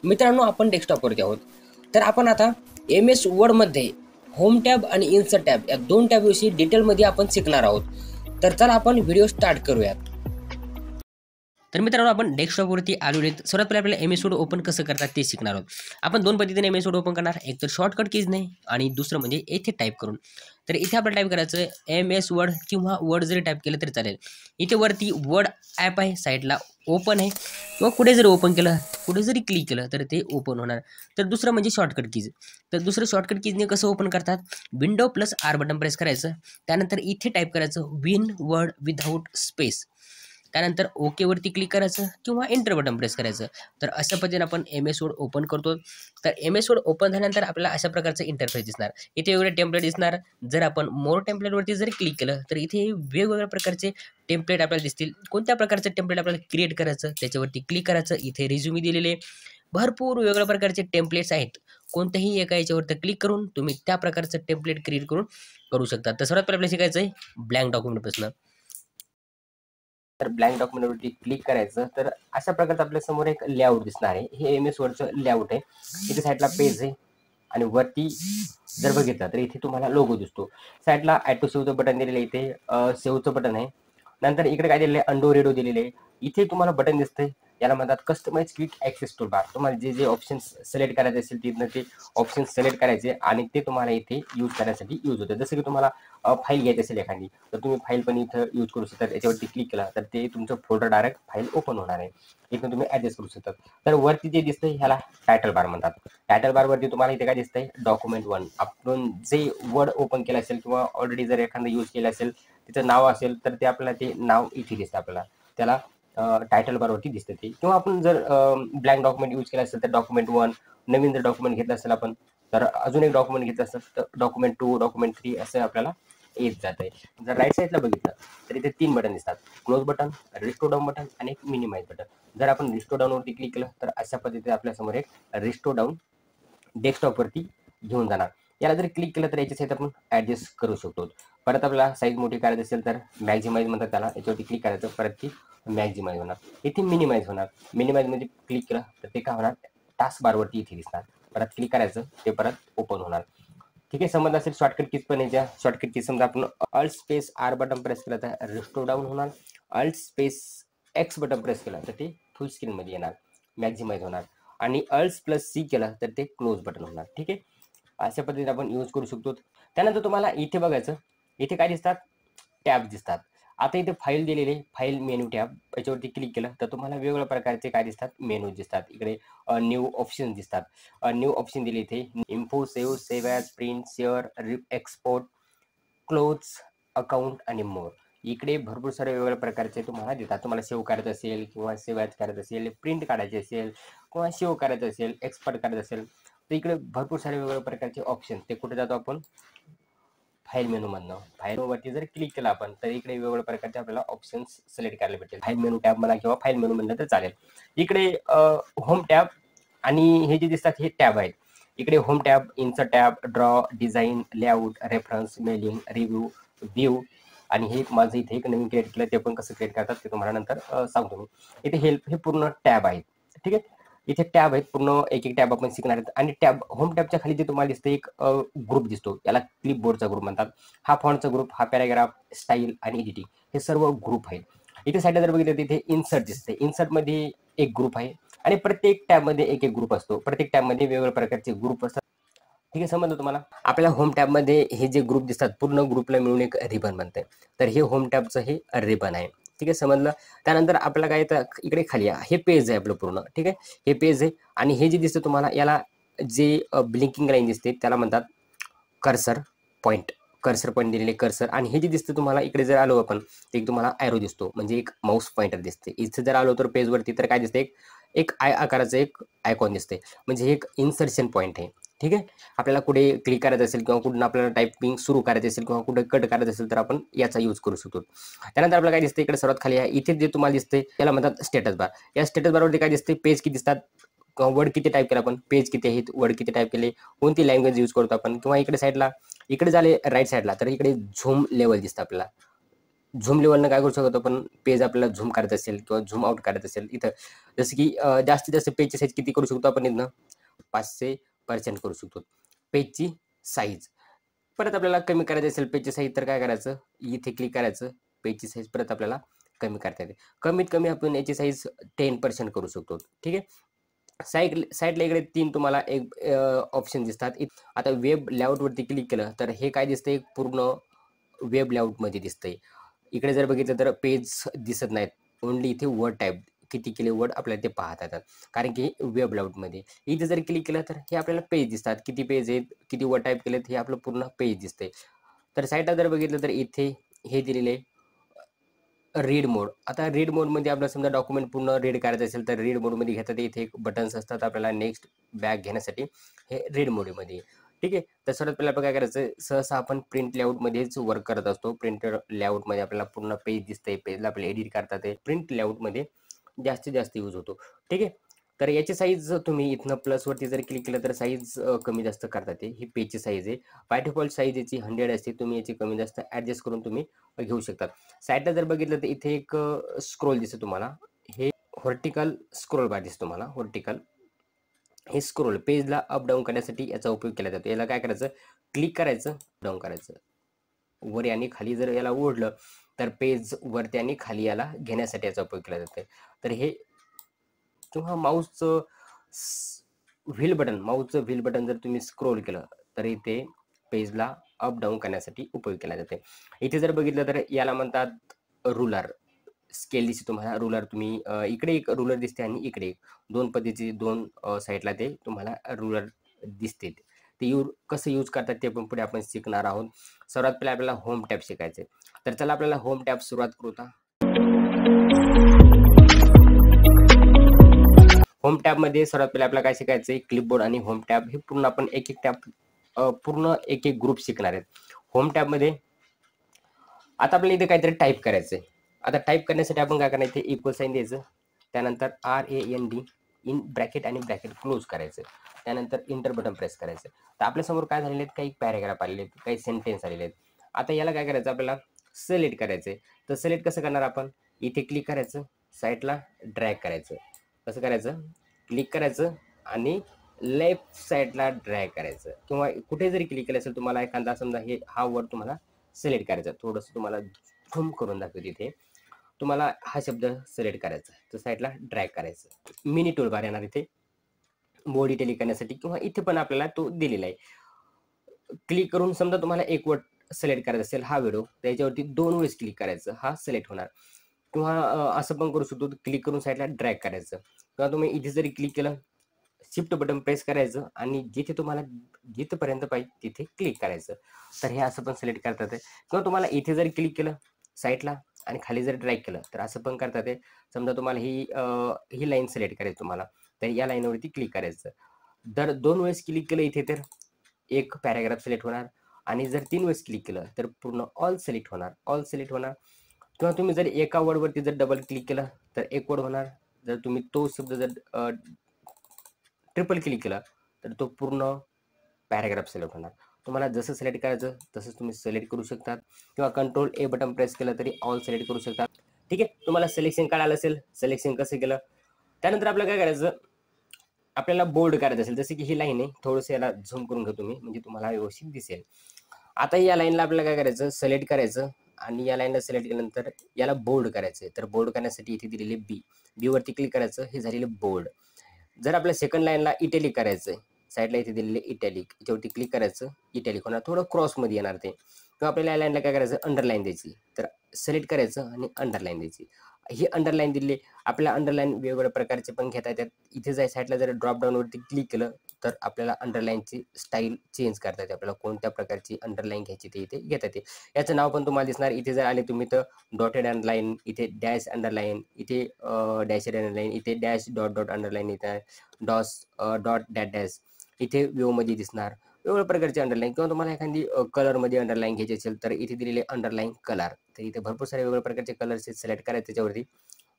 मित्रांनो, आपण डेस्कटॉपवरती आहोत. तर आपण आता MS वर्डमध्ये होम टॅब आणि इन्सर्ट टॅब या 2 टॅबविषयी डिटेलमध्ये आपण शिकणार आहोत. तर चला आपण व्हिडिओ स्टार्ट करूयात. तर मित्रांनो, आपण डेस्कटॉपवरती आलेलो आहेत. सर्वात पहिले आपल्याला MS वर्ड ओपन कसं करतात ते शिकणार आहोत. आपण 2 पद्धतीने MS वर्ड ओपन करणार. एक तर शॉर्टकट कीजने आणि दुसरं म्हणजे इथे टाईप करून. तर इथे आपल्याला टाईप करायचं MS वर्ड किंवा वर्ड जरी टाईप केलं तरी चालेल. इथे वरती वर्ड ॲप आहे, साईडला ओपन आहे किंवा कुठे जरी ओपन केलं, कुठे जरी क्लिक केलं तर ते ओपन होणार. तर दुसरं म्हणजे शॉर्टकट कीज. तर दुसरं शॉर्टकट कीजने कसं ओपन करतात, window plus R button press करायचं. त्यानंतर इथे टाईप करायचं विन वर्ड विदाऊट स्पेस. त्यानंतर ओकेवरती क्लिक करायचं किंवा एंटर बटन प्रेस करायचं. तर अशा पद्धतीने आपण MS वर्ड ओपन करतो. तर MS वर्ड ओपन झाल्यानंतर आपल्याला अशा प्रकारचं इंटरफेस दिसणार. इथे वेगळे टेम्पलेट दिसणार. जर आपण मोर टेम्पलेटवरती जर क्लिक केलं तर इथे वेगवेगळ्या प्रकारचे टेम्पलेट आपल्याला दिसतील. कोणत्या प्रकारचं टेम्पलेट आपल्याला क्रिएट करायचं त्याच्यावरती क्लिक करायचं. इथे रिझ्यूमी दिलेले भरपूर वेगवेगळ्या प्रकारचे टेम्पलेट्स आहेत. कोणत्याही एका याच्यावरती क्लिक करून तुम्ही त्या प्रकारचं टेम्पलेट क्रिएट करू शकता. तर सर्वात पहिले आपल्याला शिकायचं आहे ब्लँक डॉक्युमेंटपासून. तर ब्लँक डॉक्युमेंटवरती क्लिक करायचं. तर अशा प्रकारचं आपल्या समोर एक लेआउट दिसणार आहे. हे MS वर्डचं लेआउट आहे. इथे साईडला पेज आहे आणि वरती जर बघितलं तर इथे तुम्हाला लोगो दिसतो. साईडला ॲटो सेव्हचं बटन दिलेलं आहे. इथे सेव्हचं बटन आहे. नंतर इकडे काय दिलेलं आहे, अंडो रेडो दिलेले आहे. इथे तुम्हाला बटन दिसतंय, याला म्हणतात customize quick access toolbar. तुम्हाला जे ऑप्शन्स सिलेक्ट करायचे असेल तिथनं ते ऑप्शन्स सिलेक्ट करायचे आणि ते तुम्हाला इथे यूज करण्यासाठी यूज होतं. जसं की तुम्हाला फाईल घ्यायची असेल एखादी, तर तुम्ही फाईल पण इथं यूज करू शकता. याच्यावरती क्लिक केला तर ते तुमचं फोल्डर डायरेक्ट फाईल ओपन होणार आहे. इथून तुम्ही ॲडजस्ट करू शकता. तर वरती जे दिसतंय ह्याला टायटल बार म्हणतात. टायटल बारवरती तुम्हाला इथे काय दिसतंय, डॉक्युमेंट 1. आपण जे वर्ड ओपन केलं असेल किंवा ऑलरेडी जर एखादं यूज केलं असेल तिचं नाव असेल तर ते आपल्याला ते नाव इथे दिसतं. आपल्याला त्याला टायटल बारवरती दिसतं ते. किंवा आपण जर ब्लँक डॉक्युमेंट यूज केला असेल तर डॉक्युमेंट 1. नवीन जर डॉक्युमेंट घेतलं असेल आपण तर अजून एक डॉक्युमेंट घेतलं असेल तर डॉक्युमेंट 2, डॉक्युमेंट 3 असं आपल्याला येत जात आहे. जर राईट साईडला बघितलं तर इथे 3 बटन दिसतात. Close button, restore down button आणि एक मिनिमाइज बटन. जर आपण रिस्टोर डाऊनवरती क्लिक केलं तर अशा पद्धतीने आपल्यासमोर एक रिस्टोर डाऊन डेस्कटॉपवरती घेऊन जाणार. याला जर क्लिक केलं तर याची साईज आपण ॲडजस्ट करू शकतो. परत आपल्याला साईज मोठी करायची असेल तर मॅक्झिमाइज म्हणतात त्याला. याच्यावरती क्लिक करायचं, परत ती मॅक्झिमाइज होणार. इथे मिनिमाइज होणार. मिनिमाइज म्हणजे क्लिक केलं तर ते काय होणार, टास्क बारवरती इथे दिसणार. परत क्लिक करायचं, ते परत ओपन होणार. ठीक आहे. समज असेल शॉर्टकट कीज पण याच्या शॉर्टकट कीज समजा आपण alt space R button press केलं तर रिस्टोर डाऊन होणार. Alt space X button press केलं तर ते फुल स्क्रीनमध्ये येणार, मॅक्झिमाइज होणार. आणि अल्ट प्लस C केलं तर ते क्लोज बटन होणार. ठीक आहे. अशा पद्धतीने आपण यूज करू शकतो. त्यानंतर तुम्हाला इथे बघायचं, इथे काय दिसतात, टॅब दिसतात. आता इथे फाईल दिलेली, फाईल मेनू टॅब. याच्यावरती क्लिक केलं तर तुम्हाला वेगवेगळ्या प्रकारचे काय दिसतात, मेनू दिसतात. इकडे न्यू ऑप्शन दिसतात. न्यू ऑप्शन दिले इथे info, save as, print, share, export, close, account आणि मोर. इकडे भरपूर सारे वेगवेगळ्या प्रकारचे तुम्हाला देतात. तुम्हाला सेव्ह करायचं असेल किंवा सेव्ह ॲज करायचं असेल, प्रिंट काढायचे असेल किंवा सेव्ह करायचं असेल, एक्सपोर्ट करायचं असेल तर इकडे भरपूर सारे वेगवेगळ्या प्रकारचे ऑप्शन. ते कुठे जातो आपण, फाईल मेनूमधनं. फाईल मेनूवरती जर क्लिक केलं आपण तर इकडे वेगवेगळ्या प्रकारचे आपल्याला ऑप्शन्स सिलेक्ट करायला भेटेल. फाईल मेनू टॅब म्हणा किंवा फाईल मेनू म्हणलं तर चालेल. इकडे होम टॅब आणि हे जे दिसतात हे टॅब आहेत. इकडे home tab, insert tab, draw, design, layout, reference, mailing, review, view आणि हे माझं इथे एक नवीन क्रिएट केलं, ते पण कसं क्रिएट करतात ते तुम्हाला नंतर सांगतो मी. इथे हेल्प, हे पूर्ण टॅब आहेत. ठीक आहे. इथे टॅब आहेत, पूर्ण एक एक टॅब आपण शिकणार आहेत. आणि टॅब, होम टॅबच्या खाली जे तुम्हाला दिसतं एक ग्रुप दिसतो, याला क्लिपबोर्डचा ग्रुप म्हणतात. हा फॉन्टचा ग्रुप, हा पॅराग्राफ, स्टाईल आणि एडिटिंग हे सर्व ग्रुप आहेत. इथे साईडला जर बघितलं तिथे इन्सर्ट दिसते. इन्सर्टमध्ये एक ग्रुप आहे आणि प्रत्येक टॅबमध्ये एक एक ग्रुप असतो. प्रत्येक टॅबमध्ये वेगवेगळ्या प्रकारचे ग्रुप असतात. ठीक आहे, समजलं तुम्हाला. आपल्या होम टॅबमध्ये हे जे ग्रुप दिसतात पूर्ण ग्रुपला मिळून एक रिबन बनते. तर हे होम टॅबचं हे रिबन आहे. ठीक आहे, समजलं. त्यानंतर आपल्याला काय येतं, इकडे खाली हे पेज आहे आपलं पूर्ण. ठीक आहे, हे पेज आहे आणि हे जे दिसतं तुम्हाला, याला जे ब्लिंकिंग लाईन दिसते त्याला म्हणतात कर्सर पॉईंट. कर्सर पॉईंट दिलेले कर्सर. आणि हे जे दिसतं तुम्हाला, इकडे जर आलो आपण तर एक तुम्हाला ॲरो दिसतो, म्हणजे एक माऊस पॉईंटर दिसते. इथे जर आलो तर पेजवरती तर काय दिसते, एक आय आकाराचं एक आयकॉन दिसते, म्हणजे हे एक इन्सर्शन पॉईंट आहे. ठीक आहे. आपल्याला कुठे क्लिक करायचं असेल किंवा कुठून आपल्याला टायपिंग सुरू करायचं असेल किंवा कुठे कट करायचं असेल तर आपण याचा यूज करू शकतो. त्यानंतर आपल्याला काय दिसतं, इकडे सर्वात खाली आहे, इथे जे तुम्हाला दिसते त्याला म्हणतात स्टेटस बार. या स्टेटस बारवरती काय दिसते, पेज किती दिसतात, वर्ड किती टाईप केला आपण, पेज किती आहेत, वर्ड किती टाईप केले, कोणती लँग्वेज यूज करतो आपण. किंवा इकडे साईडला, इकडे झाले राईट साईडला तर इकडे झूम लेवल दिसतं आपल्याला. झूम लेवलनं काय करू शकतो आपण, पेज आपल्याला झूम करायचं असेल किंवा झूम आउट करायचं असेल इथं, जसं की जास्तीत जास्त पेजची साईज किती करू शकतो आपण इथनं, 500% करू शकतो पेजची साईज. परत आपल्याला कमी करायची असेल पेजची साईज तर काय करायचं, इथे क्लिक करायचं, पेजची साईज परत आपल्याला कमी करता येते. कमीत कमी आपण याची साईज 10% करू शकतो. ठीक आहे. साईडला इकडे 3 तुम्हाला एक ऑप्शन दिसतात. आता वेब लेआउटवरती क्लिक केलं तर हे काय दिसतंय, पूर्ण वेब लेआउटमध्ये दिसतंय. इकडे जर बघितलं तर पेज दिसत नाहीत. ओन्ली इथे वर्ड टाइप किती केले वर्ड आपल्याला ते पाहता येतात. कारण की वेब लेआउटमध्ये. इथे जर क्लिक केलं तर हे आपल्याला पेज दिसतात. किती पेज आहेत, किती वर्ड टाइप केलेत हे आपलं पूर्ण पेज दिसतंय. तर साईडला जर बघितलं तर इथे हे दिलेलं आहे रीड मोड. आता रीड मोडमध्ये आपल्याला समजा डॉक्युमेंट पूर्ण रीड करायचं असेल तर रीड मोडमध्ये घेतात. इथे एक बटन्स असतात आपल्याला नेक्स्ट बॅक घेण्यासाठी, हे रीड मोडमध्ये. ठीक आहे. तर सर्वात पहिला आपण काय करायचं, सहसा आपण प्रिंट लेआउटमध्येच वर्क करत असतो. प्रिंट लेआउटमध्ये आपल्याला पूर्ण पेज दिसतंय, पेजला आपल्याला एडिट करता येते. प्रिंट लेआउटमध्ये जास्तीत जास्त यूज होतो. ठीक आहे. तर याची साईज तुम्ही इथनं प्लसवरती जर क्लिक केलं तर साईज कमी जास्त करता येते. ही पेजची साईज आहे. बाय डिफॉल्ट साईज याची 100 असते. तुम्ही याची कमी जास्त ॲडजस्ट करून तुम्ही घेऊ शकता. साईडला जर बघितलं तर इथे एक स्क्रोल दिसतो तुम्हाला, हे व्हर्टिकल स्क्रोल बार दिसतो तुम्हाला, व्हर्टिकल. हे स्क्रोल पेजला अप डाऊन करण्यासाठी याचा उपयोग केला जातो. याला काय करायचं, क्लिक करायचं, डाऊन करायचं. वर आणि खाली जर याला ओढलं तर पेज वरती आणि खाली याला घेण्यासाठी याचा उपयोग केला जातो. तर हे किंवा माऊसचं व्हील बटन जर तुम्ही स्क्रोल केलं तर इथे पेजला अप डाऊन करण्यासाठी उपयोग केला जाते. इथे जर बघितलं तर याला म्हणतात रुलर. स्केल दिसते तुम्हाला, रुलर तुम्ही इकडे एक रुलर दिसते आणि इकडे एक, दोन पद्धतीचे दोन साईडला ते तुम्हाला रुलर दिसते. ते कसं यूज करतात ते पण पुढे आपण शिकणार आहोत. सर्वात पहिले आपल्याला होम टॅब शिकायचे. तर चला आपल्याला होम टॅब सुरुवात करू. होम टॅबमध्ये सर्वात पहिले आपल्याला काय शिकायचं आहे, क्लिपबोर्ड आणि होम टॅब हे पूर्ण आपण एक एक टॅब पूर्ण एक एक ग्रुप शिकणार आहेत. होम टॅबमध्ये आता आपल्याला इथे काहीतरी टाईप करायचं आहे. आता टाईप करण्यासाठी आपण काय करायचं, इथे इक्वल साईन द्यायचं, त्यानंतर RAND इन ब्रॅकेट आणि ब्रॅकेट क्लोज करायचं, त्यानंतर इंटर बटन प्रेस करायचं. तर आपल्यासमोर काय झालेले आहेत, काही पॅरेग्राफ आलेले आहेत, काही सेंटेन्स आलेले आहेत. आता याला काय करायचं, आपल्याला सिलेक्ट करायचं आहे. तर सिलेक्ट कसं करणार आपण, इथे क्लिक करायचं, साईडला ड्रॅग करायचं. कसं करायचं, क्लिक करायचं आणि लेफ्ट साईडला ड्रॅग करायचं, किंवा कुठे जरी क्लिक केलं असेल तुम्हाला एखादा समजा हा वर्ड तुम्हाला सिलेक्ट करायचा, थोडंसं तुम्हाला झूम करून दाखवते इथे, तुम्हाला हा शब्द सिलेक्ट करायचा तर साईडला ड्रॅग करायचं. मिनी टूल बार येणार इथे बॉडी इटॅलिक करण्यासाठी, किंवा इथे पण आपल्याला तो दिलेला आहे. क्लिक करून समजा तुम्हाला एक वर्ड सिलेक्ट करायचा असेल हा व्हिडिओ, त्याच्यावरती 2 वेळेस क्लिक करायचं, हा सिलेक्ट होणार. किंवा असं पण करू शकतो, क्लिक करून साईडला ड्रॅग करायचं, किंवा तुम्ही इथे जरी क्लिक केलं शिफ्ट बटन प्रेस करायचं आणि जिथे तुम्हाला जिथपर्यंत पाहिजे तिथे क्लिक करायचं. तर हे असं पण सिलेक्ट करता येते. किंवा तुम्हाला इथे जर क्लिक केलं साईडला आणि खाली जर ड्रॅग केलं तर असं पण करता येते. समजा तुम्हाला ही लाईन सिलेक्ट करायची तुम्हाला, तर या लाईनवरती क्लिक करायचं. जर 2 वेळेस क्लिक केलं इथे तर एक पॅराग्राफ सिलेक्ट होणार, आणि जर 3 वेळेस क्लिक केलं तर पूर्ण ऑल सिलेक्ट होणार. किंवा तुम्ही जर एका वर्डवरती जर डबल क्लिक केलं तर एक वर्ड होणार. जर तुम्ही तो शब्द जर ट्रिपल क्लिक केला तर तो पूर्ण पॅराग्राफ सिलेक्ट होणार. तुम्हाला जसं सिलेक्ट करायचं तसंच तुम्ही सिलेक्ट करू शकतात, किंवा कंट्रोल A बटन प्रेस केलं तरी ऑल सिलेक्ट करू शकतात. ठीक आहे. तुम्हाला सिलेक्शन कळालं असेल, सिलेक्शन कसं केलं. त्यानंतर आपल्याला काय करायचं, आपल्याला बोल्ड करायचं असेल, जसं की ही लाईन आहे, थोडंसं याला झूम करून घेतो मी म्हणजे तुम्हाला व्यवस्थित दिसेल. आता या लाईनला आपल्याला काय करायचं, सिलेक्ट करायचं, आणि या लाईनला सिलेक्ट केल्यानंतर याला बोल्ड करायचं आहे. तर बोल्ड करण्यासाठी इथे दिलेले बी वरती क्लिक करायचं, हे झालेले बोल्ड. जर आपल्या सेकंड लाईनला इटॅलिक करायचं आहे, साईडला इथे दिलेले इटॅलिक, याच्यावरती क्लिक करायचं, इटॅलिक होणार, थोडं क्रॉसमध्ये येणार ते. किंवा आपल्याला या लाईनला काय करायचं, अंडरलाईन द्यायची, तर सिलेक्ट करायचं आणि अंडरलाईन द्यायची. ही अंडरलाईन दिली. आपल्याला अंडरलाईन वेगवेगळ्या प्रकारचे पण घेता येतात. इथे जर साईडला जर ड्रॉप डाऊनवरती क्लिक केलं तर आपल्याला अंडरलाईनची स्टाईल चेंज करता येते. आपल्याला कोणत्या प्रकारची अंडरलाईन घ्यायची ते इथे घेता येते. याचं नाव पण तुम्हाला दिसणार. इथे जर आले तुम्ही तर डॉटेड अंडरलाईन, इथे डॅश अंडरलाईन, इथे डॅशेड अंडरलाईन, इथे डॅश डॉट डॉट अंडरलाईन, इथे डॉट डॅट डॅश, इथे व्ह्यूमध्ये दिसणार. वेगवेगळ्या प्रकारचे अंडरलाईन, किंवा तुम्हाला एखादी कलरमध्ये अंडरलाईन घ्यायची असेल तर इथे दिलेले अंडरलाईन कलर, तर इथे भरपूर सारे वेगवेगळ्या प्रकारचे कलर्स सिलेक्ट करायचे त्याच्यावरती,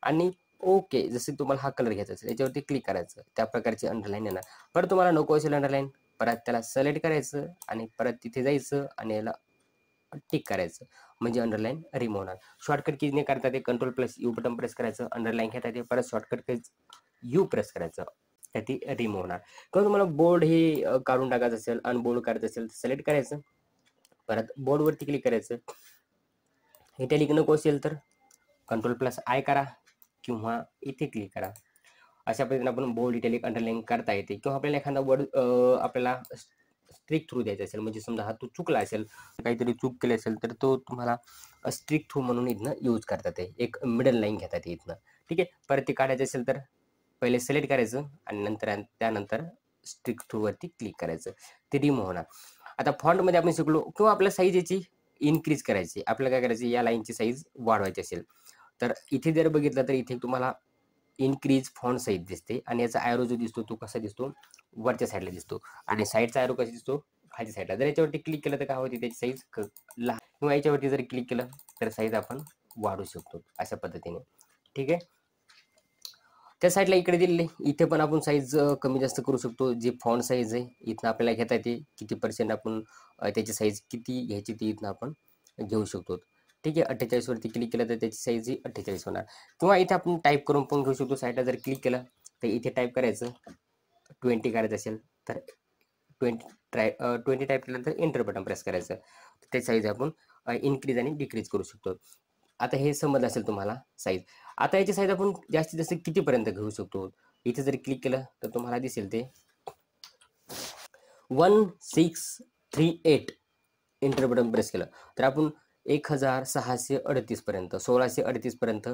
आणि ओके, जसं तुम्हाला हा कलर घ्यायचा असेल याच्यावरती क्लिक करायचं, त्या प्रकारची अंडरलाईन येणार. परत तुम्हाला नको असेल अंडरलाईन, परत त्याला सिलेक्ट करायचं आणि परत तिथे जायचं आणि याला टिक करायचं, म्हणजे अंडरलाईन रिमूव्ह होणार. शॉर्टकट कीजने करता ते Ctrl+U बटन प्रेस करायचं, अंडरलाईन घेता ते परत शॉर्टकट कीज यू प्रेस करायचं, तर ती रिमूव्ह होणार. किंवा तुम्हाला बोर्ड हे काढून टाकायचं असेल, अनबोल्ड करायचं असेल तर सिलेक्ट करायचं, परत बोर्डवरती क्लिक करायचं. इटॅलिक नको असेल तर Ctrl+I करा किंवा इथे क्लिक करा. अशा पद्धतीने आपण बोल्ड, इटॅलिक, अंडरलाईन करता येते. किंवा आपल्याला एखादा वर्ड आपल्याला स्ट्रिक थ्रू द्यायचा असेल, म्हणजे समजा हा तो चुकला असेल, काहीतरी चूक केली असेल, तर तो तुम्हाला स्ट्रिक थ्रू म्हणून इथनं यूज करतात. एक मिडल लाईन घेतात इथनं. ठीक आहे. परत ते काढायचं असेल तर पहिले सिलेक्ट करायचं आणि त्यानंतर स्ट्रिक थ्रूवरती क्लिक करायचं, ते रिमूव्ह होणार. आता फॉन्टमध्ये आपण शिकलो, किंवा आपल्या साईज याची इन्क्रीज करायची, आपल्याला काय करायची, या लाईनची साईज वाढवायची असेल तर इथे जर बघितलं तर इथे तुम्हाला इन्क्रीज फॉन्ट साईज दिसते, आणि याचा ॲरो जो दिसतो तो कसा दिसतो, वरच्या साईडला दिसतो, आणि साईडचा ॲरो कसा दिसतो, खालच्या साईडला. जर याच्यावरती क्लिक केलं तर काय होते, त्याची साईज लहान, किंवा याच्यावरती जर क्लिक केलं तर साईज आपण वाढवू शकतो अशा पद्धतीने. ठीक आहे. त्या साईडला इकडे दिलेले, इथे पण आपण साईज कमी जास्त करू शकतो. जी फॉन्ट साईज आहे इथनं आपल्याला घेता येते, किती % आपण त्याची साईज किती घ्यायची ती इथनं आपण घेऊ शकतो. ठीक आहे. 48 वरती क्लिक केलं तर त्याची साईज ही 48 होणार. किंवा इथे आपण टाईप करून पण घेऊ शकतो. साईडला जर क्लिक केलं तर इथे टाईप करायचं, 20 करायचं असेल तर 20 टाईप केल्यानंतर एंटर बटन प्रेस करायचं, ते साईज आपण इन्क्रीज आणि डिक्रीज करू शकतो. आता हे समजलं असेल तुम्हाला साईज. आता याची साईज आपण जास्तीत जास्त कितीपर्यंत घेऊ शकतो, इथे जर क्लिक केलं तर तुम्हाला दिसेल ते 1638. एंटर बटन प्रेस केलं तर आपण 1638 पर्यंत, 1638 पर्यंत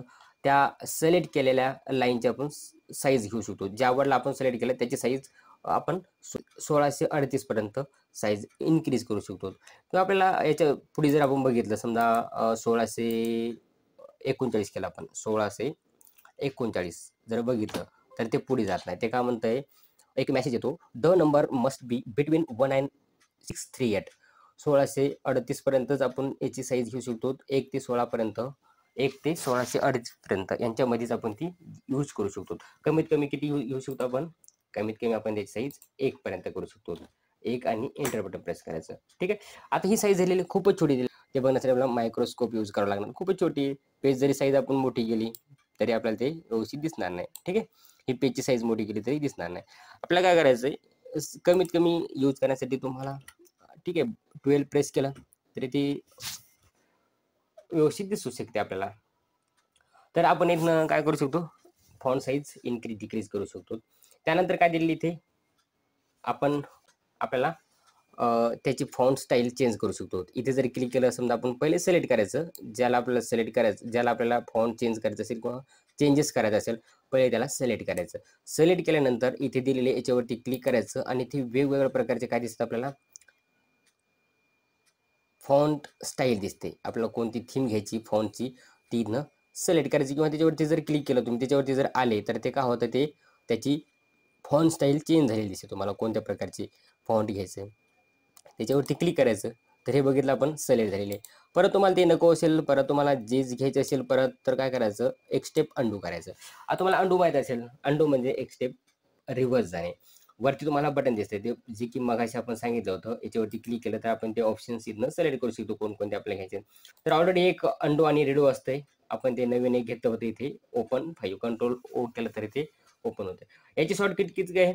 त्या सिलेक्ट केलेल्या लाईनची आपण साईज घेऊ शकतो. ज्या वर्डला आपण सिलेक्ट केलं त्याची साईज आपण 1638 पर्यंत साईज इन्क्रीज करू शकतो. किंवा आपल्याला याच्या पुढे जर आपण बघितलं, समजा 1639 केलं आपण, 1639 जर बघितलं तर ते पुढे जात नाही. ते काय म्हणतंय, एक मेसेज येतो, the number must be between 1 and 638. 1638 पर्यंतच आपण याची साईज घेऊ शकतो. 1 ते 16 पर्यंत, 1 ते 1638 पर्यंत यांच्यामध्येच आपण ती यूज करू शकतो. कमीत कमी किती घेऊ शकतो आपण, कमीत कमी आपण त्याची साईज 1 पर्यंत करू शकतो. 1 आणि एंटर बटन प्रेस करायचं. ठीक आहे. आता ही साईज झालेली खूपच छोटी दिली, ते बघण्यासाठी आपल्याला मायक्रोस्कोप यूज करावं लागणार. खूपच छोटी पेज जरी साईज आपण मोठी केली तरी आपल्याला ते व्यवस्थित दिसणार नाही. ठीक आहे. ही पेजची साईज मोठी केली तरी दिसणार नाही. आपल्याला काय करायचं आहे, कमीत कमी यूज करण्यासाठी तुम्हाला, ठीक आहे, 12 प्रेस केलं तरी ती व्यवस्थित दिसू शकते आपल्याला. तर आपण इथनं काय करू शकतो, फॉन्ट साईज इन्क्रीज डिक्रीज करू शकतो. त्यानंतर काय दिलेली इथे, आपण आपल्याला त्याची फॉन्ट स्टाईल चेंज करू शकतो. इथे जर क्लिक केलं, समजा आपण पहिले सिलेक्ट करायचं, ज्याला आपल्याला सिलेक्ट करायचं, ज्याला आपल्याला फॉन्ट चेंज करायचं असेल किंवा चेंजेस करायचं असेल, पहिले त्याला सिलेक्ट करायचं. सिलेक्ट केल्यानंतर इथे दिलेले याच्यावरती क्लिक करायचं, आणि इथे वेगवेगळ्या प्रकारचे काय दिसतं आपल्याला, फॉन्ट स्टाईल दिसते. आपल्याला कोणती थीम घ्यायची फॉन्टची ती इथनं सिलेक्ट करायची, किंवा त्याच्यावरती जर क्लिक केलं तुम्ही, त्याच्यावरती जर आले तर ते काय होतं, ते त्याची फॉन्ट स्टाईल चेंज झालेली दिसते. तुम्हाला कोणत्या प्रकारची फॉन्ट घ्यायचं त्याच्यावरती क्लिक करायचं, तर हे बघितलं आपण सिलेक्ट झालेले. परत तुम्हाला ते नको असेल, परत तुम्हाला जे घ्यायचं असेल परत, तर काय करायचं, एक स्टेप अंडू करायचं. आता तुम्हाला अंडू माहीत असेल, अंडू म्हणजे एक स्टेप रिव्हर्स जाणे. वरती तुम्हाला बटन दिसते, ते जे की मगाशी आपण सांगितलं होतं, याच्यावरती क्लिक केलं तर आपण ते ऑप्शन्स इथनं सिलेक्ट करू शकतो कोणकोणते आपल्याला घ्यायचे. तर ऑलरेडी एक अंडू आणि रिडो असते, आपण ते नवीन एक घेतलं होतं इथे, ओपन 5, कंट्रोल ओ केलं तरी ते ओपन होते. याची शॉर्टकट किती काय,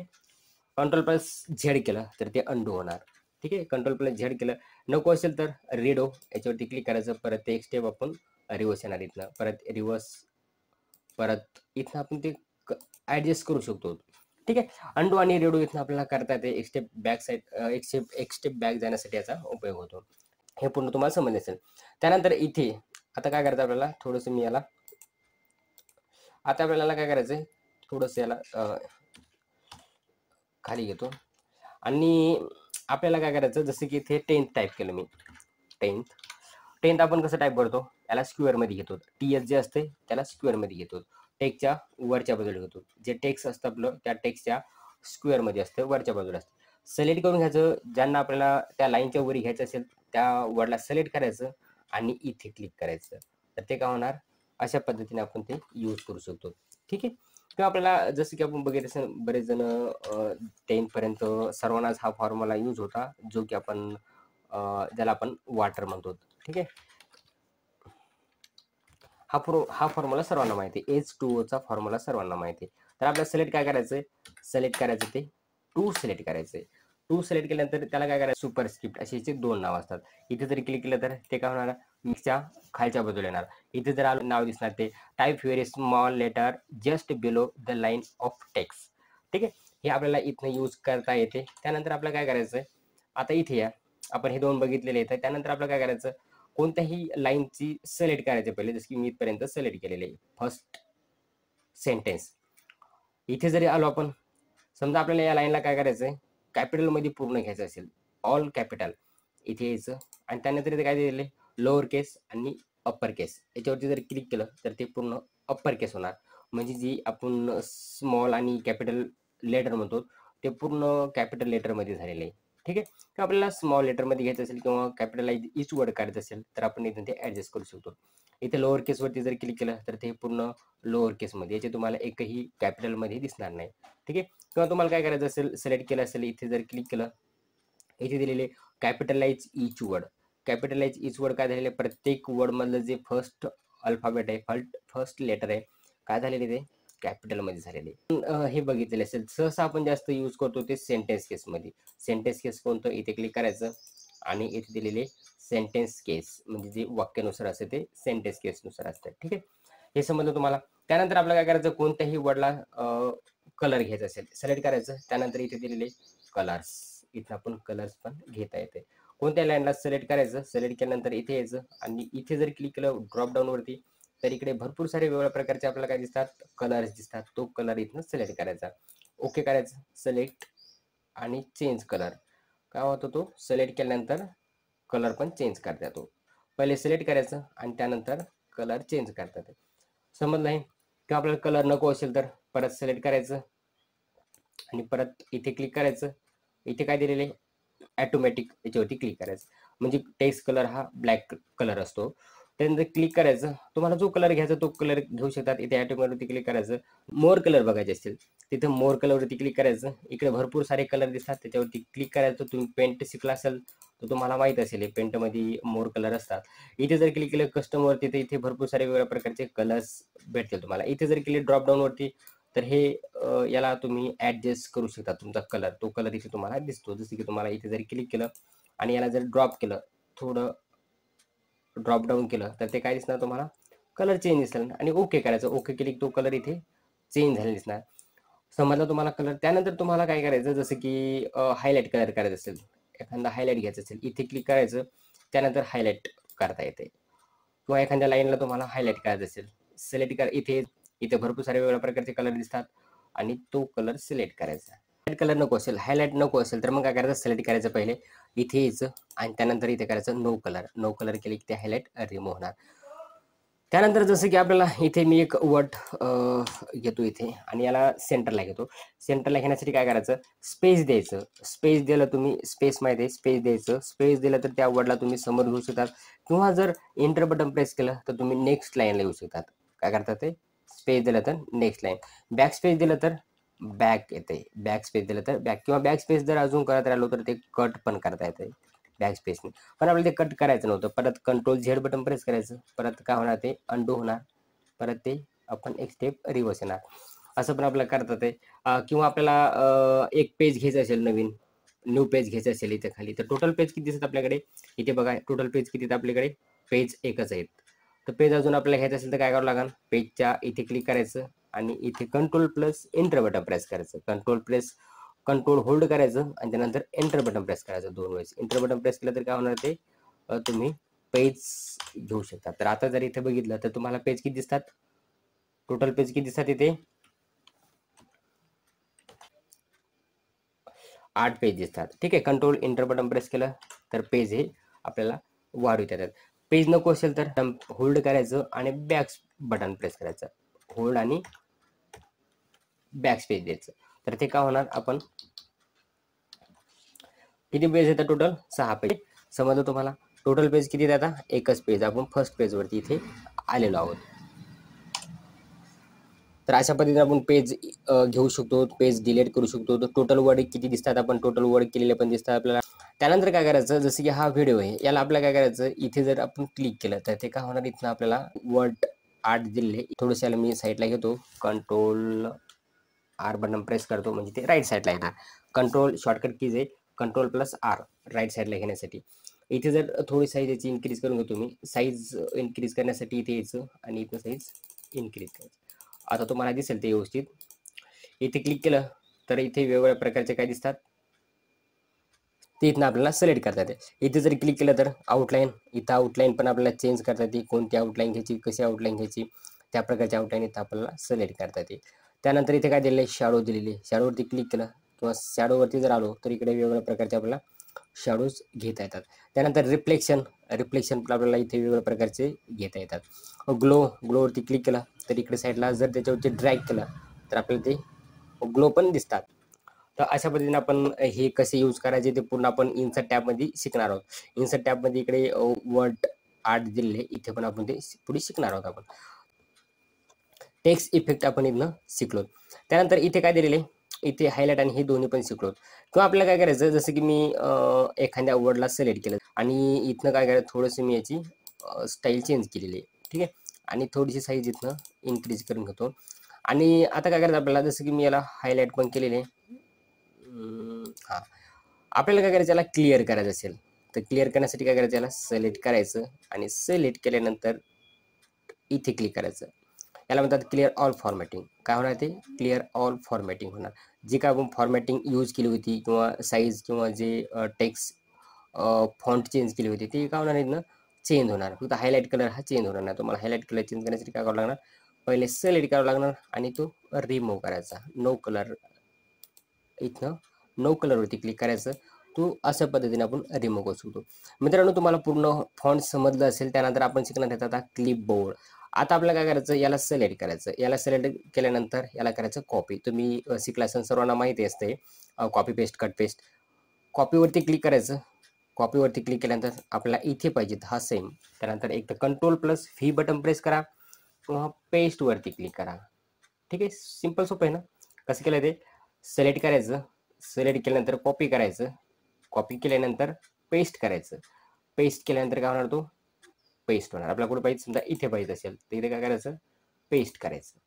Ctrl+Z केलं तर ते अंडू होणार. ठीक आहे. Ctrl+Z केलं, नको असेल तर रिडो याच्यावरती क्लिक करायचं, परत ते एक स्टेप आपण रिव्हर्स येणार इथनं, परत रिव्हर्स, परत इथनं आपण ते ॲडजस्ट करू शकतो. ठीक आहे. अंडू आणि रिडो इथनं आपल्याला करता येते. एक स्टेप बॅक साईड, एक स्टेप बॅक जाण्यासाठी याचा उपयोग होतो. हे पूर्ण तुम्हाला समजलं असेल. त्यानंतर इथे आता काय करायचं आपल्याला, थोडंसं मी याला, आता आपल्याला काय करायचं आहे, थोडंसं याला खाली घेतो, आणि आपल्याला काय करायचं, जसं की इथे 10th टाईप केलं मी, 10th आपण कसं टाईप करतो, याला स्क्वेअरमध्ये घेतो. TH जे असते त्याला स्क्वेअरमध्ये घेतो, टेक्स्टच्या वरच्या बाजूला घेतो. जे टेक्स्ट असतं आपलं त्या टेक्स्टच्या स्क्वेअरमध्ये असतं, वरच्या बाजूला असतं. सिलेक्ट करून घ्यायचं, ज्यांना आपल्याला त्या लाईनच्या वरी घ्यायचं असेल त्या वर्डला सिलेक्ट करायचं आणि इथे क्लिक करायचं, तर ते काय होणार, अशा पद्धतीने आपण ते यूज करू शकतो. ठीक आहे. किंवा आपल्याला जसं की आपण बघितलं असेल, बरेच जण 10th पर्यंत सर्वांनाच हा फॉर्म्युला यूज होता, जो की आपण ज्याला आपण वॉटर म्हणतो. ठीक आहे. हा फॉर्म्युला सर्वांना माहिती आहे, H2O फॉर्म्युला सर्वांना माहिती आहे. तर आपल्याला सिलेक्ट काय करायचं, सिलेक्ट करायचं ते 2 सिलेक्ट करायचं. 2 सिलेक्ट केल्यानंतर त्याला काय करायचं, सुपरस्क्रिप्ट असे याचे 2 नाव असतात. इथे जरी क्लिक केलं तर ते काय होणार, मिक्सच्या खालच्या बाजूला येणार. इथे जर आलं नाव दिसणार ते type very small letter just below the line of text. ठीक आहे, हे आपल्याला इथनं यूज करता येते. त्यानंतर आपल्याला काय करायचं, आता इथे या, आपण हे 2 बघितलेले आहेत. त्यानंतर आपल्याला काय करायचं, कोणत्याही लाईनची सिलेक्ट करायचे पहिले, जसं की मी इथपर्यंत सिलेक्ट केलेले आहे फर्स्ट सेंटेन्स. इथे जरी आलो आपण, समजा आपल्याला या लाईनला काय करायचं आहे, कॅपिटलमध्ये पूर्ण घ्यायचं असेल, ऑल कॅपिटल इथे यायचं. आणि त्यानंतर इथे काय दिलेलं आहे, लोअर केस आणि अप्पर केस. याच्यावरती जर क्लिक केलं तर ते पूर्ण अप्पर केस होणार. म्हणजे जी आपण स्मॉल आणि कॅपिटल लेटर म्हणतो ते पूर्ण कॅपिटल लेटरमध्ये झालेलं आहे. ठीक आहे, किंवा आपल्याला स्मॉल लेटरमध्ये घ्यायचं असेल किंवा कॅपिटलाइज इच वर्ड करायचं असेल तर आपण इथून ते ॲडजस्ट करू शकतो. इथे लोअर केसवरती जर क्लिक केलं तर ते पूर्ण लोअर केसमध्ये, याचे तुम्हाला एकही कॅपिटलमध्ये दिसणार नाही. ठीक आहे, किंवा तुम्हाला काय करायचं असेल, सिलेक्ट केलं असेल, इथे जर क्लिक केलं, इथे दिलेले कॅपिटलाइज इच वर्ड. कॅपिटलाइज इच वर्ड काय झालेलं आहे, प्रत्येक वर्डमधलं जे फर्स्ट अल्फाबेट आहे, फर्स्ट लेटर आहे, काय झालेले ते कॅपिटलमध्ये झालेले. हे बघितलेले असेल, सहसा आपण जास्त यूज करतो ते सेंटेन्स केसमध्ये. सेंटेन्स केस कोणतं, इथे क्लिक करायचं आणि इथे दिलेले सेंटेन्स केस म्हणजे जे वाक्यानुसार असते ते सेंटेन्स केसनुसार असतात. ठीक आहे, हे समजलं तुम्हाला. त्यानंतर आपल्याला काय करायचं, कोणत्याही वर्डला कलर घ्यायचा असेल, सिलेक्ट करायचं. त्यानंतर इथे दिलेले कलर्स, इथं आपण कलर्स पण घेता येते. कोणत्या लाईनला सिलेक्ट करायचं, सिलेक्ट केल्यानंतर इथे यायचं आणि इथे जर क्लिक केलं ड्रॉप डाऊनवरती तर इकडे भरपूर सारे वेगवेगळ्या प्रकारचे आपल्याला काय दिसतात, कलर्स दिसतात. तो कलर इथनं सिलेक्ट करायचा, ओके करायचं, सिलेक्ट आणि चेंज कलर. काय होतो, तो सिलेक्ट केल्यानंतर कलर पण चेंज करता येतो. पहिले सिलेक्ट करायचं आणि त्यानंतर कलर चेंज करता येते. समजलं नाही, किंवा आपल्याला कलर नको असेल तर परत सिलेक्ट करायचं आणि परत इथे क्लिक करायचं. इथे काय दिलेले ॲटोमॅटिक, याच्यावरती क्लिक करायचं. म्हणजे टेक्स्ट कलर हा ब्लॅक कलर असतो. त्यानंतर क्लिक करायचं, तुम्हाला जो कलर घ्यायचा तो कलर घेऊ शकतात. इथे ॲटोमॅटिकवरती क्लिक करायचं. मोर कलर बघायचे असतील तिथं मोर कलरवरती क्लिक करायचं. इकडे भरपूर सारे कलर दिसतात, त्याच्यावरती क्लिक करायचं. तुम्ही पेंट शिकला असेल तर तुम्हाला माहीत असेल पेंटमध्ये मोर कलर असतात. इथे जर क्लिक केलं कस्टमवरती तर इथे भरपूर सारे वेगवेगळ्या प्रकारचे कलर्स भेटतील तुम्हाला. इथे जर क्लिक ड्रॉप डाऊनवरती तर हे याला तुम्ही ॲडजस्ट करू शकता तुमचा कलर. तो कलर इथे तुम्हाला दिसतो. जसं की तुम्हाला इथे जर क्लिक केलं आणि याला जर ड्रॉप केलं, थोडं ड्रॉप डाऊन केलं तर ते काय दिसणार तुम्हाला, कलर चेंज दिसणार. आणि ओके करायचं, ओके केली तो कलर इथे चेंज झालेला दिसणार. समजलं तुम्हाला कलर. त्यानंतर तुम्हाला काय करायचं, जसं की हायलाईट कलर करायचं असेल, एखादा हायलाईट घ्यायचं असेल, इथे क्लिक करायचं. त्यानंतर हायलाईट करता येते. किंवा एखाद्या लाईनला तुम्हाला हायलाईट करायचं असेल, सिलेक्ट करा. इथे भरपूर सारे वेगवेगळ्या प्रकारचे कलर दिसतात आणि तो कलर सिलेक्ट करायचा. कलर नको असेल, हायलाईट नको असेल तर मग काय करायचं, सिलेक्ट करायचं पहिले, इथे यायचं आणि त्यानंतर इथे करायचं नो कलर. नो कलर केले की ते हायलाईट रिमूव्ह होणार. त्यानंतर जसं की आपल्याला इथे मी एक वर्ड घेतो इथे आणि याला सेंटरला घेतो. सेंटरला घेण्यासाठी काय करायचं, स्पेस द्यायचं. स्पेस दिलं तुम्ही, स्पेस माहिती आहे, स्पेस द्यायचं. स्पेस दिलं तर त्या वर्डला तुम्ही समोर घेऊ शकतात किंवा जर एंटर बटन प्रेस केलं तर तुम्ही नेक्स्ट लाईनला येऊ शकतात. काय करतात ते, स्पेस दिलं तर नेक्स्ट लाईन, बॅक स्पेस दिलं तर बॅक येते, बॅक स्पेस दिलं तर बॅक, किंवा बॅक स्पेस जर अजून करत राहिलो तर ते कट पण करता येते बॅक स्पेसने. पण आपल्याला ते कट करायचं नव्हतं. परत कंट्रोल झेड बटन प्रेस करायचं. परत काय होणार, ते अंडू होणार. परत ते आपण एक स्टेप रिव्हर्स येणार. असं पण आपल्याला करतात ते. किंवा आपल्याला एक पेज घ्यायचं असेल, नवीन न्यू पेज घ्यायचं असेल इथे खाली, तर टोटल पेज किती दिसतात आपल्याकडे, इथे बघा टोटल पेज किती आहेत आपल्याकडे, पेज एकच आहेत. तर पेज अजून आपल्याला घ्यायचं असेल तर काय करावं लागेल, पेजच्या इथे क्लिक करायचं आणि इथे control plus enter button press करायचं. कंट्रोल होल्ड करायचं आणि त्यानंतर एंटर बटन प्रेस करायचं 2 वेळेस. एंटर बटन प्रेस केलं तर काय होणार, ते तुम्ही पेज घेऊ शकता. तर आता जर इथे बघितलं तर तुम्हाला पेज किती दिसतात, टोटल पेज किती दिसतात, इथे 8 पेज दिसतात. ठीक आहे, कंट्रोल एंटर बटन प्रेस केलं तर पेज हे आपल्याला वाढवता येतात. पेज नको असेल तर होल्ड करायचं आणि बॅक बटन प्रेस करायचं, होल्ड आणि बॅक स्पेस द्यायचं. तर ते काय होणार, आपण किती पेज येतात, टोटल 6 पेज. समजलं तुम्हाला. टोटल पेज किती आहेत, आता एकच पेज. आपण फर्स्ट पेजवरती इथे आलेलो आहोत. तर अशा पद्धतीने आपण पेज घेऊ शकतो, पेज डिलीट करू शकतो. तर टोटल वर्ड किती दिसतात, आपण टोटल वर्ड केलेले पण दिसतात आपल्याला. त्यानंतर काय करायचं, जसं की हा व्हिडिओ आहे, याला आपल्याला काय करायचं, इथे जर आपण क्लिक केलं तर ते काय होणार, इथनं आपल्याला वर्ड आर्ट दिले. थोडंसं याला मी साईडला घेतो, कंट्रोल आर बटन प्रेस करतो, म्हणजे ते राईट साईडला येणार. कंट्रोल शॉर्टकट कीज आहे, कंट्रोल प्लस आर राईट साईडला घेण्यासाठी. इथे जर थोडी साईज याची इन्क्रीज करून घेतो मी. साईज इन्क्रीज करण्यासाठी इथे यायचं आणि इथं साईज इन्क्रीज करायचं. आता तुम्हाला दिसेल ते व्यवस्थित. इथे क्लिक केलं तर इथे वेगवेगळ्या प्रकारचे काय दिसतात ते इथनं आपल्याला सिलेक्ट करता येते. इथे जर क्लिक केलं तर आउटलाईन, इथं आउटलाईन पण आपल्याला चेंज करता येते. कोणती आउटलाईन घ्यायची, कशी आउटलाईन घ्यायची, त्या प्रकारची आउटलाईन इथं आपल्याला सिलेक्ट करता येते. त्यानंतर इथे काय दिलेलं आहे, शॅडो दिलेली आहे. शॅडोवरती क्लिक केलं किंवा शॅडोवरती जर आलो तर इकडे वेगवेगळ्या प्रकारचे आपल्याला शॅडोज घेता येतात. त्यानंतर रिफ्लेक्शन पण आपल्याला इथे वेगवेगळ्या प्रकारचे घेता येतात. ग्लोवरती क्लिक केलं तर इकडे साईडला जर त्याच्यावरती ड्रॅग केलं तर आपल्याला ते ग्लो पण दिसतात. तर अशा पद्धतीने आपण हे कसे यूज करायचे ते पूर्ण आपण इन्सर्ट टॅबमध्ये शिकणार आहोत. इन्सर्ट टॅबमध्ये इकडे वर्ड आर्ट दिलेले, इथे पण आपण ते पुढे शिकणार आहोत. आपण टेक्स्ट इफेक्ट आपण इथनं शिकलो. त्यानंतर इथे काय दिलेले, इथे हायलाइट आणि हे दोन्ही पण शिकलो. किंवा आपल्याला काय करायचं, जसं की मी एखाद्या वर्डला सिलेक्ट केलं आणि इथनं काय करायचं, थोडंसं मी याची स्टाईल चेंज केलेली आहे, ठीक आहे. आणि थोडीशी साईज इथनं इन्क्रीज करून घेतो. आणि आता काय करायचं आपल्याला, जसं की मी याला हायलाइट पण केलेले आहे. हां, आपल्याला काय करायचं, याला क्लिअर करायचं असेल तर क्लिअर करण्यासाठी काय करायचं, याला सिलेक्ट करायचं आणि सिलेक्ट केल्यानंतर इथे क्लिक करायचं. याला म्हणतात क्लिअर ऑल फॉर्मॅटिंग. काय होणार, ते क्लिअर ऑल फॉर्मॅटिंग होणार. जी काय आपण फॉर्मॅटिंग यूज केली होती किंवा साईज किंवा जे टेक्स्ट फॉन्ट चेंज केली होती ती काय होणार इथनं चेंज होणार. फक्त हायलाइट कलर हा चेंज होणार नाही. तुम्हाला हायलाइट कलर चेंज करण्यासाठी काय करावं लागणार, पहिले सिलेक्ट करावं लागणार आणि तो रिमूव्ह करायचा. नो कलर, इथनं नो कलरवरती क्लिक करायचं. तो अशा पद्धतीने आपण रिमूव्ह करू शकतो. मित्रांनो, तुम्हाला पूर्ण फॉन्ट समजलं असेल. त्यानंतर आपण शिकणार आहेत आता क्लिपबोर्ड. आता आपल्याला काय करायचं, याला सिलेक्ट करायचं. याला सिलेक्ट केल्यानंतर याला करायचं कॉपी. तुम्ही शिकला असेल, सर्वांना माहिती असते कॉपी पेस्ट कट पेस्ट. कॉपीवरती क्लिक करायचं. कॉपीवरती क्लिक केल्यानंतर आपल्याला इथे पाहिजे हा सेम. त्यानंतर एक तर control plus V button press करा किंवा पेस्टवरती क्लिक करा. ठीक आहे, सिम्पल सोपं आहे ना. कसं केलं ते, सिलेक्ट करायचं. सिलेक्ट केल्यानंतर कॉपी करायचं. कॉपी केल्यानंतर पेस्ट करायचं. पेस्ट केल्यानंतर काय होणार, तो पेस्ट होणार. आपल्याला कुठे पाहिजे, समजा इथे पाहिजे असेल तर इथे काय करायचं, पेस्ट करायचं.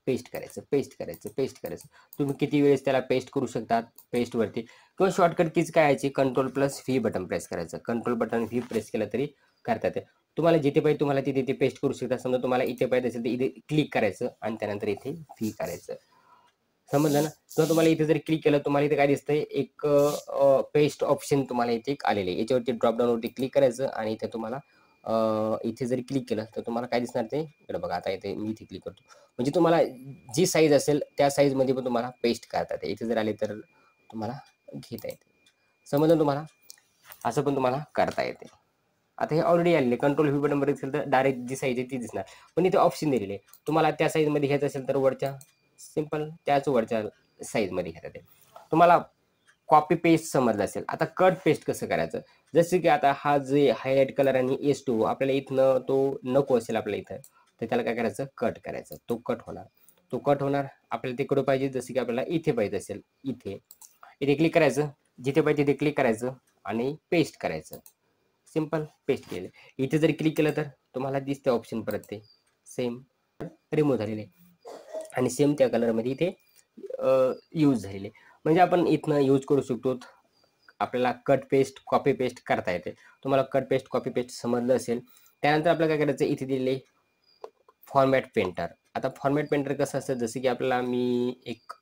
पेस्ट करायचं, पेस्ट करायचं, पेस्ट करायचं. तुम्ही किती वेळेस त्याला पेस्ट करू शकतात पेस्टवरती. किंवा शॉर्टकट कीज काय यायची, control plus V button press करायचं. कंट्रोल बटन व्ही प्रेस केलं तरी करता येते. तुम्हाला जिथे पाहिजे तुम्हाला तिथे ते पेस्ट करू शकता. समजा तुम्हाला इथे पाहिजे असेल तर इथे क्लिक करायचं आणि त्यानंतर इथे व्ही करायचं. समजलं ना. किंवा तुम्हाला इथे जर क्लिक केलं, तुम्हाला इथे काय दिसतंय, एक पेस्ट ऑप्शन तुम्हाला इथे एक आलेले आहे. याच्यावरती ड्रॉपडाऊनवरती क्लिक करायचं आणि इथे तुम्हाला इथे जरी क्लिक केलं तर तुम्हाला काय दिसणार, ते इकडे बघा. आता इथे मी इथे क्लिक करतो, म्हणजे तुम्हाला जी साईज असेल त्या साईजमध्ये पण तुम्हाला पेस्ट करता येते. इथे जर आले तर तुम्हाला घेता येते. समजलं तुम्हाला, असं पण तुम्हाला करता येते. आता हे ऑलरेडी आलेले, कंट्रोल व्ही बटन असेल तर डायरेक्ट जी साईज आहे ती दिसणार. पण इथे ऑप्शन दिलेले आहे, तुम्हाला त्या साईजमध्ये घ्यायचं असेल तर वरच्या सिंपल त्याच वरच्या साईजमध्ये घेता येते. तुम्हाला कॉपी पेस्ट समजलं असेल. आता कट पेस्ट कसं करायचं, जसं की आता हा जे हायलाइट कलर आणि S2 आपल्याला इथनं तो नको असेल आपल्या इथं, तर त्याला काय करायचं, कट करायचं. तो कट होणार. तो कट होणार आपल्याला तिकडं पाहिजे, जसं की आपल्याला इथे पाहिजे असेल इथे इथे क्लिक करायचं. जिथे पाहिजे तिथे क्लिक करायचं आणि पेस्ट करायचं. सिंपल पेस्ट केलं. इथे जर क्लिक केलं तर तुम्हाला दिसते ऑप्शन परत ते सेम रिमूव्ह झालेले आणि सेम त्या कलरमध्ये इथे यूज झालेले. म्हणजे आपण इथनं यूज करू शकतो. आपल्याला कट पेस्ट कॉपी पेस्ट करता येते. तुम्हाला कट पेस्ट कॉपी पेस्ट समजलं असेल. त्यानंतर आपल्याला काय करायचं, इथे दिलेले फॉर्मॅट पेंटर. आता फॉर्मॅट पेंटर कसं असतं, जसं की आपल्याला मी एक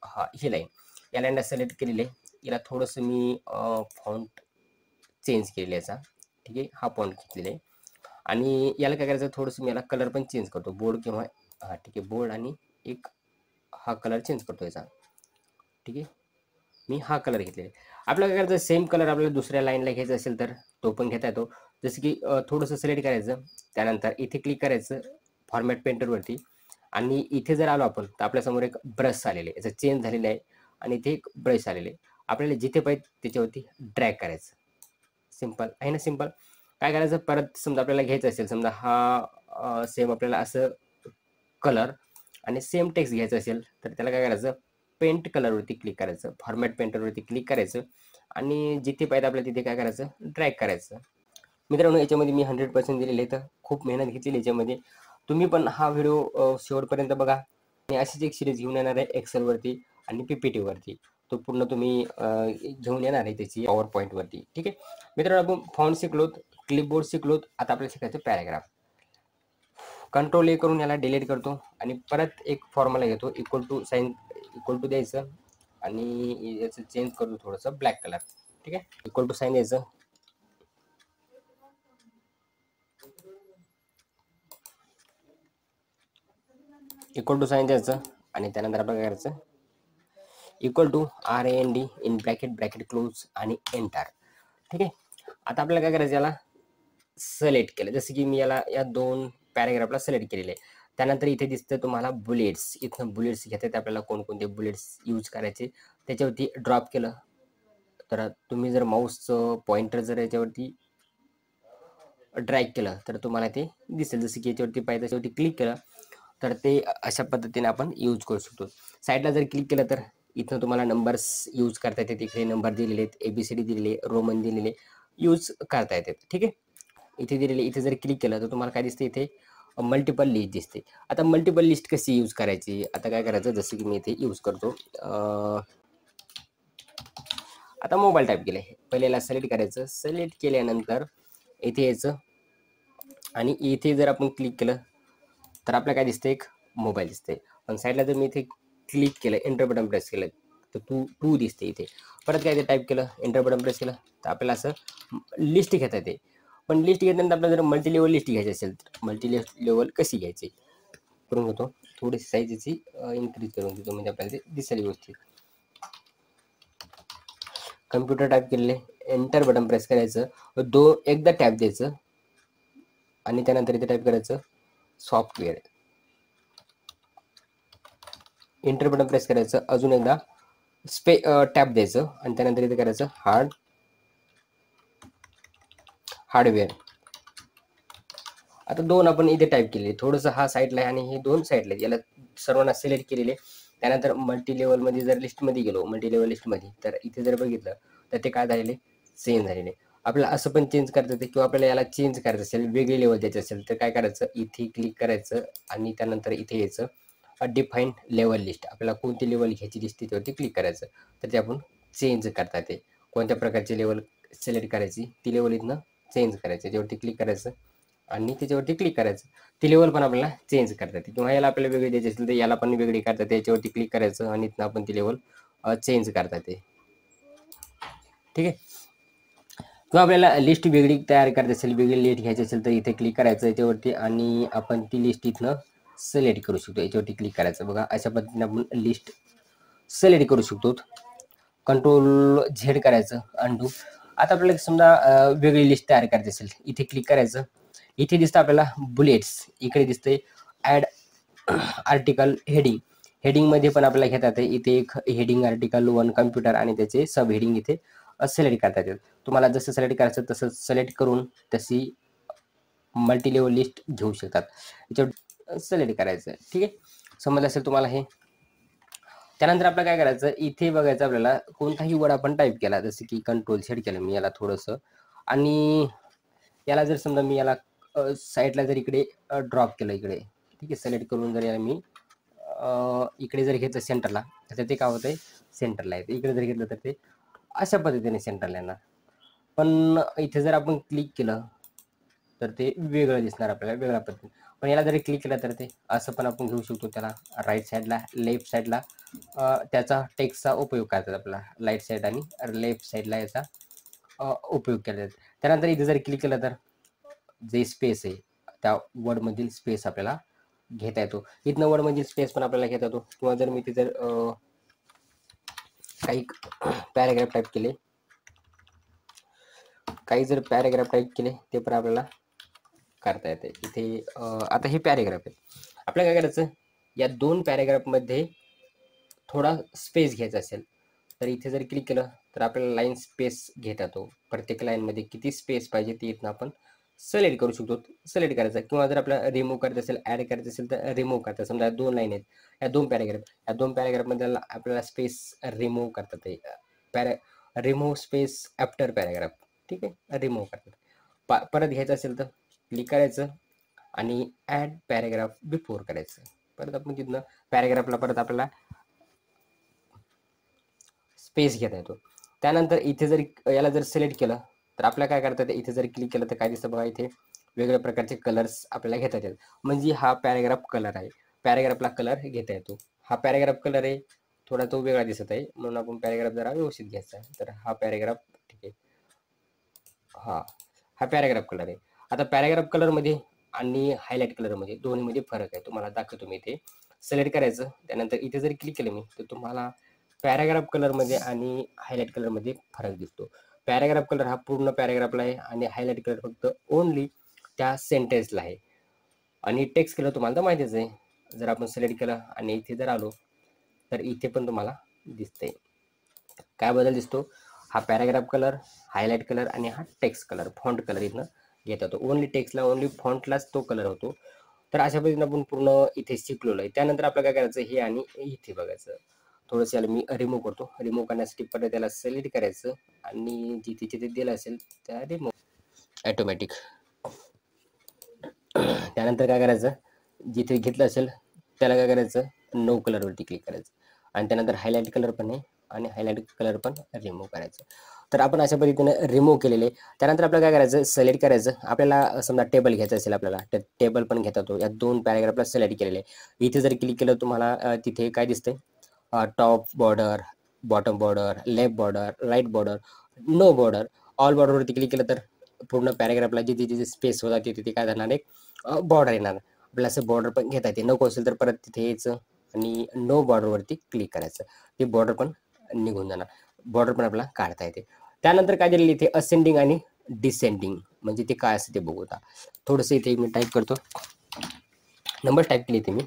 ही लाईन या लाईनला सिलेक्ट केलेली आहे. याला थोडंसं मी फॉन्ट चेंज केलेलं याचा, ठीक आहे. हा फॉन्ट घेतलेला आहे आणि याला काय करायचं, थोडंसं मी याला कलर पण चेंज करतो, बोर्ड किंवा हां ठीक आहे, बोर्ड आणि एक हा कलर चेंज करतो याचा, ठीक आहे. मी हा कलर घेतलेला आहे. आपल्याला काय करायचं, सेम कलर आपल्याला दुसऱ्या लाईनला घ्यायचा असेल तर तो पण घेता येतो. जसं की थोडंसं सिलेक्ट करायचं. त्यानंतर इथे क्लिक करायचं फॉर्मॅट पेंटरवरती आणि इथे जर आलो आपण तर आपल्यासमोर एक ब्रश आलेले आहे. याचं चेंज झालेलं आहे आणि इथे एक ब्रश आलेले आहे. आपल्याला जिथे पाहिजे त्याच्यावरती ड्रॅग करायचं. सिंपल आहे ना. सिंपल काय करायचं, परत समजा आपल्याला घ्यायचं असेल, समजा हा सेम आपल्याला असं कलर आणि सेम टेक्स्ट घ्यायचं असेल तर त्याला काय करायचं, पेंट कलरवरती क्लिक करायचं, फॉर्मॅट पेंटरवरती क्लिक करायचं आणि जिथे पाहिजे आपल्याला तिथे काय करायचं, ड्रॅग करायचं. मित्रांनो, याच्यामध्ये मी 100% दिलेले आहे, तर खूप मेहनत घेतलेली याच्यामध्ये. तुम्ही पण हा व्हिडिओ शेवटपर्यंत बघा आणि अशीच एक सिरीज घेऊन येणार आहे एक्सेलवरती आणि PPTवरती. तो पूर्ण तुम्ही घेऊन येणार आहे त्याची पॉवर पॉईंटवरती. ठीक आहे मित्रांनो, आपण फॉन्ट शिकलोत, क्लिपबोर्ड शिकलोत, आता आपल्याला शिकायचं पॅराग्राफ. कंट्रोल ए करून याला डिलीट करतो आणि परत एक फॉर्म्युला घेतो, equal to sign equal to द्यायचं आणि याचं चेंज करतो थोडंसं ब्लॅक कलर. ठीक आहे, इक्वल टू साईन द्यायचं, इक्वल टू साईन द्यायचं आणि त्यानंतर आपण काय करायचं, equal to RAND in bracket close आणि एंटर. ठीक आहे, आता आपल्याला काय करायचं, याला सिलेक्ट केलं, जसं की मी याला या 2 पॅराग्राफला सिलेक्ट केलेले आहे. त्यानंतर इथे दिसतं तुम्हाला बुलेट्स, इथं बुलेट्स घेतात आपल्याला कोणकोणते बुलेट्स यूज करायचे. त्याच्यावरती ड्रॉप केलं तर तुम्ही जर माऊसचं पॉइंटर जर याच्यावरती ड्रॅग केलं तर तुम्हाला ते दिसेल, जसं की याच्यावरती पाहिजे त्याच्यावरती क्लिक केलं तर ते अशा पद्धतीने आपण यूज करू शकतो. साईडला जर क्लिक केलं तर इथं तुम्हाला नंबर्स यूज करता येते, इकडे नंबर दिलेले आहेत, ABCD दिलेले, रोमन दिलेले यूज करता येतात. ठीक आहे, इथे दिलेले, इथे जर क्लिक केलं तर तुम्हाला काय दिसते, इथे मल्टिपल लिस्ट दिसते. आता मल्टिपल लिस्ट कशी यूज करायची, आता काय करायचं, जसं की मी इथे यूज करतो, आता मोबाईल टाईप केले, पहिल्याला सिलेक्ट करायचं, सिलेक्ट केल्यानंतर इथे यायचं आणि इथे जर आपण क्लिक केलं तर आपल्याला काय दिसतं, एक मोबाईल दिसते. पण साईडला जर मी इथे क्लिक केलं, एंटर बटन प्रेस केलं तर टू दिसते इथे. परत काय ते टाईप केलं, एंटर बटन प्रेस केलं तर आपल्याला असं लिस्ट घेता येते. पण लिस्ट घेतल्यानंतर आपल्याला जर मल्टी लेवल लिस्ट घ्यायची असेल तर मल्टी लेवल कशी घ्यायची करून घेतो, थोडीशी साईजची इन्क्रीज करून घेतो म्हणजे आपल्याला ते दिसेल व्यवस्थित. कम्प्युटर टाईप केलेले, एंटर बटन प्रेस करायचं, एकदा टॅप द्यायचं आणि त्यानंतर इथे टाईप करायचं सॉफ्टवेअर, एंटर बटन प्रेस करायचं, अजून एकदा टॅप द्यायचं आणि त्यानंतर इथे करायचं हार्डवेअर. आता 2 आपण इथे टाईप केले, थोडंसं हा साईडला आहे आणि हे 2 साईडला, याला सर्वांना सिलेक्ट केलेले. त्यानंतर मल्टी लेवलमध्ये जर लिस्टमध्ये गेलो, मल्टी लेवल लिस्टमध्ये, तर इथे जर बघितलं तर ते काय झालेले, चेंज झालेले. आपल्याला असं पण चेंज करता येते किंवा आपल्याला याला चेंज करायचं असेल, वेगळी लेवल द्यायची असेल तर काय करायचं, इथे क्लिक करायचं आणि त्यानंतर इथे यायचं डिफाईन लेवल लिस्ट, आपल्याला कोणती लेवल घ्यायची लिस्ट त्याच्यावरती क्लिक करायचं तर ते आपण चेंज करता येते. कोणत्या प्रकारची लेवल सिलेक्ट करायची ती लेवल इथनं चेंज करायची, त्याच्यावरती क्लिक करायचं आणि त्याच्यावरती क्लिक करायचं, ती लेवल पण आपल्याला चेंज करता येते. किंवा याला आपल्याला वेगळी द्यायची असेल तर याला पण वेगळी करता येते, याच्यावरती क्लिक करायचं आणि इथनं आपण ती लेवल चेंज करता येते. ठीक आहे, किंवा आपल्याला लिस्ट वेगळी तयार करायची असेल, वेगळी लिस्ट घ्यायची असेल तर इथे क्लिक करायचं याच्यावरती आणि आपण ती लिस्ट इथनं सिलेक्ट करू शकतो, याच्यावरती क्लिक करायचं. बघा अशा पद्धतीने आपण लिस्ट सिलेक्ट करू शकतो. कंट्रोल Z करायचं, अंडू. आता आपल्याला समजा वेगळी लिस्ट तयार करायची असेल, इथे क्लिक करायचं, इथे दिसतं आपल्याला बुलेट्स, इकडे दिसतंय ॲड आर्टिकल हेडिंग, हेडिंगमध्ये पण आपल्याला घेता येते. इथे एक हेडिंग आर्टिकल 1 कम्प्युटर आणि त्याचे सब हेडिंग इथे सिलेक्ट करता येतात. तुम्हाला जसं सिलेक्ट करायचं तसं सिलेक्ट करून तशी मल्टी लेवल लिस्ट घेऊ शकतात, याच्यावर सिलेक्ट करायचं. ठीक आहे, समजलं असेल तुम्हाला हे. त्यानंतर आपल्याला काय करायचं, इथे बघायचं आपल्याला कोणताही वर्ड आपण टाईप केला, जसं की कंट्रोल Z केलं मी याला थोडंसं आणि याला जर समजा मी याला साईडला जर इकडे ड्रॉप केलं इकडे, ठीक आहे, सिलेक्ट करून जर याला मी इकडे जर घेतलं सेंटरला तर ते काय होतंय, सेंटरला येते. इकडे जर घेतलं तर ते अशा पद्धतीने सेंटरला येणार. पण इथे जर आपण क्लिक केलं तर ते वेगळं दिसणार आपल्याला, वेगळ्या पद्धतीने. पण याला जरी क्लिक केलं तर ते असं पण आपण घेऊ शकतो. त्याला राईट साईडला, लेफ्ट साईडला त्याचा टेक्स्टचा उपयोग करतात आपल्याला, राईट साईड आणि लेफ्ट साईडला याचा उपयोग केला जातो. त्यानंतर इथे जर क्लिक केलं तर जे स्पेस आहे त्या वर्डमधील स्पेस आपल्याला घेता येतो. इथनं वर्डमधील स्पेस पण आपल्याला घेता येतो. किंवा जर मी इथे जर काही पॅराग्राफ टाईप केले, ते पण आपल्याला करता येते. इथे आता हे पॅराग्राफ आहे, आपल्याला काय करायचं, या 2 पॅराग्राफमध्ये थोडा स्पेस घ्यायचा असेल तर इथे जर क्लिक केलं तर आपल्याला लाईन स्पेस घेता येतो. प्रत्येक लाईनमध्ये किती स्पेस पाहिजे ते इथनं आपण सिलेक्ट करू शकतो, सिलेक्ट करायचं. किंवा जर आपल्याला रिमूव्ह करायचं असेल, ॲड करायचं असेल तर रिमूव्ह करता. समजा 2 लाईन आहेत, या 2 पॅराग्राफ, या 2 पॅराग्राफमध्ये आपल्याला स्पेस रिमूव्ह करतात आहे. रिमूव्ह स्पेस आफ्टर पॅराग्राफ, ठीक आहे, रिमूव्ह करतात. परत घ्यायचं असेल तर क्लिक करायचं आणि ॲड पॅराग्राफ बिफोर करायचं. परत आपण तिथनं पॅराग्राफला परत आपल्याला स्पेस घेता येतो. त्यानंतर इथे जर याला जर सिलेक्ट केलं तर आपल्याला काय करता येतं, इथे जर क्लिक केलं तर काय दिसतं बघा, इथे वेगवेगळ्या प्रकारचे कलर्स आपल्याला घेता येतात. म्हणजे हा पॅराग्राफ कलर आहे, पॅराग्राफला कलर घेता येतो. हा पॅराग्राफ कलर आहे, थोडा तो वेगळा दिसत आहे, म्हणून आपण पॅराग्राफ जरा व्यवस्थित घ्यायचा आहे. तर हा पॅराग्राफ ठीक आहे, हा पॅराग्राफ कलर आहे. आता पॅराग्राफ कलरमध्ये आणि हायलाइट कलरमध्ये दोन्हीमध्ये फरक आहे, तुम्हाला दाखवतो मी. इथे सिलेक्ट करायचं, त्यानंतर इथे जर क्लिक केलं मी तर तुम्हाला पॅराग्राफ कलरमध्ये आणि हायलाइट कलरमध्ये फरक दिसतो. पॅराग्राफ कलर हा पूर्ण पॅराग्राफला आहे आणि हायलाइट कलर फक्त ओनली त्या सेंटेन्सला आहे. आणि टेक्स्ट कलर तुम्हाला तर माहितीच आहे. जर आपण सिलेक्ट केलं आणि इथे जर आलो तर इथे पण तुम्हाला दिसतंय. काय बदल दिसतो, हा पॅराग्राफ कलर, हायलाइट कलर आणि हा टेक्स्ट कलर, फॉन्ट कलर इथनं घेता येतो. ओनली टेक्स्टला, ओनली फॉन्टलाच तो कलर होतो. तर अशा पद्धतीने आपण पूर्ण इथे शिकलेलो आहे. त्यानंतर आपल्याला काय करायचं, हे आणि इथे बघायचं. थोडंसं याला मी रिमूव्ह करतो. रिमूव्ह करण्यासाठी परत त्याला सिलेक्ट करायचं आणि जिथे जिथे दिलं असेल त्या रिमूव्ह ॲटोमॅटिक. त्यानंतर काय करायचं, जिथे घेतलं असेल त्याला काय करायचं, नो कलरवरती क्लिक करायचं आणि त्यानंतर हायलाइट कलर पण आहे आणि हायलाइट कलर पण रिमूव्ह करायचं. तर आपण अशा पद्धतीने रिमूव्ह केलेले. त्यानंतर आपल्याला काय करायचं, सिलेक्ट करायचं. आपल्याला समजा टेबल घ्यायचं असेल आपल्याला, तर टेबल पण घेता येतो. या 2 पॅराग्राफला सिलेक्ट केलेले. इथे जर क्लिक केलं तुम्हाला तिथे काय दिसतंय, top border, bottom border, left border, right border, no border, all बॉर्डरवरती क्लिक केलं तर पूर्ण पॅराग्राफला जिथे जिथे स्पेस होता तिथे काय जाणार, एक बॉर्डर येणार. आपल्याला असं बॉर्डर पण घेता येते. नको असेल तर परत तिथे यायचं आणि नो बॉर्डरवरती क्लिक करायचं. ते बॉर्डर पण निघून जाणार, बॉर्डर पण आपल्याला काढता येते. त्यानंतर काय दिलेलं इथे, असेंडिंग आणि डिसेंडिंग म्हणजे ते काय असते ते बघू. आता थोडंसं इथे मी टाईप करतो, नंबर टाईप केले इथे मी.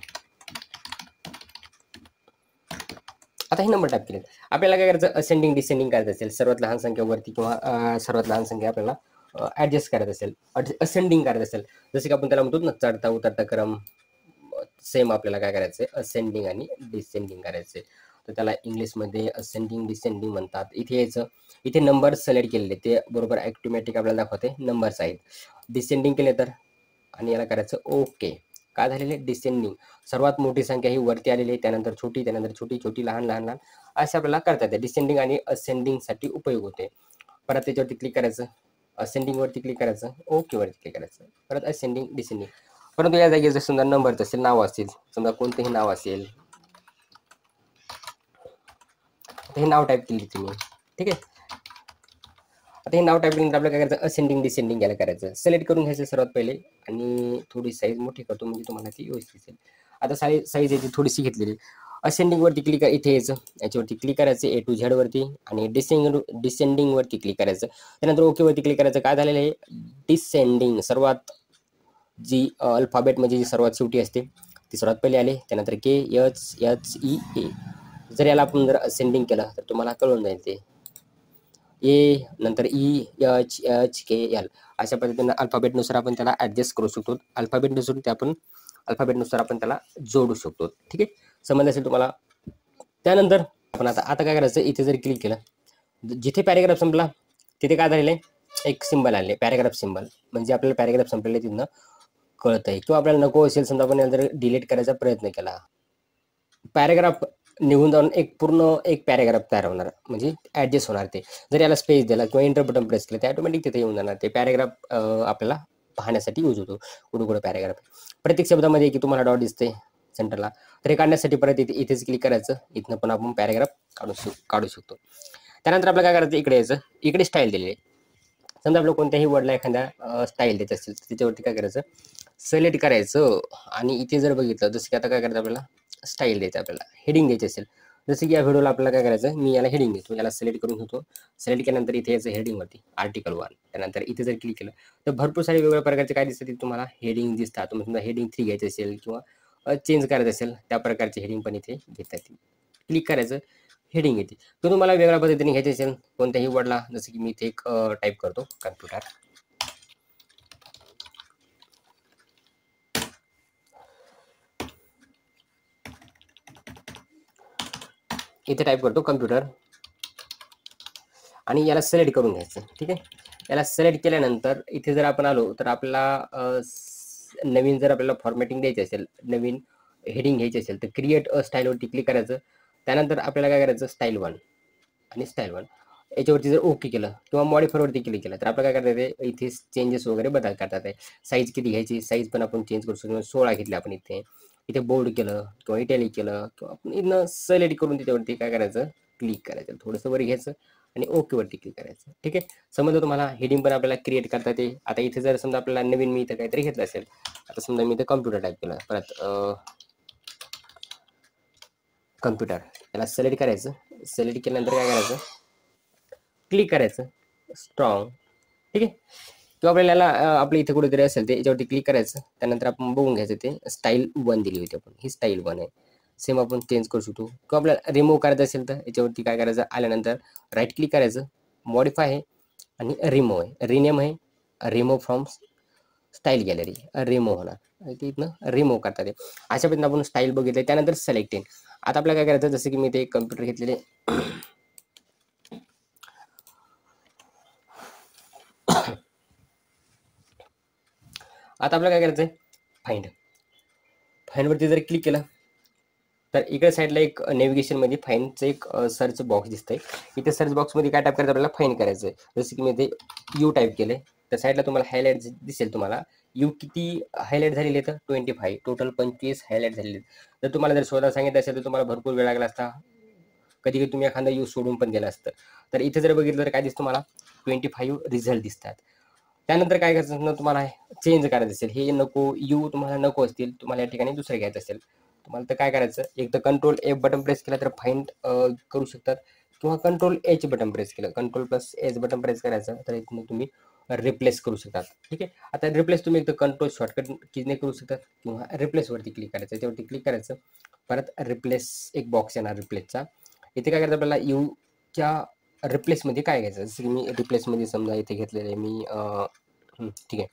आता हे नंबर टाईप केले. आपल्याला काय करायचं, असेंडिंग डिसेंडिंग करायचं असेल, सर्वात लहान संख्येवरती किंवा सर्वात लहान संख्या आपल्याला ॲडजस्ट करायचं असेल, असेंडिंग करायचं असेल, जसं की आपण त्याला म्हणतो ना चढता उतरता क्रम, सेम आपल्याला काय करायचं आहे, असेंडिंग आणि डिसेंडिंग करायचं आहे. तर त्याला इंग्लिशमध्ये असेंडिंग डिसेंडिंग म्हणतात. इथे यायचं, इथे नंबर सिलेक्ट केलेले ते बरोबर ॲटोमॅटिक आपल्याला दाखवते नंबर्स आहेत. डिसेंडिंग केले तर आणि याला करायचं ओके. काय झालेले, डिसेंडिंग, सर्वात मोठी संख्या ही वरती आलेली आहे, त्यानंतर छोटी, त्यानंतर छोटी छोटी, लहान लहान लहान असे आपल्याला करता येते. डिसेंडिंग आणि असेंडिंगसाठी उपयोग होते. परत त्याच्यावरती क्लिक करायचं, असेंडिंगवरती क्लिक करायचं, ओकेवरती क्लिक करायचं, परत असेंडिंग डिसेंडिंग. परंतु या जागी जर समजा नंबरचं असेल, नाव असेल, समजा कोणतंही नाव असेल, हे नाव टाईप केली तुम्ही, ठीक आहे. आता हे नाव टाईप केल्यानंतर आपल्याला काय करायचं, असेंडिंग डिसेंडिंग याला करायचं. सिलेक्ट करून घ्यायचं सर्वात पहिले आणि थोडी साईज मोठी करतो म्हणजे तुम्हाला ती व्यवस्थित दिसेल. आता साईज याची थोडीशी घेतलेली. असेंडिंगवरती क्लिक, इथे यायचं, याच्यावरती क्लिक करायचं A to Z वरती आणि डिसेंडिंगवरती क्लिक करायचं. त्यानंतर ओकेवरती क्लिक करायचं. काय झालेलं आहे, डिसेंडिंग, सर्वात जी अल्फाबेट म्हणजे जी सर्वात शेवटी असते ती सर्वात पहिले आले, त्यानंतर KHHE. जर याला आपण जर असेंडिंग केलं तर तुम्हाला कळून जाईल ते ए, नंतर EHHKL. अशा पद्धतीनं अल्फाबेटनुसार आपण त्याला ॲडजस्ट करू शकतो. अल्फाबेटनुसार आपण त्याला जोडू शकतो, ठीक आहे. समजलं असेल तुम्हाला. त्यानंतर आपण आता काय करायचं, इथे जर क्लिक केलं, जिथे पॅरेग्राफ संपला तिथे काय झालेलं आहे, एक सिंबल आले, पॅरेग्राफ सिंबल, म्हणजे आपल्याला पॅरेग्राफ संपलेले तिथनं कळत आहे. किंवा आपल्याला नको असेल समजा आपण जर डिलीट करायचा प्रयत्न केला, पॅरेग्राफ निघून जाऊन पूर्ण एक पॅरेग्राफ तयार होणार, म्हणजे ॲडजस्ट होणार. ते जर याला स्पेस दिला किंवा एंटर बटन प्रेस केलं ते ऑटोमॅटिक तिथे येऊन जाणार. ते पॅरेग्राफ आपल्याला पाहण्यासाठी यूज होतो, कुठं पॅरेग्राफ. प्रत्येक शब्दामध्ये की तुम्हाला डॉट दिसते सेंटरला, तर हे काढण्यासाठी परत इथेच क्लिक करायचं. इथनं पण आपण पॅरेग्राफ काढू शकतो. त्यानंतर आपल्याला काय करायचं, इकडे यायचं, इकडे स्टाईल दिलेली आहे. समजा आपलं कोणत्याही वर्डला एखाद्या स्टाईल देत असेल तर त्याच्यावरती काय करायचं, सिलेक्ट करायचं आणि इथे जर बघितलं, जसं की आता काय करायचं, आपल्याला स्टाईल द्यायचं, आपल्याला हेडिंग द्यायची असेल, जसं की या व्हिडिओला आपल्याला काय करायचं, मी याला हेडिंग देतो, याला सिलेक्ट करून घेतो. सिलेक्ट केल्यानंतर इथे यायचं हेडिंगवरती आर्टिकल 1. त्यानंतर इथे जर क्लिक केलं तर भरपूर सारे वेगवेगळ्या प्रकारचे काय दिसतात तुम्हाला, हेडिंग दिसतात. तुम्ही समजा हेडिंग 3 घ्यायचं असेल किंवा चेंज करायचं असेल, त्या प्रकारचे हेडिंग पण इथे घेता येतील. क्लिक करायचं, हेडिंग येते. तो तुम्हाला वेगळ्या पद्धतीने घ्यायचे असेल कोणत्याही वर्डला, जसं की मी इथे एक टाईप करतो, कम्प्युटर. इथे टाईप करतो कम्प्युटर आणि याला सिलेक्ट करून घ्यायचं. ठीक आहे, याला सिलेक्ट केल्यानंतर इथे जर आपण आलो तर आपल्याला नवीन जर आपल्याला फॉर्मॅटिंग द्यायची असेल, नवीन हेडिंग घ्यायची असेल तर क्रिएट अ स्टाईलवरती क्लिक करायचं. त्यानंतर आपल्याला काय करायचं, स्टाईल 1 आणि स्टाईल 1 याच्यावरती जर ओके केलं किंवा मॉडिफायवरती क्लिक केलं तर आपल्याला काय करता येते, इथे चेंजेस वगैरे बदल करतात आहे. साईज किती घ्यायची, साईज पण आपण चेंज करू शकतो. 16 घेतले आपण इथे, इथे बोल्ड केलं किंवा इटॅलिक केलं किंवा आपण इथनं सिलेक्ट करून त्याच्यावरती काय करायचं, क्लिक करायचं. थोडंसं वर घ्यायचं आणि ओके वरती क्लिक करायचं. ठीक आहे, समजा तुम्हाला हेडिंग पण आपल्याला क्रिएट करता येते. आता इथे जर समजा आपल्याला नवीन मी इथं काहीतरी घेतलं असेल, आता समजा मी इथं कम्प्युटर टाईप केलं, परत कम्प्युटर याला सिलेक्ट करायचं. सिलेक्ट केल्यानंतर काय करायचं, क्लिक करायचं स्ट्रॉंग. ठीक आहे, किंवा आपल्याला आपल्या इथे कुठेतरी असेल ते याच्यावरती क्लिक करायचं. त्यानंतर आपण बघून घ्यायचं ते स्टाईल 1 दिली होती आपण, ही स्टाईल 1 आहे. सेम आपण चेंज करू शकतो किंवा आपल्याला रिमूव्ह करायचं असेल तर याच्यावरती काय करायचं, आल्यानंतर राईट क्लिक करायचं, मॉडिफाय आहे आणि रिमूव्ह आहे, रिनेम आहे, remove from style gallery, remove होणार ते इथनं रिमूव्ह करतात. अशा पद्धतीने आपण स्टाईल बघितले. त्यानंतर सिलेक्टिंग. आता आपल्याला काय करायचं, जसं की मी ते कम्प्युटर घेतलेले आता आपल्याला काय करायचं आहे, फाइंडवरती जर क्लिक केलं तर इकडे साईडला एक नेव्हिगेशनमध्ये फाईनचं एक सर्च बॉक्स दिसतंय. इथे सर्च बॉक्समध्ये काय टाईप करायचं, आपल्याला फाईन करायचं आहे. जसं की मी ते यू टाईप केलं तर साईडला तुम्हाला हायलाईट दिसेल. तुम्हाला यू किती हायलाईट झालेले तर 25, टोटल 25 हायलाईट झालेले. जर तुम्हाला जर शोधा सांगितलं असेल तर तुम्हाला भरपूर वेळ लागला असता, कधी कधी तुम्ही एखादा यू सोडून पण गेला असतं. तर इथे जर बघितलं तर काय दिसतं, तुम्हाला 25 रिझल्ट दिसतात. त्यानंतर काय करायचं, ना तुम्हाला चेंज करायचं असेल, हे नको यू तुम्हाला नको असतील, तुम्हाला या ठिकाणी दुसरे घ्यायचं असेल तुम्हाला, तर काय करायचं, एक तर कंट्रोल F बटन प्रेस केलं तर फाइंड करू शकतात किंवा कंट्रोल H बटन प्रेस केलं, control plus H button press करायचं तर इथून तुम्ही रिप्लेस करू शकतात. ठीक आहे, आता रिप्लेस तुम्ही एक तर कंट्रोल शॉर्टकट कीने करू शकतात किंवा रिप्लेसवरती क्लिक करायचं, त्यावरती क्लिक करायचं. परत रिप्लेस एक बॉक्स येणार रिप्लेसचा. इथे काय करायचं, आपल्याला यूच्या रिप्लेसमध्ये काय घ्यायचं, जसं की मी रिप्लेसमध्ये समजा इथे घेतलेलं आहे मी ठीक आहे,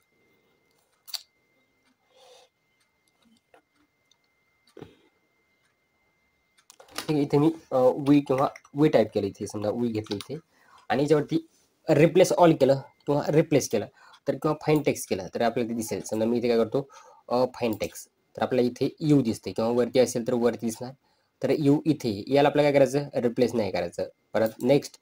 ठीक आहे, इथे मी वी किंवा वी टाईप केलं, इथे समजा वी घेतली इथे आणि याच्यावरती रिप्लेस ऑल केलं किंवा रिप्लेस केलं तर किंवा फाईन टेक्स्ट केलं तर आपल्याला ते दिसेल. समजा मी इथे काय करतो, फाईन टेक्स्ट, तर आपल्याला इथे यू दिसते किंवा वरती असेल तर वरती दिसणार. तर यू इथे, याला आपल्याला काय करायचं, रिप्लेस नाही करायचं. परत नेक्स्ट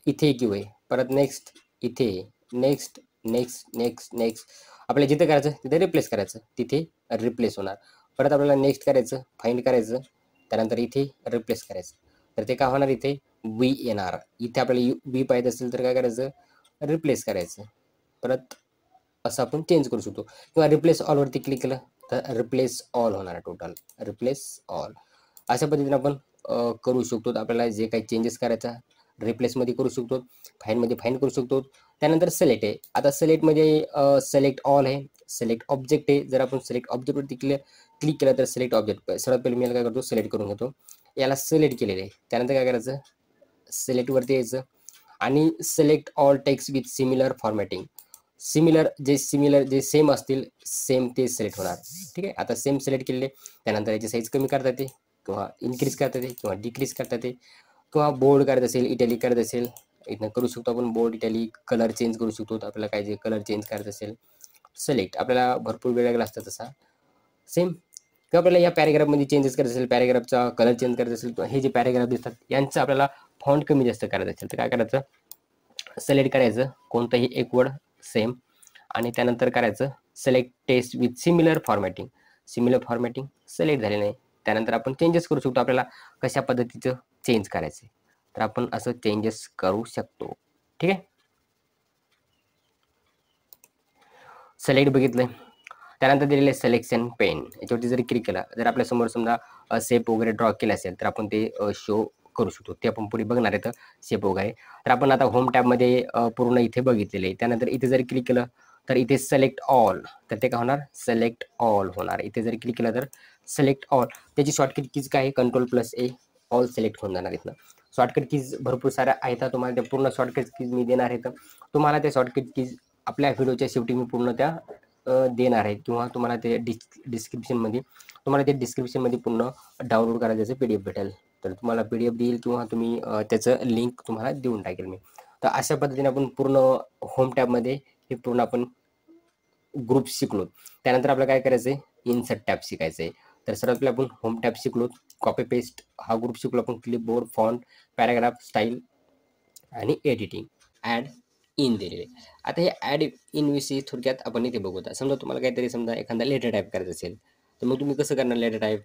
इथे एक यू आहे, परत नेक्स्ट इथे, नेक्स्ट नेक्स्ट नेक्स्ट नेक्स्ट, आपल्याला जिथे करायचं तिथे रिप्लेस करायचं, तिथे रिप्लेस होणार. परत आपल्याला नेक्स्ट करायचं, फाइंड करायचं, त्यानंतर इथे रिप्लेस करायचं, तर ते काय होणार, इथे वी येणार. इथे आपल्याला वी पाहिजे असेल तर काय करायचं, रिप्लेस करायचं. परत असं आपण चेंज करू शकतो किंवा रिप्लेस ऑलवरती क्लिक केलं तर रिप्लेस ऑल होणार, टोटल रिप्लेस ऑल. अशा पद्धतीने आपण करू शकतो. आपल्याला जे काही चेंजेस करायचा रिप्लेसमध्ये करू शकतो, फाईनमध्ये फाईन करू शकतो. त्यानंतर सिलेक्ट आहे. आता सिलेक्टमध्ये सिलेक्ट ऑल आहे, सिलेक्ट ऑब्जेक्ट आहे. जर आपण सिलेक्ट ऑब्जेक्टवरती क्लिक केलं तर सिलेक्ट ऑब्जेक्ट, सर्वात पहिले मी काय करतो, सिलेक्ट करून घेतो. याला सिलेक्ट केलेलं आहे. त्यानंतर काय करायचं, सिलेक्टवरती यायचं आणि select all text with similar formatting. Similar जे सेम असतील, सेम ते सिलेक्ट होणार. ठीक आहे, आता सेम सिलेक्ट केलेले. त्यानंतर याची साईज कमी करता येते किंवा इन्क्रीज करता येते किंवा डिक्रीज करता येते किंवा बोल्ड करत असेल, इटॅलिक करत असेल, इथनं करू शकतो आपण बोल्ड, इटॅलिक. कलर चेंज करू शकतो, आपल्याला काय जे कलर चेंज करायचं असेल, सिलेक्ट. आपल्याला भरपूर वेळ लागला असता तसा सेम. किंवा आपल्याला या पॅरेग्राफमध्ये चेंजेस करायचं असेल, पॅरेग्राफचा कलर चेंज करायचा असेल किंवा हे जे पॅरेग्राफ दिसतात यांचं आपल्याला फॉन्ट कमी जास्त करायचं असेल तर काय करायचं, सिलेक्ट करायचं कोणतंही एक वर्ड सेम आणि त्यानंतर करायचं select text with similar formatting. Similar formatting select झाले नाही. त्यानंतर आपण चेंजेस करू शकतो, आपल्याला कशा पद्धतीचं चेंज करायचं तर आपण असं चेंजेस करू शकतो. ठीक आहे, सिलेक्ट बघितलंय. त्यानंतर दिलेले सिलेक्शन पेन, याच्यावरती जरी क्लिक केला, जर आपल्यासमोर समजा शेप वगैरे ड्रॉ केला असेल तर आपण ते शो करू शकतो. ते आपण पुढे बघणार आहे तर शेप वगैरे. तर आपण आता होम टॅबमध्ये पूर्ण इथे बघितलेले आहे. त्यानंतर इथे जरी क्लिक केलं तर इथे सिलेक्ट ऑल, तर ते काय होणार, सिलेक्ट ऑल होणार. इथे जरी क्लिक केलं तर सिलेक्ट ऑल. त्याची शॉर्टकट कीज काय आहे, कंट्रोल प्लस ए, ऑल सिलेक्ट होऊन जाणार. इथनं शॉर्टकट कीज भरपूर साऱ्या आहेत, तुम्हाला त्या पूर्ण शॉर्टकट कीज मी देणार आहे. तर तुम्हाला त्या शॉर्टकट कीज आपल्या व्हिडिओच्या शेवटी मी पूर्ण त्या देणार आहे किंवा तुम्हाला ते डिस्क्रिप्शनमध्ये पूर्ण डाउनलोड करायचं PDF भेटेल. तर तुम्हाला PDF देईल किंवा तुम्ही त्याचं लिंक तुम्हाला देऊन टाकेल मी. तर अशा पद्धतीने आपण पूर्ण होम टॅबमध्ये हे पूर्ण आपण ग्रुप शिकलो. त्यानंतर आपल्याला काय करायचं आहे, इन्सर्ट टॅब शिकायचं आहे. तर सर्वात पहिले आपण होम टॅब शिकलो, कॉपी पेस्ट हा ग्रुप शिकलो आपण, क्लिपबोर्ड, फॉन्ट, पॅराग्राफ, स्टाईल आणि एडिटिंग, ॲड इन दिलेले. आता हे ॲड इन विषयी थोडक्यात आपण इथे बघू. समजा तुम्हाला काहीतरी समजा एखादा लेटर टाईप करायचं असेल, तर मग तुम्ही कसं करणार लेटर टाईप?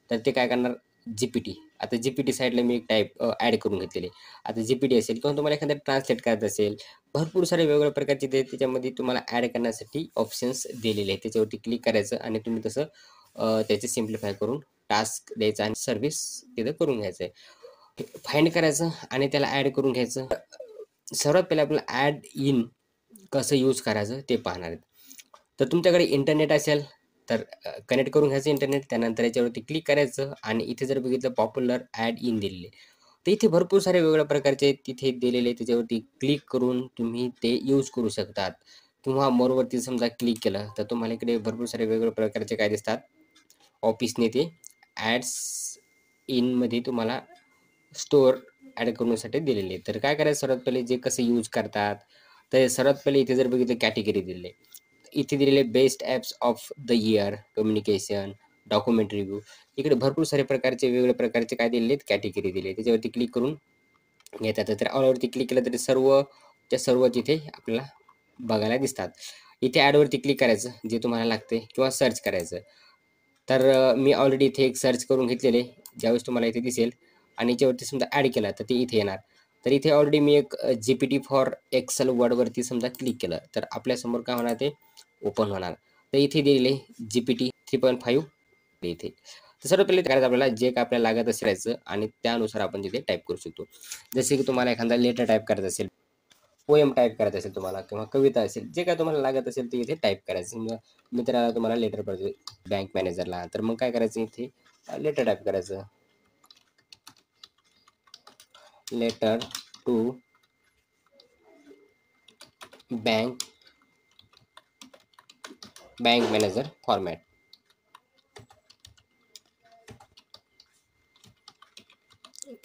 तर ते काय करणार, GPT. आता GPT साईडला मी एक टाईप ॲड करून घेतलेले. आता GPT असेल किंवा तुम्हाला एखादं ट्रान्सलेट करायचं असेल, भरपूर सारे वेगवेगळ्या प्रकारचे ते त्याच्यामध्ये तुम्हाला ॲड करण्यासाठी ऑप्शन्स दिलेले आहेत. त्याच्यावरती क्लिक करायचं आणि तुम्ही तसं त्याचे सिम्प्लिफाय करून टास्क द्यायचा आणि सर्व्हिस तिथं करून घ्यायचं आहे. फाइंड करायचं आणि त्याला ॲड करून घ्यायचं. सर्वात पहिले आपल्याला ॲड इन कसं यूज करायचं ते पाहणार आहेत. तर तुमच्याकडे इंटरनेट असेल तर कनेक्ट करून घ्यायचं इंटरनेट. त्यानंतर याच्यावरती क्लिक करायचं आणि इथे जर बघितलं पॉप्युलर ॲड इन दिलेले, तर इथे भरपूर सारे वेगवेगळ्या प्रकारचे तिथे दिलेले, त्याच्यावरती क्लिक करून तुम्ही ते यूज करू शकतात. किंवा मोरवरती समजा क्लिक केलं तर तुम्हाला इकडे भरपूर सारे वेगवेगळ्या प्रकारचे काय दिसतात, ऑफिसने ते ॲड्स इनमध्ये तुम्हाला स्टोअर ॲड करण्यासाठी दिलेले. तर काय करायचं, सर्वात पहिले जे कसं यूज करतात, तर सर्वात पहिले इथे जर बघितलं कॅटेगरी दिलेले, इथे दिलेले best apps of the year, communication, document review. इकडे भरपूर सारे प्रकारचे वेगवेगळ्या प्रकारचे काय दिलेले आहेत, कॅटेगरी दिले. त्याच्यावरती क्लिक करून घेतात. तर ऑलवरती क्लिक केलं तरी सर्व तिथे आपल्याला बघायला दिसतात. इथे ॲडवरती क्लिक करायचं जे तुम्हाला लागते किंवा सर्च करायचं. तर मी ऑलरेडी इथे एक सर्च करून घेतलेले, ज्यावेळेस तुम्हाला इथे दिसेल आणि याच्यावरती समजा ॲड केला तर ते इथे येणार. तर इथे ऑलरेडी मी एक GPT फॉर एक्सेल वर्डवरती समजा क्लिक केलं तर आपल्यासमोर काय होणार, ते ओपन होणार. तर इथे दिलेले GPT 3.5 इथे. तर सर्व पहिले करायचं आपल्याला जे काय आपल्याला लागत असेल आणि त्यानुसार आपण तिथे टाईप करू शकतो. जसे की तुम्हाला एखादा लेटर टाईप करायचं असेल, पोएम टाईप करायचं असेल तुम्हाला किंवा कविता असेल, जे काय तुम्हाला लागत असेल ते इथे टाईप करायचं. समजा मित्राला तुम्हाला लेटर पाहिजे बँक मॅनेजरला, तर मग काय करायचं, इथे लेटर टाईप करायचं. Letter to bank manager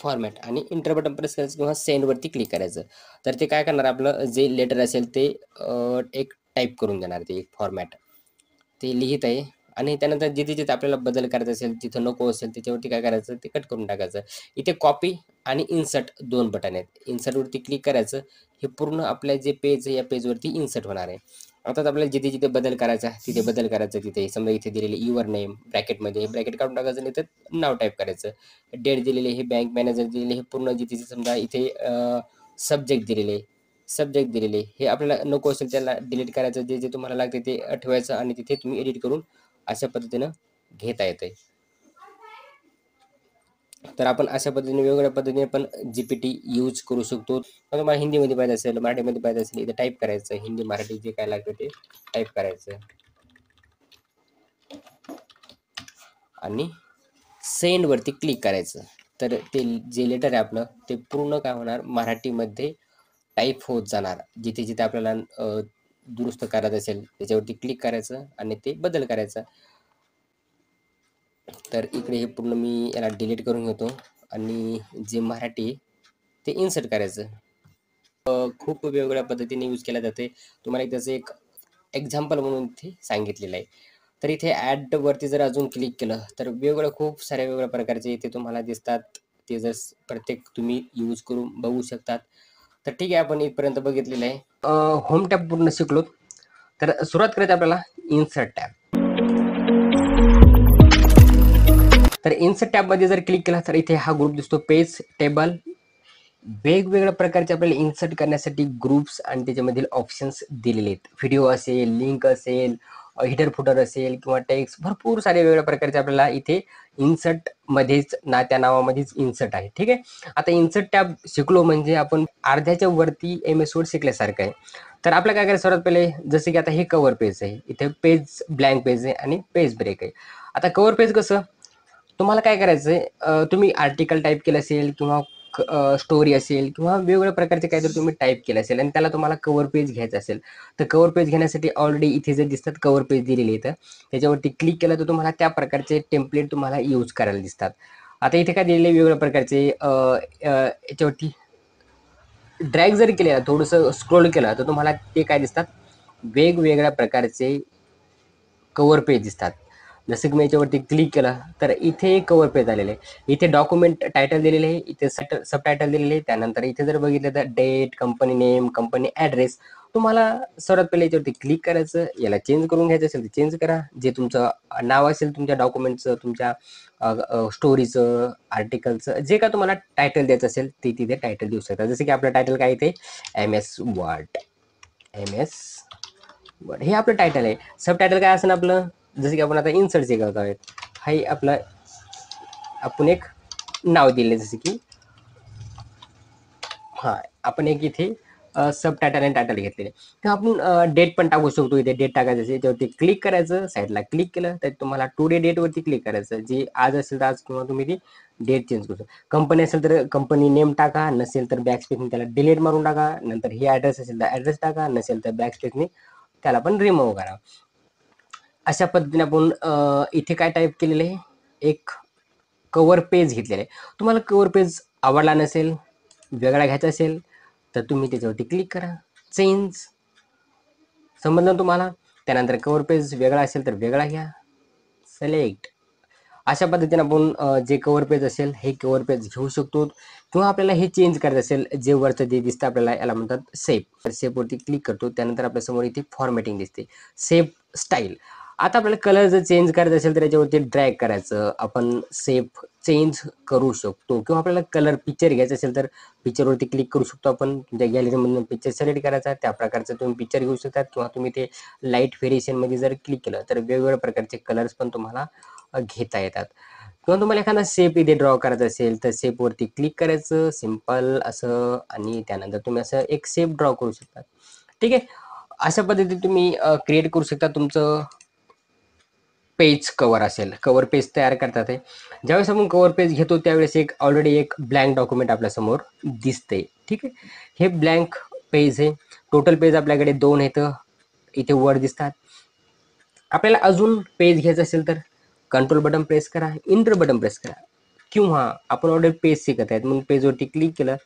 format आणि इंटर बटन प्रेस करायचं किंवा सेंडवरती क्लिक करायचं. तर ते काय करणार, आपलं जे लेटर असेल ते एक टाईप करून देणार, ते एक फॉर्मॅट ते लिहित आहे. आणि त्यानंतर जिथे जिथे आपल्याला बदल करायचा असेल, तिथं नको असेल त्याच्यावरती काय करायचं, ते कट करून टाकायचं. इथे कॉपी आणि इन्सर्ट 2 बटन आहेत. इन्सर्टवरती क्लिक करायचं. हे पूर्ण आपल्या जे पेज आहे या पेजवरती इन्सर्ट होणार आहे. आता आपल्याला जिथे जिथे बदल करायचा तिथे बदल करायचं. तिथे समजा इथे दिलेले युअर नेम ब्रॅकेटमध्ये, ब्रॅकेट काढून टाकायचं आणि इथं नाव टाईप करायचं. डेट दिलेले, हे बँक मॅनेजर दिलेले, हे पूर्ण जिथे समजा इथे सब्जेक्ट दिलेले, हे आपल्याला नको असेल त्याला डिलीट करायचं. जे जे तुम्हाला लागते ते ठेवायचं आणि तिथे तुम्ही एडिट करून अशा पद्धतीनं घेता येते. तर आपण अशा पद्धतीने वेगवेगळ्या पद्धतीने पण GPT यूज करू शकतो. तर तुम्हाला हिंदीमध्ये पाहिजे असेल, मराठीमध्ये पाहिजे असेल, इथे टाईप करायचं. हिंदी मराठी जे काय लागतं ते टाईप करायचं आणि सेंडवरती क्लिक करायचं. तर ते जे लेटर आहे आपलं ते पूर्ण काय होणार, मराठीमध्ये टाईप होत जाणार. जिथे जिथे आपल्याला दुरुस्त करायचं असेल त्याच्यावरती क्लिक करायचं आणि ते बदल करायचा. तर इकडे हे पूर्ण मी याला डिलीट करून घेतो आणि जे मराठी ते इन्सर्ट करायचं. खूप वेगवेगळ्या पद्धतीने यूज केल्या जाते. तुम्हाला एक त्याचं एक एक्झाम्पल म्हणून इथे सांगितलेलं आहे. तर इथे ॲडवरती जर अजून क्लिक केलं तर वेगवेगळ्या खूप साऱ्या वेगवेगळ्या प्रकारचे इथे तुम्हाला दिसतात. ते जर प्रत्येक तुम्ही यूज करून बघू शकतात. तर ठीक आहे, आपण इथपर्यंत बघितलेलं आहे. होम टॅब पूर्ण शिकलो. तर सुरुवात करायची आपल्याला इन्सर्ट टॅब. तर इन्सर्ट टॅबमध्ये जर क्लिक केला तर इथे हा ग्रुप दिसतो, पेज टेबल. वेगवेगळ्या प्रकारचे आपल्याला इन्सर्ट करण्यासाठी ग्रुप्स आणि त्याच्यामधील ऑप्शन्स दिलेले आहेत. व्हिडिओ असेल, लिंक असेल, हिडर फुटर असेल किंवा टेक्स्ट, भरपूर सारे वेगवेगळ्या प्रकारचे आपल्याला इथे इन्सर्ट मध्येच त्या नावामध्येच इन्सर्ट आहे. ठीक आहे, आता इन्सर्ट टॅब शिकलो म्हणजे आपण अर्ध्याच्या वरती MS वर्ड शिकल्यासारखं आहे. तर आपल्याला काय करायचं, सर्वात पहिले जसं की आता हे कव्हर पेज आहे, इथे पेज ब्लँक पेज आहे आणि पेज ब्रेक आहे. आता कव्हर पेज कसं, तुम्हाला काय करायचं आहे, तुम्ही आर्टिकल टाईप केलं असेल किंवा स्टोरी असेल किंवा वेगवेगळ्या प्रकारचे काहीतरी तुम्ही टाईप केलं असेल आणि त्याला तुम्हाला कव्हर पेज घ्यायचं असेल, तर कव्हर पेज घेण्यासाठी ऑलरेडी इथे जे दिसतात कव्हर पेज दिलेले आहेत, त्याच्यावरती क्लिक केलं तर तुम्हाला त्या प्रकारचे टेम्पलेट तुम्हाला यूज करायला दिसतात. आता इथे काय दिलेले वेगवेगळ्या प्रकारचे याच्यावरती ड्रॅग जर केलेला, थोडंसं स्क्रोल केलं तर तुम्हाला ते काय दिसतात, वेगवेगळ्या प्रकारचे कव्हर पेज दिसतात. जसं की मी याच्यावरती क्लिक केलं तर इथे कव्हर पेज आलेले आहे. इथे डॉक्युमेंट टायटल दिलेले आहे, इथे सब टायटल दिलेले आहे. त्यानंतर इथे जर बघितलं तर date, company name, company address. तुम्हाला सर्वात पहिले याच्यावरती क्लिक करायचं, याला चेंज करून घ्यायचं असेल तर चेंज करा. जे तुमचं नाव असेल तुमच्या डॉक्युमेंटचं, तुमच्या स्टोरीचं, आर्टिकलचं, जे का तुम्हाला टायटल द्यायचं असेल ते तिथे टायटल देऊ शकता. जसं की आपलं टायटल काय इथे MS वर्ड, MS वर्ड हे आपलं टायटल आहे. सब टायटल काय असेल आपलं, जसं की आपण आता इन्सर्टचे करत आहोत, हाही आपलं आपण एक नाव दिले, जसं की हां, आपण एक इथे सब टायटल आणि टायटल घेतलेले. तर आपण डेट पण टाकू शकतो. इथे डेट टाकायचं असेल त्याच्यावरती क्लिक करायचं, साईडला क्लिक केलं तर तुम्हाला टुडे डेटवरती क्लिक करायचं. जे आज असेल तर आज, किंवा तुम्ही ती डेट चेंज करू शकता. कंपनी असेल तर कंपनी नेम टाका, नसेल तर बॅकस्पेसने त्याला डिलीट मारून टाका. नंतर हे ॲड्रेस असेल तर ॲड्रेस टाका, नसेल तर बॅकस्पेसने त्याला पण रिमूव्ह करा. अशा पद्धतीने आपण इथे काय टाईप केलेलं आहे, एक कव्हर पेज घेतलेलं आहे. तुम्हाला कव्हर पेज आवडला नसेल, वेगळा घ्यायचा असेल तर तुम्ही त्याच्यावरती क्लिक करा, चेंज, समजलं तुम्हाला. त्यानंतर कव्हर पेज वेगळा असेल तर वेगळा घ्या, सिलेक्ट. अशा पद्धतीने आपण जे कव्हर पेज असेल हे कव्हर पेज घेऊ शकतो. किंवा आपल्याला हे चेंज करायचं असेल, जे वरचं जे दिसतं आपल्याला याला म्हणतात सेव्ह. सेव्हवरती क्लिक करतो, त्यानंतर आपल्यासमोर इथे फॉर्मॅटिंग दिसते, सेव्ह स्टाईल. आता आपल्याला कलर जर चेंज करायचा असेल तर याच्यावरती ड्रॅग करायचं, आपण सेव्ह चेंज करू शकतो. किंवा आपल्याला कलर पिक्चर घ्यायचं असेल तर पिक्चरवरती क्लिक करू शकतो आपण. तुमच्या गॅलरीमधून पिक्चर सिलेक्ट करायचा, त्या प्रकारचं तुम्ही पिक्चर घेऊ शकता. किंवा तुम्ही ते लाईट व्हेरिएशनमध्ये जर क्लिक केलं तर वेगवेगळ्या प्रकारचे कलर्स पण तुम्हाला घेता येतात. किंवा तुम्हाला एखादा शेप इथे ड्रॉ करायचा असेल तर शेपवरती क्लिक करायचं, सिम्पल असं, आणि त्यानंतर तुम्ही असं एक शेप ड्रॉ करू शकता. ठीक आहे. अशा पद्धतीने तुम्ही क्रिएट करू शकता तुमचं पेज. कवर असेल, कवर पेज तयार करतात आहे. ज्यावेळेस आपण कवर पेज घेतो त्यावेळेस एक ऑलरेडी एक ब्लँक डॉक्युमेंट आपल्यासमोर दिसते. ठीक आहे. हे ब्लँक पेज आहे. टोटल पेज आपल्याकडे 2 आहेत. इथे वर दिसतात. आपल्याला अजून पेज घ्यायचं असेल तर कंट्रोल बटन प्रेस करा, इंटर बटन प्रेस करा. किंवा आपण ऑलरेडी पेज शिकत आहेत म्हणून पेजवरती क्लिक केलं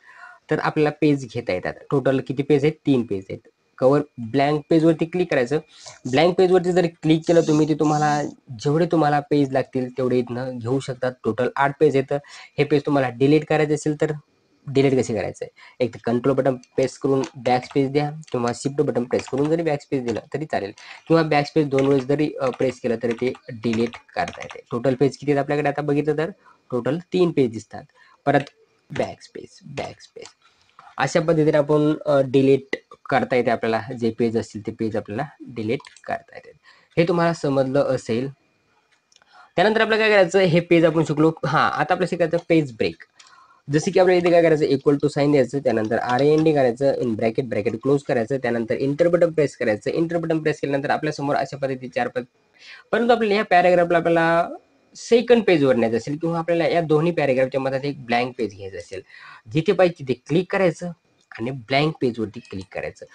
तर आपल्याला पेज घेता येतात. टोटल किती पेज आहेत? 3 पेज आहेत. कवर ब्लँक पेजवरती क्लिक करायचं. ब्लँक पेजवरती जर क्लिक केलं तुम्ही ते तुम्हाला जेवढे तुम्हाला पेज लागतील तेवढे इथनं घेऊ शकतात. टोटल 8 पेज येतं. हे पेज तुम्हाला डिलीट करायचे असेल तर डिलीट कसे करायचं आहे? एक तर कंट्रोल बटन प्रेस करून बॅक स्पेस द्या, किंवा शिफ्ट बटन प्रेस करून जरी बॅक स्पेस दिलं तरी चालेल. किंवा बॅक स्पेस 2 वेळेस जरी प्रेस केलं तरी ते डिलीट करता येते. टोटल पेज किती आहेत आपल्याकडे आता बघितलं तर टोटल 3 पेज दिसतात. परत बॅक स्पेस, बॅक स्पेस. अशा पद्धतीने आपण डिलीट करता येते आपल्याला. जे पेज असतील ते पेज आपल्याला डिलीट करता येते. हे तुम्हाला समजलं असेल. त्यानंतर आपल्याला काय करायचं, हे पेज आपण शिकलो. हां, आता आपल्याला शिकायचं पेज ब्रेक. जसं की आपल्याला इथे काय करायचं, इक्वल टू साईन द्यायचं, त्यानंतर RAND करायचं, इन ब्रॅकेट ब्रॅकेट क्लोज करायचं, त्यानंतर इंटर बटन प्रेस करायचं. इंटर बटन प्रेस केल्यानंतर आपल्यासमोर अशा पद्धतीचे 4 परंतु आपल्याला ह्या पॅराग्राफला आपल्याला सेकंड पेजवर न्यायचं असेल, किंवा आपल्याला या दोन्ही पॅराग्राफच्या मधात एक ब्लँक पेज घ्यायचं असेल, जिथे पाहिजे तिथे क्लिक करायचं आणि ब्लँक पेजवरती क्लिक करायचं.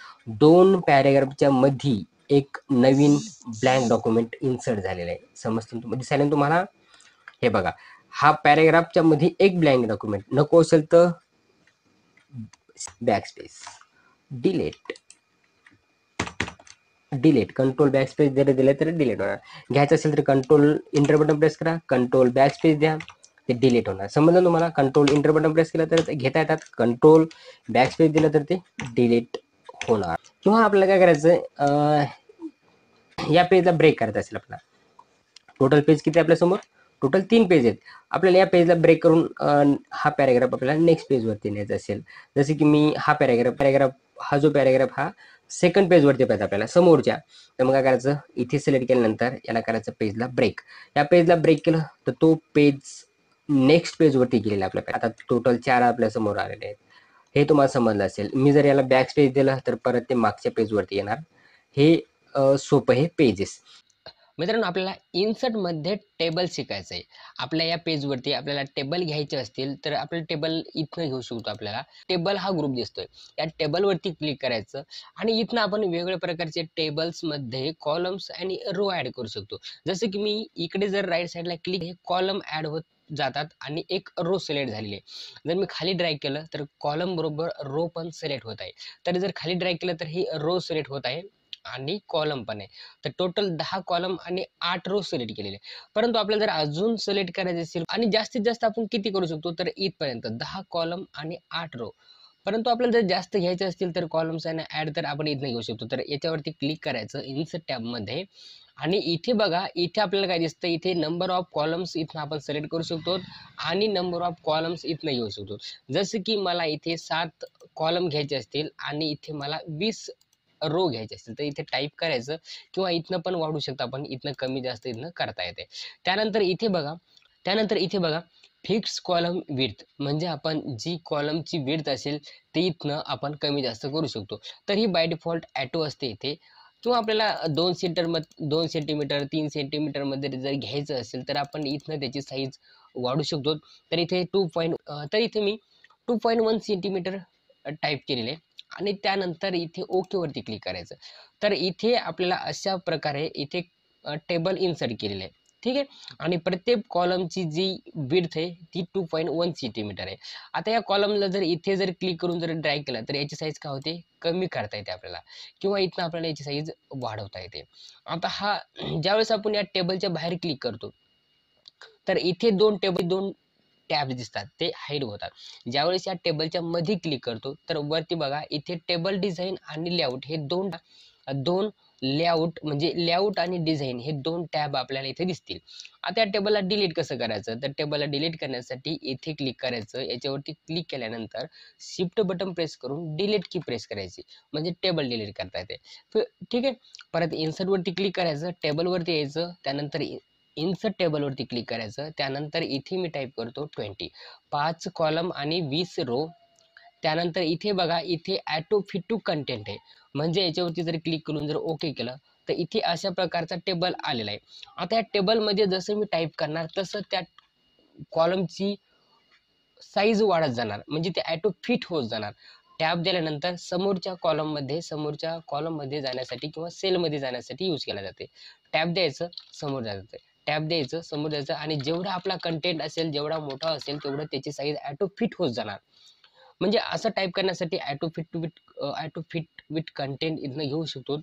2 पॅराग्राफच्या मध्ये एक नवीन ब्लँक डॉक्युमेंट इन्सर्ट झालेलं आहे. समजतं तुम्हाला, दिसायला तुम्हाला? हे बघा, हा पॅराग्राफच्या मध्ये एक ब्लँक डॉक्युमेंट. नको असेल तर back space, delete, delete, control back space जरी दिलं तर डिलीट होणार. घ्यायचं असेल तर कंट्रोल इंटर बटन प्रेस करा, कंट्रोल बॅक स्पेस द्या, ते डिलीट होणार. समजलं तुम्हाला? कंट्रोल इंटर बटन प्रेस केलं तर घेता येतात, कंट्रोल बॅक स्पेस दिलं तर ते डिलीट होणार. किंवा आपल्याला काय करायचं, या पेजला ब्रेक करायचं असेल आपल्याला. टोटल पेज किती आपल्यासमोर? टोटल 3 पेज आहेत. आपल्याला या पेजला ब्रेक करून हा पॅराग्राफ आपल्याला नेक्स्ट पेजवरती न्यायचा असेल. जसे की मी हा पॅराग्राफ हा जो पॅराग्राफ हा सेकंड पेजवरती पाहिजे आपल्याला समोरच्या. तर मग काय करायचं, इथे सिलेक्ट केल्यानंतर याला करायचं पेजला ब्रेक. या पेजला ब्रेक केलं तर तो पेज नेक्स्ट पेजवरती गेलेला आपल्या. आता टोटल 4 आपल्या समोर आलेले आहेत. हे तुम्हाला समजलं असेल. मी जर याला बॅक स्पेस दिलं तर परत ते मागच्या पेजवरती येणार. हे सोपं हे पेजेस. मित्रांनो, आपल्याला इन्सर्टमध्ये टेबल शिकायचं आहे. आपल्या या पेजवरती आपल्याला टेबल घ्यायचे असतील तर आपलं टेबल इथनं घेऊ शकतो. आपल्याला टेबल हा ग्रुप दिसतोय, या टेबलवरती क्लिक करायचं आणि इथनं आपण वेगवेगळ्या प्रकारचे टेबल्समध्ये कॉलम्स आणि रो ॲड करू शकतो. जसं की मी इकडे जर राईट साईडला क्लिक, हे कॉलम ॲड होत जातात आणि एक रो सिलेक्ट झालेली आहे. जर मी खाली ड्रॅग केलं तर कॉलम बरोबर रो पण सिलेक्ट होत आहे. तर जर खाली ड्रॅग केलं तर ही रो सिलेक्ट होत आहे आणि कॉलम पण आहे. तर टोटल 10 कॉलम आणि 8 रो सिलेक्ट केलेले. परंतु आपल्याला जर अजून सिलेक्ट करायचे असेल आणि जास्तीत जास्त आपण किती करू शकतो तर इथपर्यंत 10 कॉलम आणि 8 रो. परंतु आपल्याला जर जास्त घ्यायचे असतील तर कॉलम्स आणि ऍड तर आपण इथनं घेऊ शकतो. तर याच्यावरती क्लिक करायचं इन्सर्ट टॅबमध्ये आणि इथे बघा, इथे आपल्याला काय दिसतं, इथे नंबर ऑफ कॉलम्स इथनं आपण सिलेक्ट करू शकतो आणि नंबर ऑफ कॉलम्स इथनं घेऊ शकतो. जसं की मला इथे 7 कॉलम घ्यायचे असतील आणि इथे मला 20 रो घ्यायचे असतील तर इथे टाईप करायचं किंवा इथनं पण वाढू शकतो आपण, इथनं कमी जास्त इथनं करता येते. त्यानंतर इथे बघा फिक्स कॉलम विड्थ म्हणजे आपण जी कॉलमची विड्थ असेल ते इथनं आपण कमी जास्त करू शकतो. तर ही बाय डिफॉल्ट ॲटो असते इथे किंवा आपल्याला 2 सेंटीमीटर 3 सेंटीमीटरमध्ये जर घ्यायचं असेल तर आपण इथनं त्याची साईज वाढू शकतो. तर इथे तर इथे मी 2.1 सेंटीमीटर टाईप केलेले आहे आणि त्यानंतर इथे ओकेवरती क्लिक करायचं. तर इथे आपल्याला अशा प्रकारे इथे टेबल इन्सर्ट केलेलं आहे. ठीक आहे आणि प्रत्येक कॉलमची जी विड्थ आहे ती 2.1 सेंटीमीटर आहे. आता या कॉलमला जर इथे जर क्लिक करून जर ड्रॅग केला तर याची साईज काय होते, कमी करता येते आपल्याला किंवा इथनं आपल्याला याची साईज वाढवता येते. आता हा ज्यावेळेस आपण या टेबलच्या बाहेर क्लिक करतो तर इथे दोन टॅब दिसतात ते हाईड होतात. ज्यावेळेस या टेबलच्या मध्ये क्लिक करतो तर वरती बघा इथे टेबल डिझाईन आणि लेआउट हे दोन लेआउट म्हणजे लेआउट आणि डिझाईन हे 2 टॅब आपल्याला इथे दिसतील. आता या टेबलला डिलीट कसं करायचं, तर टेबलला डिलीट करण्यासाठी इथे क्लिक करायचं. याच्यावरती क्लिक केल्यानंतर शिफ्ट बटन प्रेस करून डिलीट की प्रेस करायची म्हणजे टेबल डिलीट करता येते. ठीक आहे. परत इन्सर्ट वरती क्लिक करायचं, टेबलवरती यायचं, त्यानंतर इन्सर्ट टेबलवरती क्लिक करायचं. त्यानंतर इथे मी टाईप करतो 20 5 कॉलम आणि 20 रो. त्यानंतर इथे बघा इथे ॲटो फिट टू कंटेंट आहे म्हणजे याच्यावरती जर क्लिक करून जर ओके केलं तर इथे अशा प्रकारचा टेबल आलेला आहे. आता या टेबलमध्ये जसं मी टाईप करणार तसं त्या कॉलमची साईज वाढत जाणार म्हणजे ते ॲटो फिट होत जाणार. टॅब दिल्यानंतर समोरच्या कॉलममध्ये जाण्यासाठी किंवा सेलमध्ये जाण्यासाठी यूज केला जाते. टॅब द्यायचं, समोर जायचं, टॅब द्यायचं, समोर जायचं आणि जेवढा आपला कंटेंट असेल जेवढा मोठा असेल तेवढं त्याची साईज ॲटो फिट होत जाणार. म्हणजे असं टाईप करण्यासाठी ॲटो फिट विथ कंटेंट इथनं घेऊ शकतो.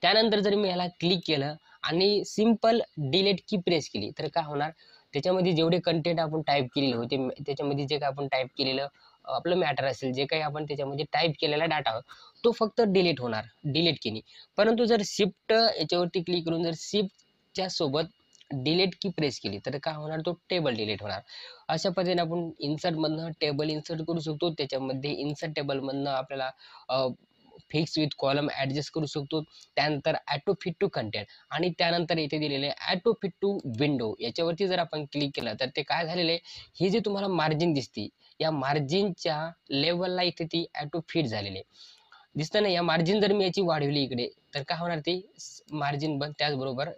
त्यानंतर जर मी याला क्लिक केलं आणि सिंपल डिलीट की प्रेस केली तर काय होणार, त्याच्यामध्ये जेवढे कंटेंट आपण टाईप केलेले होते त्याच्यामध्ये जे काय आपण टाईप केलेलं आपलं मॅटर असेल, जे काही आपण त्याच्यामध्ये टाईप केलेला डाटा तो फक्त डिलीट होणार डिलीट केली. परंतु जर शिफ्ट याच्यावरती क्लिक करून जर शिफ्टच्या सोबत डिलीट की प्रेस केली तर काय होणार, तो टेबल डिलीट होणार. अशा पद्धतीने आपण इन्सर्टमधनं टेबल इन्सर्ट करू शकतो. त्याच्यामध्ये इन्सर्ट टेबलमधनं आपल्याला फिक्स विथ कॉलम ॲडजस्ट करू शकतो. त्यानंतर ॲटो फिट टू कंटेंट आणि त्यानंतर इथे दिलेले ॲटो फिट टू विंडो याच्यावरती जर आपण क्लिक केलं तर ते काय झालेलं आहे, ही जी तुम्हाला मार्जिन दिसते या मार्जिनच्या लेवलला इथे ती ॲटो फिट झालेली आहे. दिसतं ना, या मार्जिन जर मी याची वाढवली इकडे तर काय होणार, ती मार्जिन पण त्याचबरोबर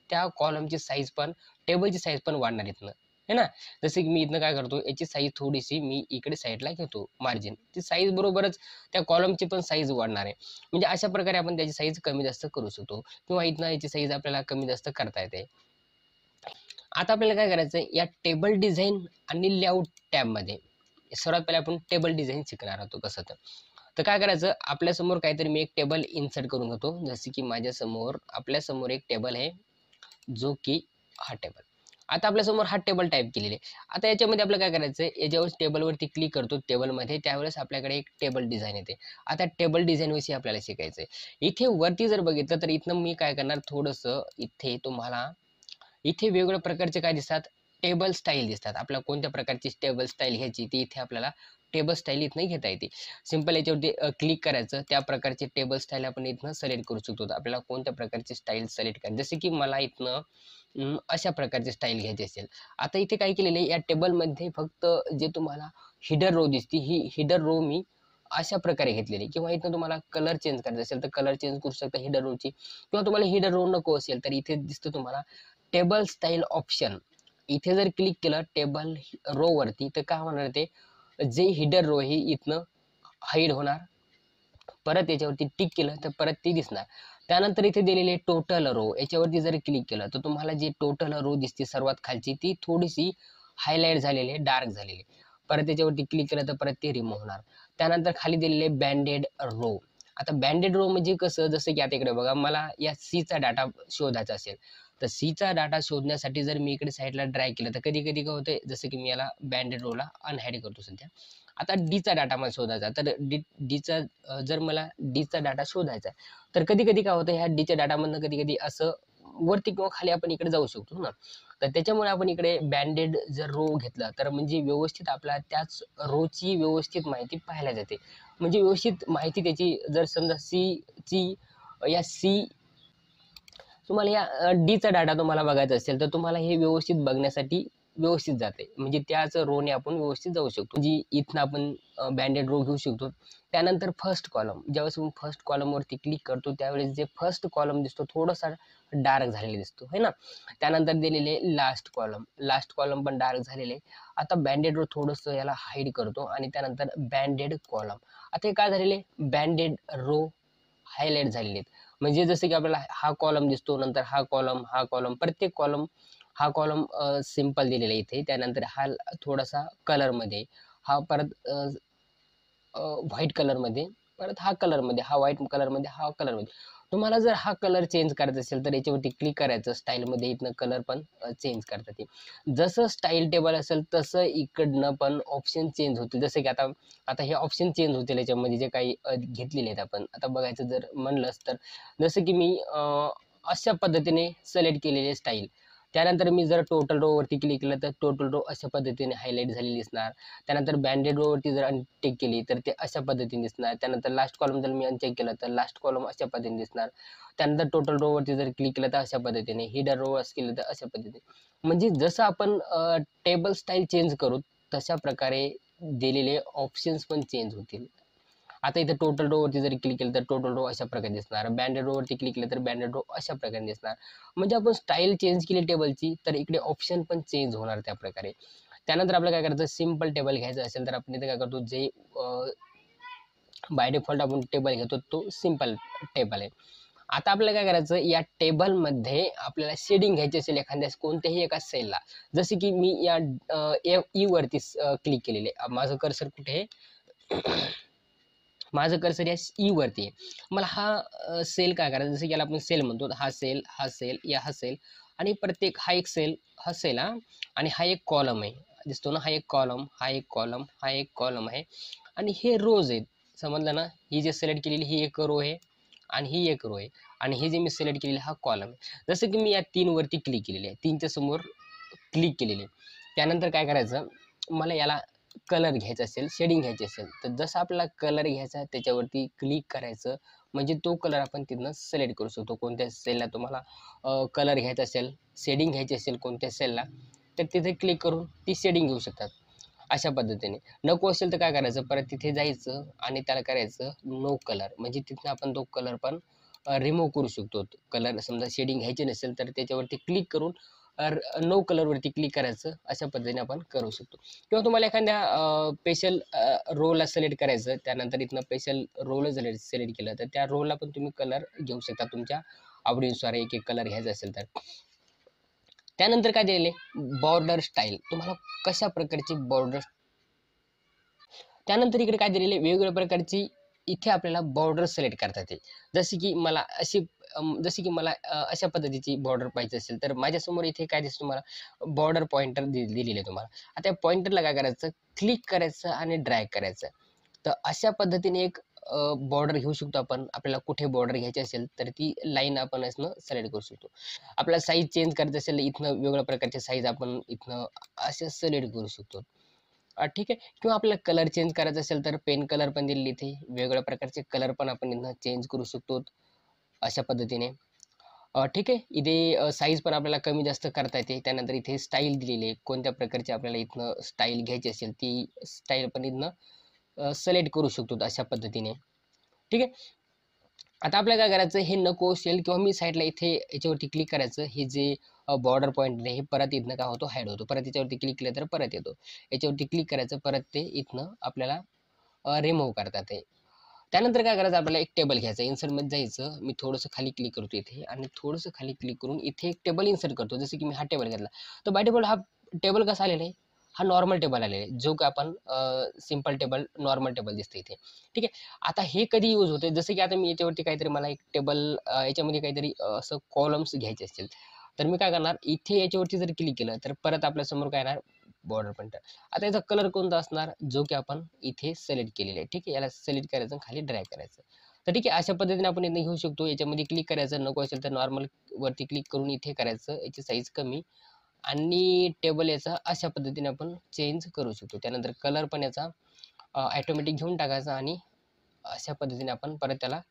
त्या कॉलमची साईज पण टेबलची साईज पण वाढणार इथनं है ना. जसं की मी इथनं काय करतो, याची साईज थोडीशी मी इकडे साईडला घेतो मार्जिन, ती साईज बरोबरच त्या कॉलमची पण साईज वाढणार आहे. म्हणजे अशा प्रकारे आपण त्याची साईज कमी जास्त करू शकतो किंवा इथनं याची साईज आपल्याला कमी जास्त करता येते. आता आपल्याला काय करायचं आहे, या टेबल डिझाईन आणि लेआउट टॅबमध्ये सर्वात पहिले आपण टेबल डिझाईन शिकणार आहोत कसं. तर काय करायचं, आपल्यासमोर काहीतरी मी एक टेबल इन्सर्ट करून घेतो. जसे की आपल्यासमोर एक टेबल आहे जो की हा टेबल. आता आपल्यासमोर हा टेबल टाईप केलेले आहे. आता याच्यामध्ये आपल्याला काय करायचं आहे, याच्यावर टेबलवरती क्लिक करतो टेबलमध्ये, त्यावेळेस आपल्याकडे एक टेबल डिझाईन येते. आता टेबल डिझाईन विषयी आपल्याला शिकायचं आहे. इथे वरती जर बघितलं तर इथनं मी काय करणार, थोडंसं इथे तुम्हाला इथे वेगवेगळ्या प्रकारचे काय दिसतात, टेबल स्टाईल दिसतात. आपल्याला कोणत्या प्रकारची टेबल स्टाईल घ्यायची ती इथे आपल्याला टेबल स्टाईल इथनं घेता येते. सिंपल याच्यावरती क्लिक करायचं, त्या प्रकारची टेबल स्टाईल आपण इथनं सिलेक्ट करू शकतो. आपल्याला कोणत्या प्रकारची स्टाईल सिलेक्ट करायची, जसे की मला इथनं अशा प्रकारची स्टाईल घ्यायची असेल. आता इथे काय केलेलं आहे, या टेबलमध्ये फक्त जे तुम्हाला हिडर रो दिसते ही हिडर रो मी अशा प्रकारे घेतलेली, किंवा इथं तुम्हाला कलर चेंज करायचा असेल तर कलर चेंज करू शकता हिडर रोची, किंवा तुम्हाला हिडर रो नको असेल तर इथे दिसतं तुम्हाला टेबल स्टाईल ऑप्शन. इथे जर क्लिक केलं टेबल रो वरती तर काय होणार, ते जे हिडर रो ही इथनं हाईड होणार. परत याच्यावरती टिक केलं तर परत ती दिसणार. त्यानंतर इथे दिलेले टोटल रो याच्यावरती जर क्लिक केलं तर तुम्हाला जी टोटल रो दिसते सर्वात खालची ती थोडीशी हायलाईट झालेले, डार्क झालेले. परत त्याच्यावरती क्लिक केलं तर परत ते रिमूव्ह होणार. त्यानंतर खाली दिलेले बँडेड रो. आता बँडेड रो म्हणजे कसं, जसं की आता इकडे बघा, मला या सीचा डाटा शोधायचा असेल, तर सीचा डाटा शोधण्यासाठी जर मी इकडे साईडला ड्रॅग केलं तर कधी कधी काय होतंय, जसं की मी याला बँडेड रोला अनहाईड करतो सध्या. आता डीचा डाटा मला शोधायचा, तर डीचा जर मला डीचा डाटा शोधायचा तर कधी कधी काय होतं, ह्या डीच्या डाटामधनं कधी कधी असं वरती किंवा खाली आपण इकडे जाऊ शकतो ना. तर त्याच्यामुळे आपण इकडे बँडेड जर रो घेतला तर म्हणजे व्यवस्थित आपल्याला त्याच रोची व्यवस्थित माहिती पाहायला जाते. म्हणजे व्यवस्थित माहिती त्याची, जर समजा सी ची या सी तुम्हाला या डीचा डाटा तुम्हाला बघायचा असेल तर तुम्हाला हे व्यवस्थित बघण्यासाठी व्यवस्थित जाते. म्हणजे त्याच रोने आपण व्यवस्थित जाऊ शकतो. जी इथनं आपण बँडेड रो घेऊ शकतो. त्यानंतर फर्स्ट कॉलम, ज्यावेळेस आपण फर्स्ट कॉलमवरती क्लिक करतो त्यावेळेस जे फर्स्ट कॉलम दिसतो थोडासा डार्क झालेला दिसतो, है ना. त्यानंतर दिलेले लास्ट कॉलम पण डार्क झालेले. आता बँडेड रो थोडंसं याला हाईड करतो आणि त्यानंतर बँडेड कॉलम. आता हे काय झालेले, बँडेड रो हायलाइट झालेले आहेत. म्हणजे जसं की आपल्याला हा कॉलम दिसतो, नंतर हा कॉलम, प्रत्येक कॉलम, हा कॉलम सिंपल दिलेला आहे इथे. त्यानंतर हा थोडासा कलरमध्ये, हा परत व्हाईट कलरमध्ये, परत हा कलरमध्ये, हा व्हाईट कलरमध्ये, हा कलरमध्ये. तुम्हाला जर हा कलर चेंज करायचा असेल तर याच्यावरती क्लिक करायचं, स्टाईलमध्ये इथनं कलर पण चेंज करता येते. जसं स्टाईल टेबल असेल तसं इकडनं पण ऑप्शन चेंज होतील. जसं की आता आता हे ऑप्शन चेंज होतील याच्यामध्ये जे काही घेतलेले आहेत आपण. आता बघायचं जर म्हणलंच तर, जसं की मी अशा पद्धतीने सिलेक्ट केलेले स्टाईल. त्यानंतर मी जर टोटल रो वरती क्लिक केलं तर टोटल रो अशा पद्धतीने हायलाइट झालेली दिसणार. त्यानंतर बँडेड रो वरती जर अनटिक केली तर ते अशा पद्धतीने दिसणार. त्यानंतर लास्ट कॉलम जर मी अनचेक केलं तर लास्ट कॉलम अशा पद्धतीने दिसणार. त्यानंतर टोटल रो वरती जर क्लिक केलं तर अशा पद्धतीने, हिडन रो असं केलं तर अशा पद्धतीने. म्हणजे जसं आपण टेबल स्टाईल चेंज करू तशा प्रकारे दिलेले ऑप्शन्स पण चेंज होतील. आता इथे टोटल रो वरती जरी क्लिक केलं तर टोटल रो अशा प्रकारे दिसणार. बँडेड रो वरती क्लिक केलं तर बँडेड रो अशा प्रकारे दिसणार. म्हणजे आपण स्टाईल चेंज केली टेबलची तर इकडे ऑप्शन पण चेंज होणार त्या प्रकारे. त्यानंतर आपल्याला काय करायचं, सिंपल टेबल घ्यायचं असेल तर आपण इथे काय करतो, जे बाय डिफॉल्ट आपण टेबल घेतो तो सिंपल टेबल आहे. आता आपल्याला काय करायचं, या टेबलमध्ये आपल्याला शेडिंग घ्यायची असेल एखाद्या कोणत्याही एका सेलला, जसे की मी या ई वरती क्लिक केलेले, माझं कर्सर कुठे आहे, माझं कर्सर या ई वरती आहे. मला हा सेल काय करायचा, जसं की याला आपण सेल म्हणतो, हा सेल, हा सेल, या हा सेल, आणि प्रत्येक हा एक सेल, हा सेल, हा, आणि हा एक कॉलम आहे, दिसतो ना, हा एक कॉलम, हा एक कॉलम, हा एक कॉलम आहे, आणि हे रोज आहेत. समजलं ना, ही जे सिलेक्ट केलेली ही एक रो आहे आणि ही एक रो आहे, आणि हे जे मी सिलेक्ट केलेले हा कॉलम आहे. जसं की मी या 3 वरती क्लिक केलेली आहे, 3च्या समोर क्लिक केलेली आहे. त्यानंतर काय करायचं, मला याला कलर घ्यायचा असेल, शेडिंग घ्यायची असेल, तर जसं आपल्याला कलर घ्यायचा त्याच्यावरती क्लिक करायचं, म्हणजे तो कलर आपण तिथनं सिलेक्ट करू शकतो. कोणत्या सेलला तुम्हाला कलर घ्यायचा असेल, शेडिंग घ्यायची असेल कोणत्या सेलला, तर तिथे क्लिक करून ती शेडिंग घेऊ शकतात. अशा पद्धतीने नको असेल तर काय करायचं, परत तिथे जायचं आणि त्याला करायचं नो कलर, म्हणजे तिथनं आपण तो कलर पण रिमूव्ह करू शकतो. कलर समजा शेडिंग घ्यायची नसेल तर त्याच्यावरती क्लिक करून नो कलरवरती क्लिक करायचं, अशा पद्धतीने आपण करू शकतो. किंवा तुम्हाला एखाद्या स्पेशल रोला सिलेक्ट करायचं, त्यानंतर इथनं स्पेशल रोल सिलेक्ट केलं तर त्या रोलला पण तुम्ही कलर घेऊ शकता तुमच्या आवडीनुसार, एक एक कलर घ्यायचा असेल तर. त्यानंतर काय दिलेले, बॉर्डर स्टाईल, तुम्हाला कशा प्रकारची बॉर्डर. त्यानंतर इकडे काय दिलेले, वेगवेगळ्या प्रकारची इथे आपल्याला बॉर्डर सिलेक्ट करता येते. जशी की मला अशी जशी की मला अशा पद्धतीची बॉर्डर पाहिजे असेल तर माझ्यासमोर इथे काय दिसतं, तुम्हाला बॉर्डर पॉइंटर दिलेले आहे तुम्हाला. आता या पॉइंटरला काय करायचं, क्लिक करायचं आणि ड्रॅग करायचं. तर अशा पद्धतीने एक बॉर्डर घेऊ शकतो आपण. आपल्याला कुठे बॉर्डर घ्यायची असेल तर ती लाईन आपण असणं सिलेक्ट करू शकतो. आपल्याला साईज चेंज करायचं असेल, इथनं वेगवेगळ्या प्रकारचे साईज आपण इथनं असे सिलेक्ट करू शकतो. ठीक आहे. किंवा आपल्याला कलर चेंज करायचा असेल तर पेन कलर पण दिलेली इथे, वेगवेगळ्या प्रकारचे कलर पण आपण इथनं चेंज करू शकतो अशा पद्धतीने. ठीक आहे. इथे साईज पण आपल्याला कमी जास्त करता येते. त्यानंतर इथे स्टाईल दिलेली आहे, कोणत्या प्रकारची आपल्याला इथनं स्टाईल घ्यायची असेल ती स्टाईल पण इथनं सिलेक्ट करू शकतो अशा पद्धतीने. ठीक आहे. आता आपल्याला काय करायचं, हे नको असेल किंवा मी साईडला इथे याच्यावरती क्लिक करायचं, हे जे बॉर्डर पॉईंट आहे हे परत इथनं काय होतो, हाईड होतो. परत याच्यावरती क्लिक केलं तर परत येतो. याच्यावरती क्लिक करायचं, परत ते इथनं आपल्याला रिमूव्ह करतात आहे. त्यानंतर काय करायचं, आपल्याला एक टेबल घ्यायचं, इन्सर्टमध्ये जायचं, मी थोडंसं खाली क्लिक करतो इथे आणि थोडंसं खाली क्लिक करून इथे एक टेबल इन्सर्ट करतो. जसं की मी हा टेबल घेतला, तर बाय डिफॉल्ट हा टेबल कसा आलेला आहे, हा नॉर्मल टेबल आलेला आहे, जो की आपण सिंपल टेबल, नॉर्मल टेबल दिसतं इथे. ठीक आहे. आता हे कधी यूज होते, जसं की आता मी याच्यावरती काहीतरी मला एक टेबल याच्यामध्ये काहीतरी असं कॉलम्स घ्यायचे असतील, तर मी काय करणार, इथे याच्यावरती जर क्लिक केलं तर परत आपल्यासमोर काय येणार, बॉर्डर पॉइंटर. आता याचा कलर कोणता असणार, जो की आपण इथे सिलेक्ट केलेला आहे. ठीक आहे. याला सिलेक्ट करायचं आणि खाली ड्रॅग करायचं. तर ठीक आहे, अशा पद्धतीने आपण इथे घेऊ शकतो. याच्यामध्ये क्लिक करायचं, नको असेल तर नॉर्मल वरती क्लिक करून इथे करायचं, याची साईज कमी, आणि टेबल याचा अशा पद्धतीने आपण चेंज करू शकतो. त्यानंतर कलर पण याचा ऑटोमॅटिक घेऊन टाकायचा आणि अशा पद्धतीने आपण परत त्याला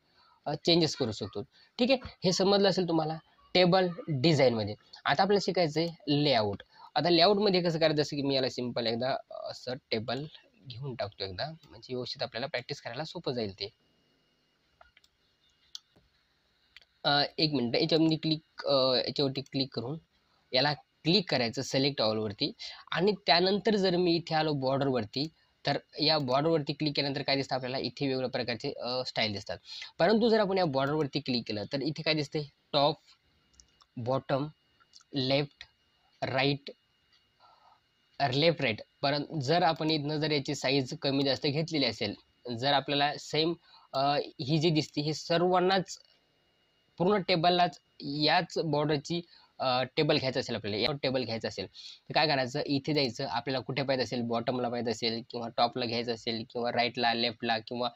चेंजेस करू शकतो. ठीक आहे. हे समजलं असेल तुम्हाला टेबल डिझाईनमध्ये. आता आपल्याला शिकायचं आहे लेआउट. आता लेआउटमध्ये कसं करायचं, जसं की मी याला सिंपल एकदा असं टेबल घेऊन टाकतो एकदा, म्हणजे व्यवस्थित आपल्याला प्रॅक्टिस करायला सोपं जाईल ते. एक मिनिट, याच्यामध्ये याच्यावरती क्लिक करून याला क्लिक करायचं सिलेक्ट ऑलवरती, आणि त्यानंतर जर मी इथे आलो बॉर्डरवरती, तर या बॉर्डरवरती क्लिक केल्यानंतर काय दिसतं आपल्याला, इथे वेगवेगळ्या प्रकारचे स्टाईल दिसतात. परंतु जर आपण या बॉर्डरवरती क्लिक केलं तर इथे काय दिसते, top, bottom, left, right, left right. परंतु जर आपण इथनं जर याची साईज कमी जास्त घेतलेली असेल, जर आपल्याला सेम ही जी दिसते ही सर्वांनाच पूर्ण टेबललाच याच बॉर्डरची टेबल घ्यायचं असेल, आपल्याला या टेबल घ्यायचं असेल तर काय करायचं, इथे जायचं, आपल्याला कुठे पाहिजे असेल, बॉटमला पाहिजे असेल किंवा टॉपला घ्यायचं असेल किंवा राईटला, लेफ्टला, किंवा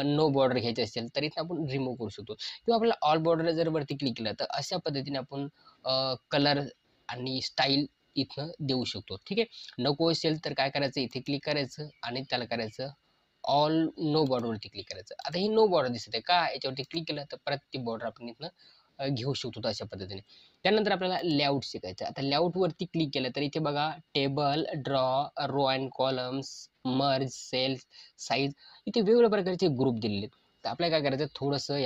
नो बॉर्डर घ्यायची असेल तर इथे आपण रिमूव्ह करू शकतो, किंवा आपल्याला ऑल बॉर्डर जर वरती क्लिक केलं तर अशा पद्धतीने आपण कलर आणि स्टाईल इथनं देऊ शकतो. ठीक आहे. नको असेल तर काय करायचं, इथे क्लिक करायचं आणि त्याला करायचं ऑल नो बॉर्डरवरती क्लिक करायचं. आता ही नो बॉर्डर दिसत आहे का, याच्यावरती क्लिक केलं तर परत ती बॉर्डर आपण इथनं घेऊ शकतो अशा पद्धतीने. त्यानंतर आपल्याला लेआउट शिकायचं. आता लेआउटवरती क्लिक केलं तर इथे बघा table, draw, row and columns, merge, cells, size, इथे वेगवेगळ्या प्रकारचे ग्रुप दिलेले आहेत. तर आपल्याला काय करायचं, थोडंसं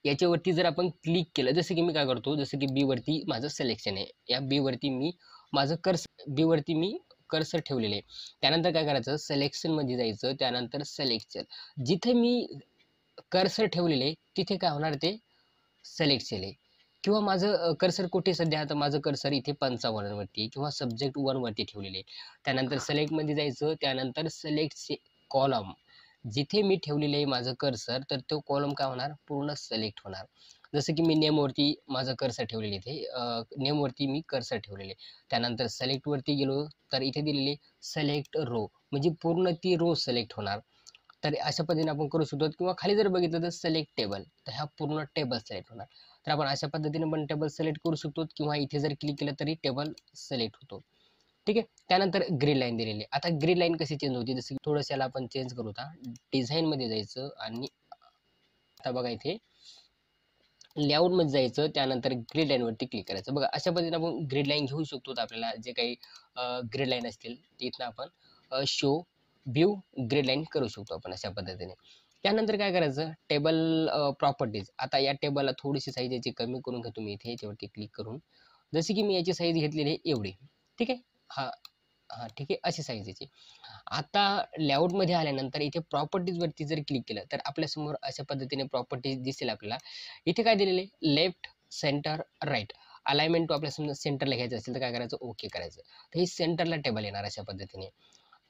याच्यावरती जर आपण क्लिक केलं, जसं की मी काय करतो, जसं की बी वरती माझं सिलेक्शन आहे, या बी वरती मी माझं बी वरती मी कर्सर ठेवलेले आहे. त्यानंतर काय करायचं, सिलेक्शनमध्ये जायचं, त्यानंतर सिलेक्शन, जिथे मी कर्सर ठेवलेले तिथे काय होणार, ते सिलेक्ट केले. किंवा माझं कर्सर कुठे सध्या, आता माझं कर्सर इथे 55 वरती किंवा सब्जेक्ट 1 वरती ठेवलेले आहे. त्यानंतर सिलेक्टमध्ये जायचं, त्यानंतर सिलेक्ट कॉलम, जिथे मी ठेवलेले आहे माझं कर्सर, तर तो कॉलम काय होणार, पूर्ण सिलेक्ट होणार. जसं की मी नेमवरती माझं कर्सर ठेवलेले, इथे नेमवरती मी कर्सर ठेवलेले. त्यानंतर सिलेक्टवरती गेलो तर इथे दिलेले सिलेक्ट रो, म्हणजे पूर्ण ती रो सिलेक्ट होणार. तर अशा पद्धतीने आपण करू शकतो, किंवा खाली जर बघितलं तर सिलेक्ट टेबल, तर ह्या पूर्ण टेबल सिलेक्ट होणार. तर आपण अशा पद्धतीने पण टेबल सिलेक्ट करू शकतो, किंवा इथे जर क्लिक केलं तरी टेबल सिलेक्ट होतो. ठीक आहे. त्यानंतर ग्रीन लाईन दिलेली. आता ग्रीन लाईन कशी चेंज होती, जसं की थोडंसं याला आपण चेंज करू, आता डिझाईनमध्ये जायचं आणि आता बघा इथे लेआउटमध्ये जायचं, त्यानंतर ग्रीड लाईनवरती क्लिक करायचं. बघा अशा पद्धतीने आपण ग्रीड लाईन घेऊ शकतो. आपल्याला जे काही ग्रीड लाईन असतील तिथनं आपण शो व्ह्यू ग्रीड लाईन करू शकतो आपण अशा पद्धतीने. त्यानंतर काय करायचं, टेबल प्रॉपर्टीज. आता या टेबलला थोडीशी साईज याची कमी करून घेतो मी इथे याच्यावरती क्लिक करून. जशी की मी याची साईज घेतलेली आहे एवढी. ठीक आहे. हां, हां, ठीक आहे. अशी साईज याची. आता लेआउटमध्ये आल्यानंतर इथे प्रॉपर्टीजवरती जर क्लिक केलं तर आपल्यासमोर अशा पद्धतीने प्रॉपर्टीज दिसेल आपल्याला. इथे काय दिलेले, left, centre, right. Alignment to आपल्या समजा सेंटरला घ्यायचं असेल तर काय करायचं, ओके करायचं. तर हे सेंटरला टेबल येणार अशा पद्धतीने.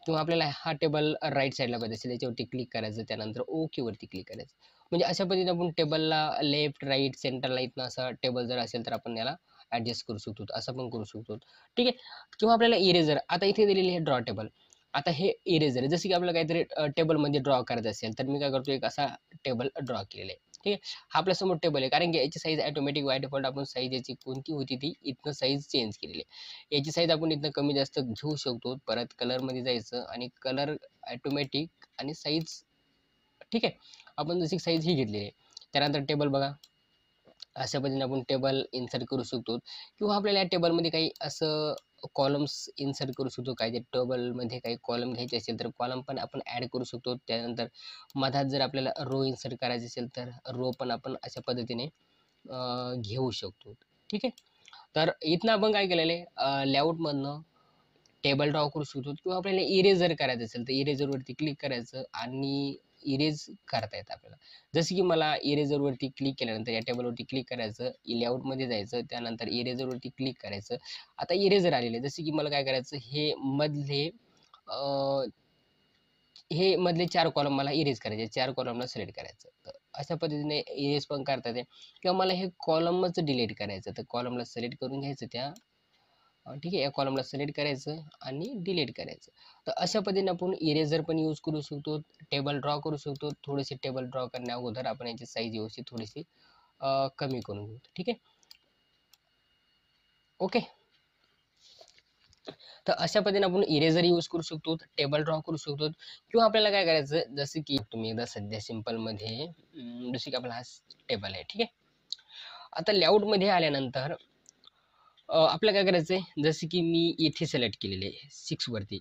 किंवा आपल्याला हा टेबल राईट साईडला पाहिजे असेल, याच्यावरती क्लिक करायचं, त्यानंतर ओकेवरती क्लिक करायचं. म्हणजे अशा पद्धतीने आपण टेबलला लेफ्ट, राईट, सेंटरला इथनं असा टेबल जर असेल तर आपण याला ॲडजस्ट करू शकतो, असं पण करू शकतो. ठीक आहे. किंवा आपल्याला इरेजर, आता इथे दिलेली आहे ड्रॉ टेबल. आता हे इरेजर आहे, जसं की आपल्याला काहीतरी टेबलमध्ये ड्रॉ करायचं असेल तर मी काय करतो, एक असा टेबल ड्रॉ केलेला आहे. ठीक आहे. हा आपल्यासमोर टेबल आहे, कारण की याची साईज ऑटोमॅटिक बाय डिफॉल्ट आपण साईज याची कोणती होती ती इथनं साईज चेंज केलेली आहे. याची साईज आपण इथनं कमी जास्त घेऊ शकतो. परत कलरमध्ये जायचं आणि कलर ऑटोमॅटिक आणि साईज. ठीक आहे. आपण जशी साईज ही घेतलेली आहे. त्यानंतर टेबल बघा, अशा पद्धतीने आपण टेबल इन्सर्ट करू शकतो, किंवा आपल्याला या टेबलमध्ये काही असं कॉलम्स इन्सर्ट करू शकतो. काही त्या टेबलमध्ये काही कॉलम घ्यायचे असेल तर कॉलम पण आपण ॲड करू शकतो. त्यानंतर मधात जर आपल्याला रो इन्सर्ट करायचे असेल तर रो पण आपण अशा पद्धतीने घेऊ शकतो. ठीक आहे. तर इथनं आपण काय केलेलं आहे, लेआउटमधनं टेबल ड्रॉ करू शकतो, किंवा आपल्याला इरेजर करायचं असेल तर इरेजरवरती क्लिक करायचं आणि इरेज करता येतं आपल्याला. जसं की मला इरेजरवरती क्लिक केल्यानंतर या टेबलवरती क्लिक करायचं, लेआउटमध्ये जायचं, त्यानंतर इरेजरवरती क्लिक करायचं. आता इरेजर आलेलं आहे. जसं की मला काय करायचं, हे मधले 4 कॉलम मला इरेज करायचे. 4 कॉलमला सिलेक्ट करायचं. तर अशा पद्धतीने इरेज पण करता येते किंवा मला हे कॉलमच डिलीट करायचं. तर कॉलमला सिलेक्ट करून घ्यायचं ठीक आहे. या कॉलमला सिलेक्ट करायचं आणि डिलीट करायचं. तर अशा पद्धतीने आपण इरेजर पण यूज करू शकतो. टेबल ड्रॉ करू शकतो. थोडेसे टेबल ड्रॉ करण्या अगोदर आपण याची साईज व्यवस्थित थोडीशी कमी करून घेऊ. ठीक आहे. ओके. तर अशा पद्धतीने आपण इरेजर यूज करू शकतो, टेबल ड्रॉ करू शकतो किंवा आपल्याला काय करायचं, जसं की तुम्ही एकदा सध्या सिंपलमध्ये जसं की आपला हा टेबल आहे. ठीक आहे. आता लेआउटमध्ये आल्यानंतर आपल्याला काय करायचं आहे, जसं की मी इथे सिलेक्ट केलेले आहे 6 वरती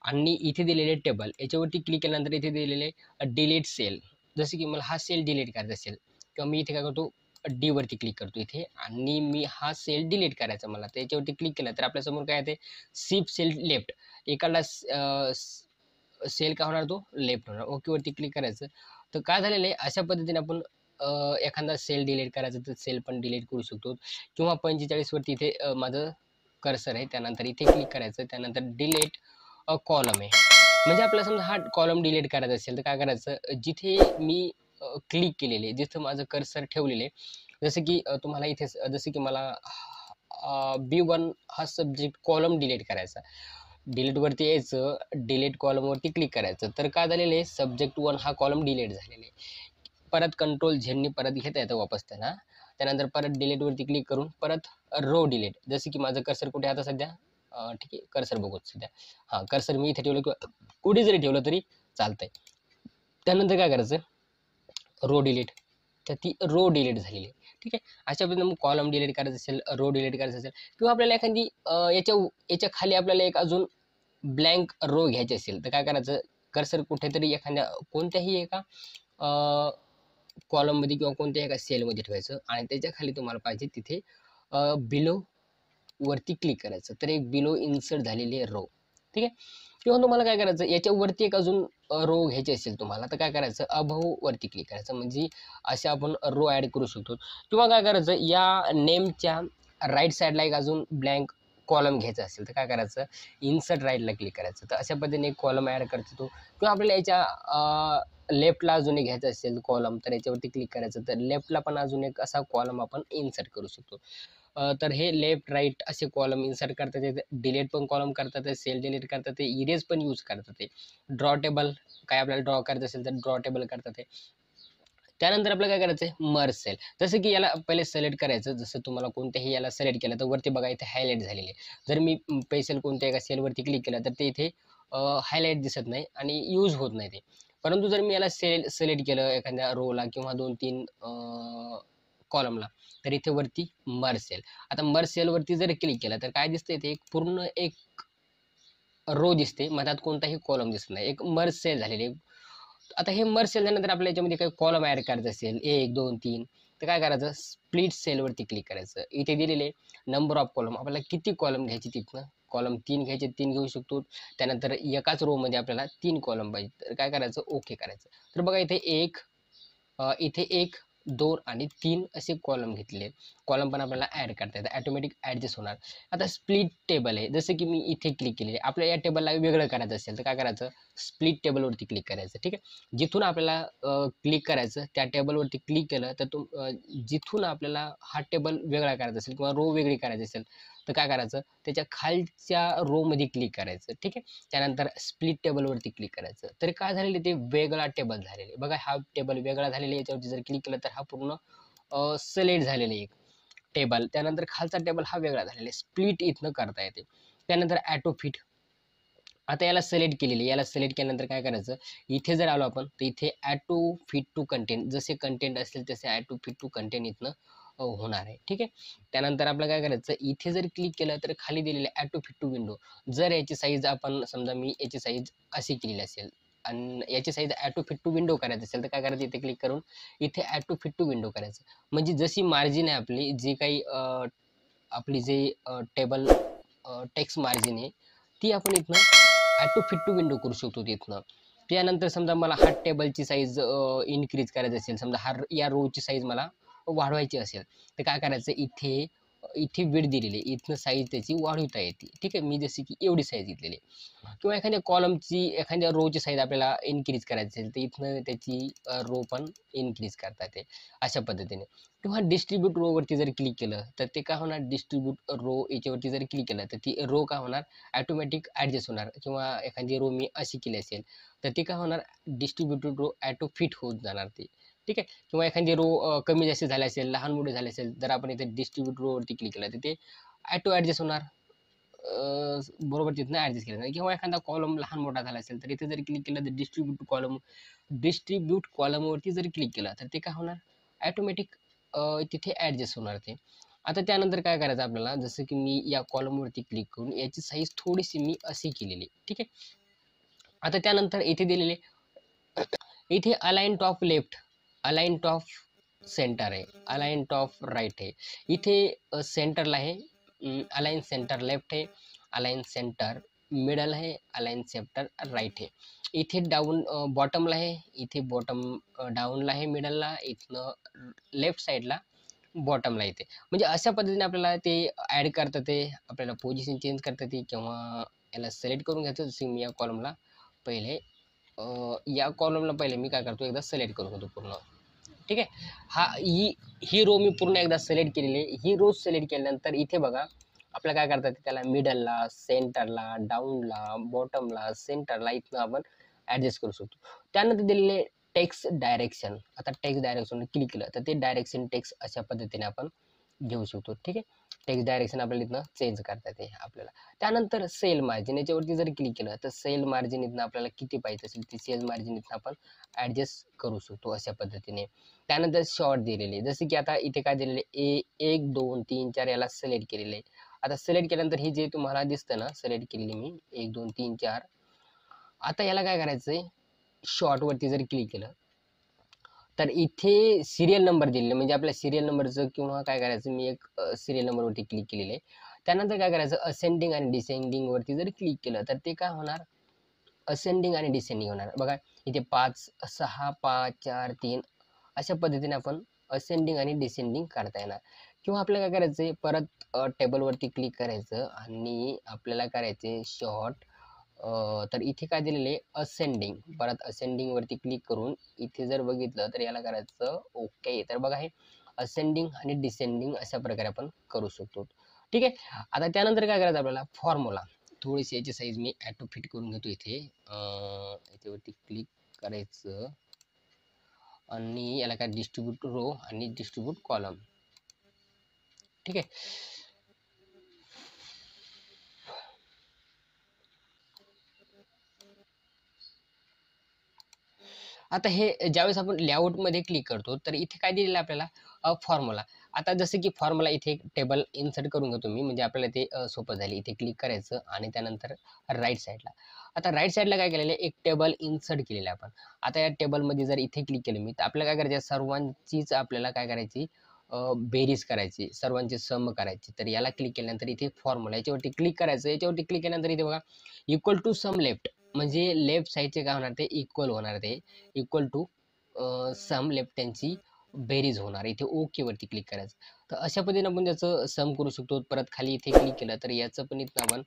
आणि इथे दिलेले टेबल याच्यावरती क्लिक केल्यानंतर इथे दिलेले डिलीट सेल. जसं की मला हा सेल डिलीट करायचा असेल किंवा मी इथे काय करतो, डी वरती क्लिक करतो इथे आणि मी हा सेल डिलीट करायचा मला. तर याच्यावरती क्लिक केलं तर आपल्यासमोर काय येते, शिफ्ट सेल लेफ्ट. एकाला सेल का होणार, तो लेफ्ट होणार. ओके वरती क्लिक करायचं. तर काय झालेलं आहे, अशा पद्धतीने आपण एखादा सेल डिलीट करायचा तर सेल पण डिलीट करू शकतो किंवा 45 वरती इथे माझं कर्सर आहे, त्यानंतर इथे क्लिक करायचं, त्यानंतर डिलीट कॉलम आहे. म्हणजे आपल्याला समजा हा कॉलम डिलीट करायचा असेल तर काय करायचं, जिथे मी क्लिक केलेले, जिथं माझं कर्सर ठेवलेले, जसं की तुम्हाला इथे जसं की मला B1 हा सब्जेक्ट कॉलम डिलीट करायचा. डिलीट वरती यायचं, डिलीट कॉलम वरती क्लिक करायचं. तर काय झालेलं आहे, सब्जेक्ट 1 हा कॉलम डिलीट झालेला आहे. परत कंट्रोल झेडनी परत घेता येतं वापस त्याला. त्यानंतर परत डिलीट वरती क्लिक करून परत रो डिलीट. जसं की माझं कर्सर कुठे आहे आता सध्या, ठीक आहे, कर्सर बघू सध्या. हां, कर्सर मी इथे ठेवलं किंवा कुठे जरी ठेवलं तरी चालतंय. त्यानंतर काय करायचं, रो डिलीट. तर ती रो डिलीट झालेली आहे. ठीक आहे. अशा पद्धतीने मग कॉलम डिलीट करायचं असेल, रो डिलीट करायचं असेल किंवा आपल्याला एखादी याच्या खाली आपल्याला एक अजून ब्लँक रो घ्यायची असेल तर काय करायचं, कर्सर कुठेतरी एखाद्या कोणत्याही एका कॉलममध्ये किंवा कोणत्याही एका सेलमध्ये ठेवायचं आणि त्याच्या खाली तुम्हाला पाहिजे तिथे बिलो वरती क्लिक करायचं. तर एक बिलो इन्सर्ट झालेली आहे रो. ठीक आहे. किंवा तुम्हाला काय करायचं, याच्यावरती एक अजून रो घ्यायची असेल तुम्हाला तर काय करायचं, अबव्ह वरती क्लिक करायचं. म्हणजे असे आपण रो ॲड करू शकतो. किंवा काय करायचं, या नेमच्या राईट साईडला एक अजून ब्लँक कॉलम घ्यायचा असेल तर काय करायचं, इन्सर्ट राईटला क्लिक करायचं. तर अशा पद्धतीने एक कॉलम ॲड करतो तो. किंवा आपल्याला याच्या लेफ्टला अजून एक घ्यायचा असेल कॉलम तर याच्यावरती क्लिक करायचं. तर लेफ्टला पण अजून एक असा कॉलम आपण इन्सर्ट करू शकतो. तर हे लेफ्ट राईट असे कॉलम इन्सर्ट करतात येते. डिलीट पण कॉलम करतात आहे, सेल डिलीट करतात आहे, इरेज पण यूज करतात आहे. ड्रॉ टेबल काय आपल्याला ड्रॉ करायचं असेल तर ड्रॉ टेबल करतात आहे. त्यानंतर आपल्याला काय करायचं आहे, मर्ज सेल. जसं की याला पहिले सिलेक्ट करायचं. जसं तुम्हाला कोणत्याही याला सिलेक्ट केलं तर वरती बघा इथे हायलाइट झालेले आहे. जर मी पेन्सिल कोणत्या एका सेलवरती क्लिक केलं तर ते इथे हायलाइट दिसत नाही आणि यूज होत नाही ते. परंतु जर मी याला सिलेक्ट केलं एखाद्या रोला किंवा 2-3 कॉलमला तर इथे वरती मर्ज सेल. आता मर्ज सेलवरती जर क्लिक केलं तर काय दिसतंय, ते पूर्ण एक रो दिसते, मधात कोणताही कॉलम दिसत नाही. एक मर्ज सेल झालेली आहे. आता हे मर्ज सेल झाल्यानंतर आपल्याला याच्यामध्ये काही कॉलम ॲड करायचं असेल 1, 2, 3 तर काय करायचं, स्प्लिट सेलवरती क्लिक करायचं. इथे दिलेले नंबर ऑफ कॉलम आपल्याला किती कॉलम घ्यायचे तिथनं, कॉलम 3 घ्यायचे 3 घेऊ शकतो. त्यानंतर एकाच रोमध्ये आपल्याला 3 कॉलम पाहिजे तर काय करायचं, ओके करायचं. तर बघा इथे इथे 1, 2 आणि 3 असे कॉलम घेतलेले आहेत. कॉलम पण आपल्याला ॲड करता येतात, ऑटोमॅटिक ॲडजस्ट होणार. आता स्प्लिट टेबल आहे, जसं की मी इथे क्लिक केलेले आहे. आपल्या या टेबलला वेगळं करायचं असेल तर काय करायचं, स्प्लिट टेबलवरती क्लिक करायचं. ठीक आहे. जिथून आपल्याला क्लिक करायचं त्या टेबलवरती क्लिक केलं तर जिथून आपल्याला हा टेबल वेगळा करायचा असेल किंवा रो वेगळी करायची असेल तर काय करायचं, त्याच्या खालच्या रोमध्ये क्लिक करायचं. ठीक आहे. त्यानंतर स्प्लिट टेबलवरती क्लिक करायचं. तर काय झालेलं ते वेगळा टेबल झालेले. बघा हा टेबल वेगळा झालेला, याच्यावरती जर क्लिक केलं तर हा पूर्ण सिलेक्ट झालेले एक टेबल. त्यानंतर खालचा टेबल हा वेगळा झालेला आहे. स्प्लिट इथनं करता येते. त्यानंतर ॲटो फिट. आता याला सिलेक्ट केलेली, याला सिलेक्ट केल्यानंतर काय करायचं, इथे जर आलो आपण तर इथे ॲटो फिट टू कंटेंट, जसे कंटेंट असतील तसे ॲटो फिट टू कंटेंट इथनं होणार आहे. ठीक आहे. त्यानंतर आपलं काय करायचं, इथे जर क्लिक केलं तर खाली दिलेले ॲटो फिट टू विंडो. जर याची साईज आपण समजा मी याची साईज अशी केलेली असेल आणि याची size auto fit to window करायची असेल तर काय करायचं, इथे क्लिक करून इथे ॲटो फिट टू विंडो करायचं. म्हणजे जशी मार्जिन आहे आपली, जी काही आपली जे टेबल टेक्स्ट मार्जिन आहे ती आपण इथनं ॲटो फिट टू विंडो करू शकतो तिथनं. त्यानंतर समजा मला हा टेबलची साईज इन्क्रीज करायची असेल, समजा या रोची साईज मला वाढवायची असेल, तर काय करायचं, इथे इथे विड्थ दिलेली आहे, इथनं साईज त्याची वाढवता येते. ठीक आहे, मी जशी की एवढी साईज घेतलेली आहे. किंवा एखाद्या कॉलमची, एखाद्या रोची साईज आपल्याला इन्क्रीज करायची असेल, तर इथनं त्याची रो पण इन्क्रीज करता येते अशा पद्धतीने. किंवा डिस्ट्रीब्यूट रोवरती जर क्लिक केलं तर ते काय होणार, डिस्ट्रीब्यूट रो याच्यावरती जर क्लिक केलं तर ती रो काय होणार, ऑटोमॅटिक ॲडजस्ट होणार. किंवा एखादी रो मी अशी केली असेल तर ती काय होणार, डिस्ट्रीब्युटेड रो ॲटो फिट होत जाणार ती. ठीक आहे. किंवा एखादी रो कमी जास्त झाली असेल, लहान मोठे झाले असेल, जर आपण इथे डिस्ट्रीब्यूट रोवरती क्लिक केलं तर ते ॲटो ॲडजस्ट होणार. बरोबर तिथनं ॲडजस्ट केलं जाणार. किंवा एखादा कॉलम लहान मोठा झाला असेल तर इथे जर क्लिक केलं तर डिस्ट्रीब्यूट कॉलमवरती जर क्लिक केलं तर ते काय होणार, ऑटोमॅटिक तिथे ॲडजस्ट होणार ते. आता त्यानंतर काय करायचं आपल्याला, जसं की मी या कॉलमवरती क्लिक करून याची साईज थोडीशी मी अशी केलेली. ठीक आहे. आता त्यानंतर इथे दिलेले, इथे align top left, align top centre आहे, अलाइन टॉप राईट आहे. इथे सेंटरला आहे, अलाइन सेंटर लेफ्ट आहे, अलाइन सेंटर मिडल आहे, अलाइन सेंटर राईट आहे. इथे डाऊन बॉटमला आहे, इथे बॉटम डाऊनला आहे, मिडलला, इथनं लेफ्ट साईडला बॉटमला येते. म्हणजे अशा पद्धतीने आपल्याला ते ॲड करता ते, आपल्याला पोझिशन चेंज करता येते. किंवा याला सिलेक्ट करून घ्यायचं. जसं मी या कॉलमला पहिले मी काय करतो, एकदा सिलेक्ट करून घेतो पूर्ण. ठीक आहे. ही रो मी पूर्ण एकदा सिलेक्ट केलेली आहे. ही रो सिलेक्ट केल्यानंतर इथे बघा आपल्याला काय करता येते, त्याला मिडलला, सेंटरला, डाऊनला, बॉटमला, सेंटरला इथनं आपण ॲडजस्ट करू शकतो. त्यानंतर दिलेले टेक्स्ट डायरेक्शन. आता टेक्स्ट डायरेक्शन क्लिक केलं तर ते डायरेक्शन टेक्स्ट अशा पद्धतीने आपण घेऊ शकतो. ठीक आहे. टेक्स्ट डायरेक्शन आपल्याला इथनं चेंज करता येते आपल्याला. त्यानंतर सेल मार्जिन याच्यावरती जर क्लिक केलं तर सेल मार्जिन इथनं आपल्याला किती पाहिजे असेल ती सेल मार्जिन इथनं आपण ॲडजस्ट करू शकतो अशा पद्धतीने. त्यानंतर शॉर्ट दिलेले, जसं की आता इथे काय दिलेले, 1 2 3 4 याला सिलेक्ट केलेले आहे. आता सिलेक्ट केल्यानंतर हे जे तुम्हाला दिसतं ना, सिलेक्ट केलेली मी 1 2 3 4. आता याला काय करायचंय, शॉर्टवरती जर क्लिक केलं तर इथे सिरियल नंबर दिलेले, म्हणजे आपल्या सिरियल नंबरचं, किंवा काय करायचं, मी एक सिरियल नंबरवरती क्लिक केलेलं आहे. त्यानंतर काय करायचं, असेंडिंग आणि डिसेंडिंग वरती जर क्लिक केलं तर ते काय होणार, असेंडिंग आणि डिसेंडिंग होणार. बघा इथे 5 6 5 4 3 अशा पद्धतीने आपण असेंडिंग आणि डिसेंडिंग करता येणार. किंवा आपल्याला काय करायचंय, परत टेबलवरती क्लिक करायचं आणि आपल्याला करायचे शॉर्ट. तर इथे काय दिलेले, असेंडिंग. परत असेंडिंग वरती क्लिक करून इथे जर बघितलं तर याला करायचं ओके. तर बघा हे असेंडिंग आणि डिसेंडिंग अशा प्रकारे आपण करू शकतो. ठीक आहे. आता त्यानंतर काय करायचं आपल्याला, फॉर्म्युला. थोडीशी याची साईज मी ॲटो फिट करून घेतो इथे. याच्यावरती क्लिक करायचं आणि याला काय, डिस्ट्रीब्यूट रो आणि डिस्ट्रीब्यूट कॉलम. ठीक आहे. आता हे ज्यावेळेस आपण लेआउटमध्ये क्लिक करतो तर इथे काय दिलेलं आहे आपल्याला, फॉर्म्युला. आता जसं की फॉर्म्युला इथे एक टेबल इन्सर्ट करून घेतो मी, म्हणजे आपल्याला ते सोपं झाले. इथे क्लिक करायचं आणि त्यानंतर राईट साईडला, आता राईट साईडला काय केलेलं आहे, एक टेबल इन्सर्ट केलेलं आहे आपण. आता या टेबलमध्ये जर इथे क्लिक केलं मी तर आपल्याला काय करायचं, सर्वांचीच आपल्याला काय करायची, बेरीज करायची, सर्वांची सम करायची. तर याला क्लिक केल्यानंतर इथे फॉर्म्युला याच्यावरती क्लिक करायचं. याच्यावरती क्लिक केल्यानंतर इथे बघा इक्वल टू सम लेफ्ट, म्हणजे लेफ्ट साईडचे काय होणार, ते इक्वल होणार, ते इक्वल टू सम लेफ्ट त्यांची बेरीज होणार. इथे ओके वरती क्लिक करायचं. तर अशा पद्धतीने आपण त्याचं सम करू शकतो. परत खाली इथे क्लिक केलं तर याचं पण इथं आपण,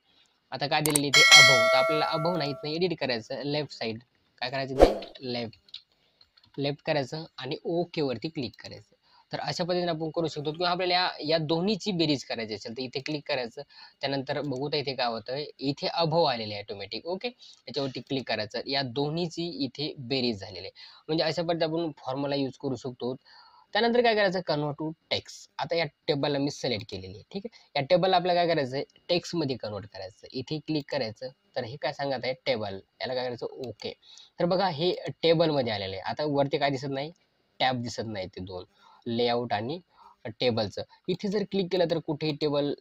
आता काय दिलेलं इथे अबव, तर आपल्याला अबव नाही इथं एडिट करायचं, लेफ्ट साईड काय करायचं, ते लेफ्ट करायचं आणि ओके वरती क्लिक करायचं. तर अशा पद्धतीने आपण करू शकतो. किंवा आपल्याला या दोन्हीची बेरीज करायची असेल तर इथे क्लिक करायचं. त्यानंतर बघू तर इथे काय होतं, इथे अबव आलेले आहे ऑटोमॅटिक. ओके, याच्यावरती क्लिक करायचं, या दोन्हीची इथे बेरीज झालेली आहे. म्हणजे अशा पद्धतीने आपण फॉर्म्युला यूज करू शकतो. त्यानंतर काय करायचं, कन्वर्ट टू टेक्स्ट. आता या टेबलला मी सिलेक्ट केलेली आहे. ठीक आहे. या टेबलला आपल्याला काय करायचं आहे, टेक्स्टमध्ये कन्वर्ट करायचं. इथे क्लिक करायचं. तर हे काय सांगत आहे, टेबल. याला काय करायचं, ओके. तर बघा हे टेबलमध्ये आलेलं आहे. आता वरती काय दिसत नाही, टॅब दिसत नाही, ते दोन, लेआउट आणि टेबलचं. इथे जर क्लिक केलं तर कुठेही टेबल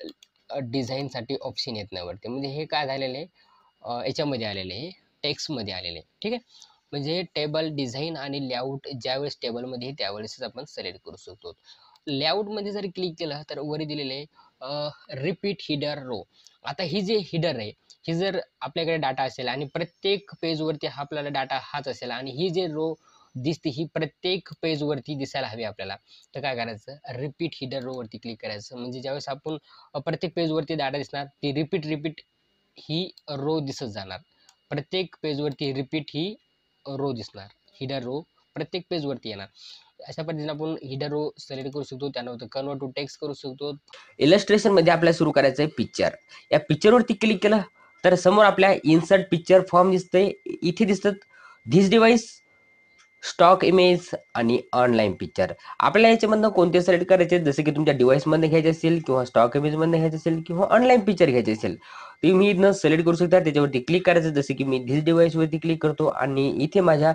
डिझाईनसाठी ऑप्शन येत नाही वरती. म्हणजे हे काय झालेलं आहे, याच्यामध्ये आलेलं आहे, टेक्स्टमध्ये आलेलं आहे. ठीक आहे. म्हणजे टेबल डिझाईन आणि लेआउट ज्यावेळेस टेबलमध्ये त्यावेळेसच आपण सिलेक्ट करू शकतो. लेआउटमध्ये जर क्लिक केलं तर वर दिलेले रिपीट हिडर रो. आता ही जे हिडर आहे, ही जर आपल्याकडे डाटा असेल आणि प्रत्येक पेजवरती हा आपल्याला डाटा हाच असेल आणि ही जे रो दिसते ही प्रत्येक पेजवरती दिसायला हवी आपल्याला, तर काय करायचं, रिपीट हिडर रो वरती क्लिक करायचं. म्हणजे ज्यावेळेस आपण प्रत्येक पेजवरती डाटा दिसणार ती रिपीट ही रो दिसत जाणार. प्रत्येक पेजवरती रिपीट ही रो दिसणार. हिडर रो प्रत्येक पेजवरती येणार. अशा पद्धतीने आपण हिडर रो सिलेक्ट करू शकतो. त्यानंतर कन्वर्ट टू टेक्स्ट करू शकतो. इलस्ट्रेशन मध्ये आपल्याला सुरू करायचं आहे पिक्चर. या पिक्चरवरती क्लिक केलं तर समोर आपल्या इन्सर्ट पिक्चर फॉर्म दिसतंय. इथे दिसतात धिस डिव्हाइस, स्टॉक इमेज आणि ऑनलाईन पिक्चर. आपल्याला याच्यामधनं कोणते सिलेक्ट करायचे, जसे की तुमच्या डिव्हाइसमधनं घ्यायचे असेल किंवा स्टॉक इमेजमधनं घ्यायचे असेल किंवा ऑनलाईन पिक्चर घ्यायचे असेल, तुम्ही इथनं सिलेक्ट करू शकता. त्याच्यावरती क्लिक करायचं. जसे की मी धिस डिव्हाइसवरती क्लिक करतो आणि इथे माझ्या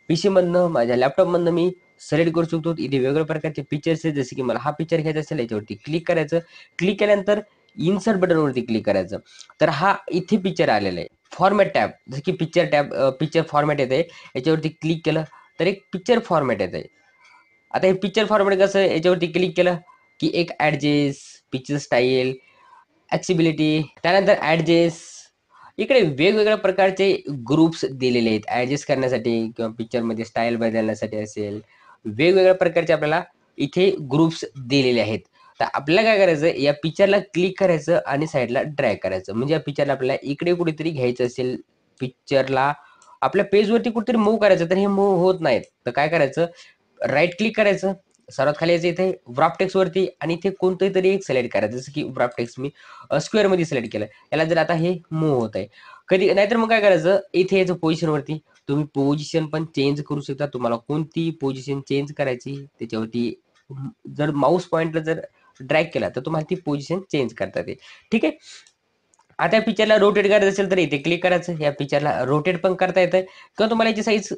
PC मधनं, माझ्या लॅपटॉपमधनं मी सिलेक्ट करू शकतो. इथे वेगवेगळ्या प्रकारचे पिक्चर्स आहेत. जसे की मला हा पिक्चर घ्यायचा असेल, याच्यावरती क्लिक करायचं. क्लिक केल्यानंतर इन्सर्ट बटनवरती क्लिक करायचं. तर हा इथे पिक्चर आलेला आहे. फॉर्मॅट टॅब, जसं की पिक्चर टॅब, पिक्चर फॉर्मॅट येते, याच्यावरती क्लिक केलं तर एक पिक्चर फॉर्मॅट येत आहे. आता हे पिक्चर फॉर्मॅट कसं आहे, याच्यावरती क्लिक केलं की एक ॲडजेस्ट, पिक्चर स्टाईल, ॲक्सेसिबिलिटी, त्यानंतर ॲडजेस्ट, इकडे वेगवेगळ्या प्रकारचे ग्रुप्स दिलेले आहेत ॲडजस्ट करण्यासाठी किंवा पिक्चरमध्ये स्टाईल बदलण्यासाठी असेल. वेगवेगळ्या प्रकारचे आपल्याला इथे ग्रुप्स दिलेले आहेत. तर आपल्याला काय करायचं, या पिक्चरला क्लिक करायचं आणि साईडला ड्रॅग करायचं. म्हणजे या पिक्चरला आपल्याला इकडे कुठेतरी घ्यायचं असेल, पिक्चरला आपल्या पेजवरती कुठेतरी मूव्ह करायचं, तर हे मूव्ह होत नाहीत. तर काय करायचं, राईट क्लिक करायचं, सर्वात खाली यायचं इथे व्रॅप टेक्स्ट वरती आणि इथे कोणतंही तरी एक सिलेक्ट करायचं. जसं की व्रॅप टेक्स्ट मी स्क्वेअर मध्ये सिलेक्ट केलं. याला जर आता हे मूव्ह होत आहे कधी, नाहीतर मग काय करायचं, इथे यायचं पोझिशन वरती. तुम्ही पोझिशन पण चेंज करू शकता. तुम्हाला कोणती पोझिशन चेंज करायची त्याच्यावरती जर माऊस पॉइंटला जर ड्रॅग केला तर तुम्हाला ती पोझिशन चेंज करता येते. ठीक आहे. आता या पिक्चरला रोटेट करायचं असेल तर इथे क्लिक करायचं. या पिक्चरला रोटेट पण करता येतं किंवा तुम्हाला याची साईज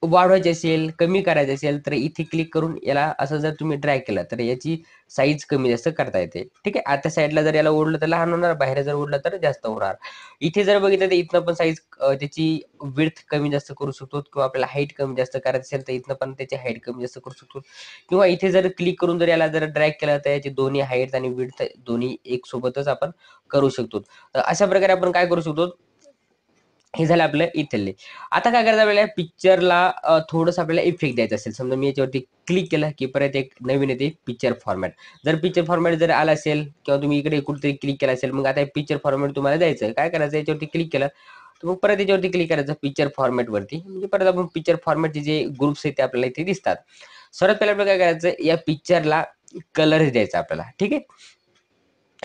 वाढवायची असेल, कमी करायची असेल तर इथे क्लिक करून याला असं जर तुम्ही ड्रॅग केलं तर याची साईज कमी जास्त करता येते. ठीक आहे. आता साईडला जर याला ओढलं तर लहान होणार, बाहेर जर ओढलं तर जास्त होणार. इथे जर बघितलं तर इथनं पण साईज त्याची विड्थ कमी जास्त करू शकतो किंवा आपल्याला हाईट कमी जास्त करायचं असेल तर इथनं पण त्याची हाईट कमी जास्त करू शकतो. किंवा इथे जर क्लिक करून जर याला जर ड्रॅग केलं तर याची दोन्ही हाईट आणि विड्थ दोन्ही एक सोबतच आपण करू शकतो. तर अशा प्रकारे आपण काय करू शकतो, हे झालं आपलं इथले. आता काय करायचं, आपल्याला पिक्चरला थोडंसं आपल्याला इफेक्ट द्यायचा असेल. समजा मी याच्यावरती क्लिक केलं की परत एक नवीन येते पिक्चर फॉर्मॅट. जर पिक्चर फॉर्मॅट जर आला असेल किंवा तुम्ही इकडे कुठेतरी क्लिक केलं असेल, मग आता पिक्चर फॉर्मॅट तुम्हाला द्यायचं आहे. काय करायचं, याच्यावरती क्लिक केलं तर मग परत याच्यावरती क्लिक करायचं पिक्चर फॉर्मॅटवरती. म्हणजे परत आपण पिक्चर फॉर्मॅटचे जे ग्रुप्स आहेत ते आपल्याला इथे दिसतात. सर्वात पहिला आपल्याला काय करायचं, या पिक्चरला कलर द्यायचा आपल्याला. ठीक आहे.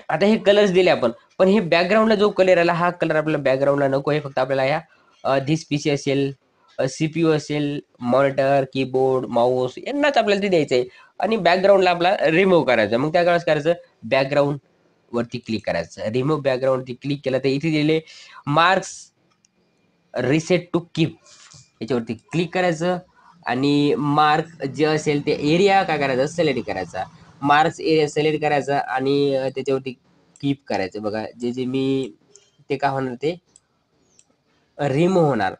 आता हे कलर्स दिले आपण, पण हे बॅकग्राऊंडला जो कलर आला हा कलर आपल्याला बॅकग्राऊंडला नको आहे. फक्त आपल्याला या धिस पीसी असेल, CPU असेल, मॉनिटर, कीबोर्ड, माऊस यांनाच आपल्याला ते द्यायचं आहे आणि बॅकग्राऊंडला आपला रिमूव्ह करायचं. मग त्या वेळेस करायचं, बॅकग्राऊंड वरती क्लिक करायचं. रिमूव्ह बॅकग्राऊंड वरती क्लिक केलं तर इथे दिले मार्क्स रिसेट टू कीप, याच्यावरती क्लिक करायचं आणि मार्क जे असेल ते एरिया काय करायचं, सिलेक्ट करायचा. मार्क्स एरिया सिलेक्ट करायचा आणि त्याच्यावरती कीप करायचं. बघा जे जे मी ते काय होणार, ते रिमूव्ह होणार.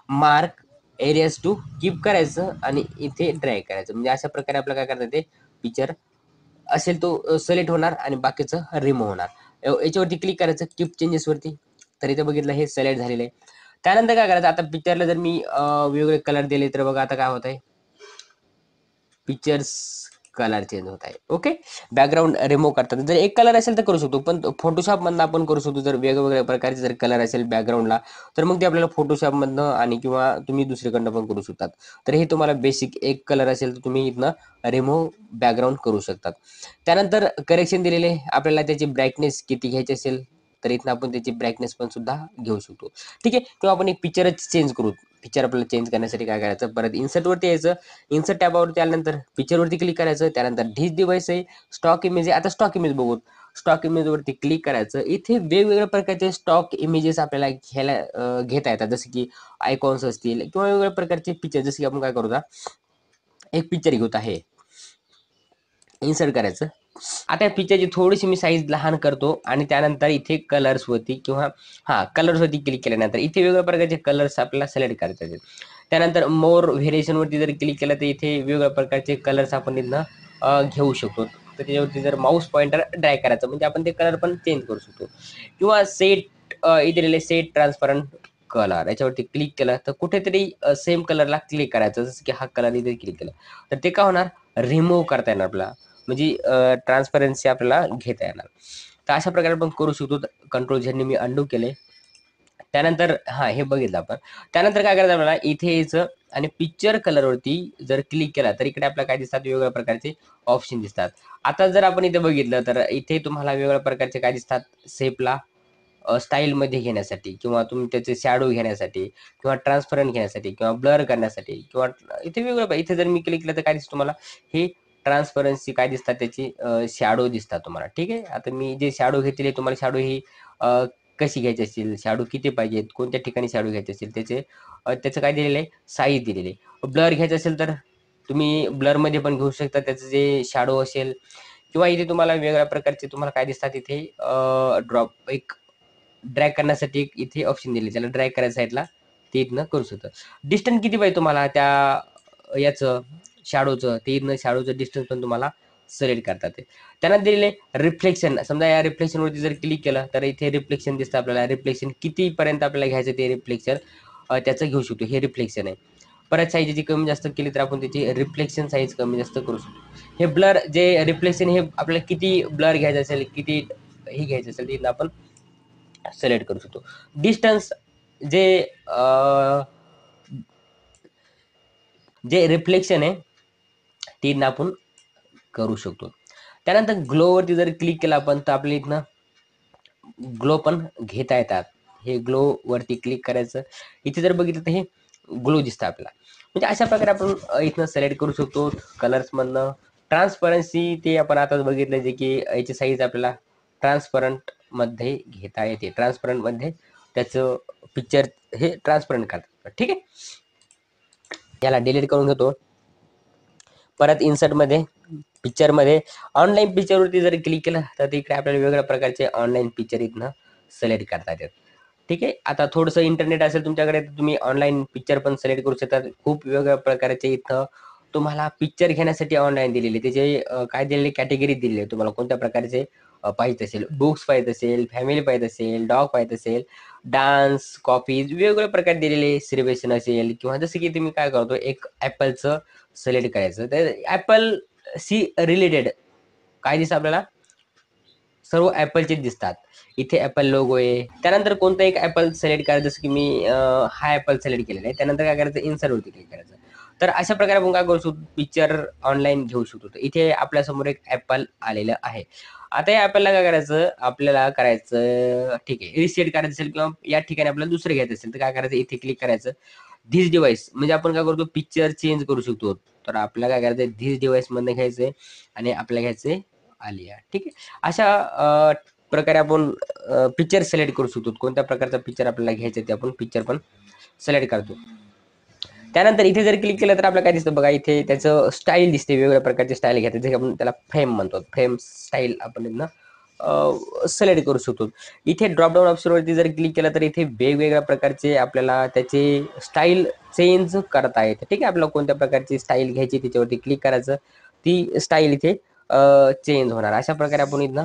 मार्क एरियाज टू कीप करायचं आणि इथे ड्रॅग करायचं. म्हणजे अशा प्रकारे आपल्याला काय करता, ते पिक्चर असेल तो सिलेक्ट होणार आणि बाकीचं रिमूव्ह होणार. याच्यावरती क्लिक करायचं कीप चेंजेस वरती. तर इथे बघितलं हे सिलेक्ट झालेलं आहे. त्यानंतर काय करायचं, आता पिक्चरला जर मी वेगवेगळे कलर दिले तर बघा आता काय होत आहे, पिक्चर्स कलर चेंज होत आहे. ओके. बॅकग्राऊंड रिमूव्ह करतात. जर एक कलर असेल तर करू शकतो, पण फोटोशॉपमधनं आपण करू शकतो. जर वेगवेगळ्या प्रकारचे जर कलर असेल बॅकग्राऊंडला तर मग ते आपल्याला फोटोशॉपमधनं आणि किंवा तुम्ही दुसरीकडनं पण करू शकतात. तर हे तुम्हाला बेसिक एक कलर असेल तर तुम्ही इथनं रिमूव्ह बॅकग्राऊंड करू शकतात. त्यानंतर करेक्शन दिलेले आपल्याला, त्याची ब्राईटनेस किती घ्यायची असेल तर इथनं आपण त्याची ब्राईटनेस पण सुद्धा घेऊ शकतो. ठीक आहे. किंवा आपण एक पिक्चरच चेंज करू. पिक्चर आपल्याला चेंज करण्यासाठी काय करायचं, परत इन्सर्टवरती यायचं. इन्सर्ट टॅबावरती आल्यानंतर पिक्चरवरती क्लिक करायचं. त्यानंतर धिस डिव्हाइस आहे, स्टॉक इमेज आहे. आता स्टॉक इमेज बघू. स्टॉक इमेजवरती क्लिक करायचं. इथे वेगवेगळ्या प्रकारचे स्टॉक इमेजेस आपल्याला घेता येतात. जसे की आयकॉन्स असतील किंवा वेगवेगळ्या प्रकारचे पिक्चर. जसे की आपण काय करू, एक पिक्चर घेत आहे, इन्सर्ट करायचं. आता या पिक्चरची थोडीशी मी साईज लहान करतो आणि त्यानंतर इथे कलर्सवरती किंवा कलर्सवरती क्लिक केल्यानंतर इथे वेगवेगळ्या प्रकारचे कलर्स आपल्याला सिलेक्ट करता येतील. त्यानंतर मोर व्हेरिएशनवरती जर क्लिक केलं तर इथे वेगवेगळ्या प्रकारचे कलर्स आपण इथनं घेऊ शकतो. तर त्याच्यावरती जर माऊस पॉइंटर ड्रॅग करायचं म्हणजे आपण ते कलर पण चेंज करू शकतो. किंवा सेट इथे दिलेले सेट ट्रान्सपरंट कलर, याच्यावरती क्लिक केलं तर कुठेतरी सेम कलरला क्लिक करायचं, जसं की हा कलर इथे क्लिक केला तर ते काय होणार, रिमूव्ह करता येणार आपल्याला, म्हणजे ट्रान्सपरन्सी आपल्याला घेता येणार. तर अशा प्रकारे आपण करू शकतो. कंट्रोल झेडने मी अंडू केले. त्यानंतर हां, हे बघितलं आपण. त्यानंतर काय करायचं आपल्याला, इथे यायचं आणि पिक्चर कलरवरती जर क्लिक केला तर इकडे आपल्याला काय दिसतात, वेगवेगळ्या प्रकारचे ऑप्शन दिसतात. आता जर आपण इथे बघितलं तर इथे तुम्हाला वेगवेगळ्या प्रकारचे काय दिसतात, शेपला स्टाईलमध्ये घेण्यासाठी किंवा तुम्ही त्याचे शॅडो घेण्यासाठी किंवा ट्रान्सपरंट घेण्यासाठी किंवा ब्लर करण्यासाठी किंवा इथे वेगवेगळं, इथे जर मी क्लिक केलं तर काय दिसतं तुम्हाला, हे ट्रान्सपरन्सी काय दिसतात, त्याची शॅडो दिसतात तुम्हाला. ठीक आहे. आता मी जे शॅडो घेतलेले, तुम्हाला शॅडो ही कशी घ्यायची असेल, शॅडो किती पाहिजेत, कोणत्या ठिकाणी शॅडो घ्यायचे असेल, त्याचं काय दिलेलं आहे, साईज दिलेली आहे. ब्लर घ्यायचं असेल तर तुम्ही ब्लरमध्ये पण घेऊ शकता, त्याचं जे शॅडो असेल, किंवा इथे तुम्हाला वेगवेगळ्या प्रकारचे तुम्हाला काय दिसतात, इथे ड्रॉप एक ड्रॅग करण्यासाठी एक इथे ऑप्शन दिले, त्याला ड्रॅग करायचं साईडला, ते इथनं करू शकतं. डिस्टन्स किती पाहिजे तुम्हाला त्या याचं शॅडोचं, ते इथनं शॅडोचं डिस्टन्स पण तुम्हाला सिलेक्ट करतात. त्यांना दिलेले रिफ्लेक्शन, समजा या रिफ्लेक्शनवरती जर क्लिक केलं तर इथे रिफ्लेक्शन दिसतं आपल्याला. रिफ्लेक्शन कितीपर्यंत आपल्याला घ्यायचं ते रिफ्लेक्शन त्याचं घेऊ शकतो. हे रिफ्लेक्शन आहे. परत साईज कमी जास्त केली तर आपण त्याची रिफ्लेक्शन साईज कमी जास्त करू शकतो. हे ब्लर जे रिफ्लेक्शन, हे आपल्याला किती ब्लर घ्यायचं असेल, किती हे घ्यायचं असेल, ते आपण सिलेक्ट करू शकतो. डिस्टन्स जे जे रिफ्लेक्शन आहे ते आपण करू शकतो. त्यानंतर ग्लोवरती जर क्लिक केलं आपण तर आपल्या इथनं ग्लो पण घेता येतात. हे ग्लो वरती क्लिक करायचं, इथे जर बघितलं तर हे ग्लो दिसतं आपल्याला. म्हणजे अशा प्रकारे आपण इथनं सिलेक्ट करू शकतो कलर्समधनं. ट्रान्सपरन्सी ते आपण आताच बघितलं, जे की याची साईज आपल्याला ट्रान्सपरंट मध्ये घेता येते. ट्रान्सपरंट मध्ये त्याचं पिक्चर हे ट्रान्सपरंट करतात. ठीक आहे. याला डिलीट करून घेतो. परत इन्सर्टमध्ये पिक्चरमध्ये ऑनलाईन पिक्चरवरती जर क्लिक केलं तर तिकडे आपल्याला वेगवेगळ्या प्रकारचे ऑनलाईन पिक्चर इथनं सिलेक्ट करता येतात. ठीक आहे. आता थोडंसं इंटरनेट असेल तुमच्याकडे तर तुम्ही ऑनलाईन पिक्चर पण सिलेक्ट करू शकता. खूप वेगवेगळ्या प्रकारचे इथं तुम्हाला पिक्चर घेण्यासाठी ऑनलाईन दिलेले, त्याचे काय दिलेले, कॅटेगरी दिलेली आहे तुम्हाला, कोणत्या प्रकारचे पाहिजे असेल, बुक्स पाहिजे असेल, फॅमिली पाहिजे असेल, डॉग पाहिजे असेल, डान्स, कॉपीज, वेगवेगळ्या प्रकारे दिलेले, सिलेब्रेशन असेल, किंवा जसं की तुम्ही काय करतो, एक ॲपलचं सिलेक्ट करायचं, तर ॲपल सी रिलेटेड काय दिसतं आपल्याला, सर्व ॲपलचेच दिसतात. इथे ॲपल लोगो आहे. त्यानंतर कोणतं एक ॲपल सिलेक्ट करायचं, जसं की मी हा ॲपल सिलेक्ट केलेला आहे. त्यानंतर काय करायचं, इन्सर्टवरती क्लिक करायचं. तर अशा प्रकारे आपण काय करू शकतो, पिक्चर ऑनलाईन घेऊ शकतो. तर इथे आपल्यासमोर एक ॲपल आलेलं आहे. आता या ॲपलला काय करायचं, आपल्याला करायचं, ठीक आहे, रिसेट करायचं असेल किंवा या ठिकाणी आपल्याला दुसरं घ्यायचं असेल तर काय करायचं, इथे क्लिक करायचं. धिस डिव्हाइस म्हणजे आपण काय करतो, पिक्चर चेंज करू शकतो. तर आपल्याला काय करायचं, धिस डिव्हाइस मधनं घ्यायचंय आणि आपल्याला घ्यायचंय आलिया. ठीक आहे. अशा प्रकारे आपण पिक्चर सिलेक्ट करू शकतो. कोणत्या प्रकारचा पिक्चर आपल्याला घ्यायचा ते आपण पिक्चर पण सिलेक्ट करतो. त्यानंतर इथे जर क्लिक केलं तर आपल्याला काय दिसतं बघा, इथे त्याचं स्टाईल दिसते, वेगवेगळ्या प्रकारचे स्टाईल घेतात, जसे आपण त्याला फ्रेम म्हणतो. फ्रेम स्टाईल आपण इथनं सिलेक्ट करू शकतो. इथे ड्रॉपडाऊन ऑप्शनवरती जर क्लिक केलं तर इथे वेगवेगळ्या प्रकारचे आपल्याला त्याचे स्टाईल चेंज करता येते. ठीक आहे. आपल्याला कोणत्या प्रकारची स्टाईल घ्यायची त्याच्यावरती क्लिक करायचं, ती स्टाईल इथे चेंज होणार. अशा प्रकारे आपण इथनं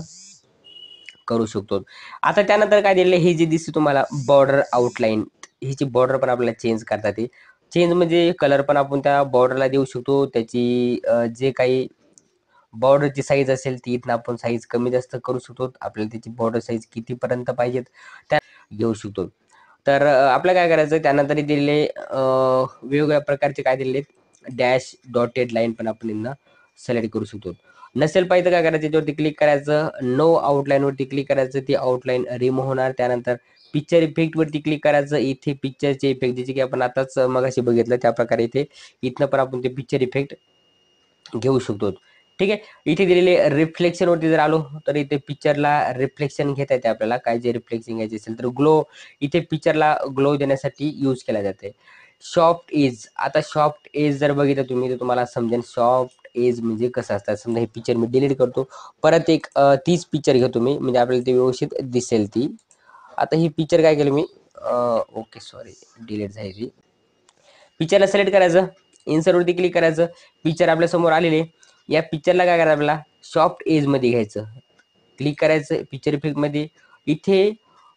करू शकतो. आता त्यानंतर काय दिलेलं, ही जी दिसते तुम्हाला बॉर्डर आउटलाईन, हिची बॉर्डर पण आपल्याला चेंज करता येते. चेंज म्हणजे कलर पण आपण त्या बॉर्डरला देऊ शकतो. त्याची जे काही बॉर्डरची साईज असेल ती इथनं आपण साईज कमी जास्त करू शकतो. आपल्याला त्याची बॉर्डर साईज कितीपर्यंत पाहिजेत त्या घेऊ शकतो. तर आपल्याला काय करायचं, त्यानंतर दिलेले वेगवेगळ्या प्रकारचे काय दिलेले, डॅश डॉटेड लाईन पण आपण इथनं सिलेक्ट करू शकतो. नसेल पाहिजे काय करायचं, त्याच्यावरती क्लिक करायचं, नो आउटलाईन वरती क्लिक करायचं, ती आउटलाईन रिमूव्ह होणार. त्यानंतर पिक्चर इफेक्ट वरती क्लिक करायचं, इथे पिक्चरचे इफेक्ट जसे की आपण आताच मगाशी बघितलं त्या प्रकारे इथे इथनं पण आपण ते पिक्चर इफेक्ट घेऊ शकतो. ठीक आहे. इथे दिलेले रिफ्लेक्शन वरती जर आलो तर इथे पिक्चरला रिफ्लेक्शन घेता येते आपल्याला. काय जे रिफ्लेक्शन घ्यायचे असेल तर ग्लो, इथे पिक्चरला ग्लो देण्यासाठी यूज केला जाते. सॉफ्ट एज, आता सॉफ्ट एज जर बघितलं तुम्ही तर तुम्हाला समजेल सॉफ्ट एज म्हणजे कसं असतं. समजा हे पिक्चर मी डिलीट करतो, परत एक तीच पिक्चर घेतो मी, म्हणजे आपल्याला ते व्यवस्थित दिसेल ती. आता ही पिक्चर काय केलं मी, ओके सॉरी डिलीट झाली. पिक्चरला सिलेक्ट करायचं, इन्सर्टवरती क्लिक करायचं, पिक्चर आपल्या समोर आलेले. या पिक्चरला काय करायचं, आपल्याला सॉफ्ट एज मध्ये घ्यायचं, क्लिक करायचं पिक्चर इफेक्ट मध्ये. इथे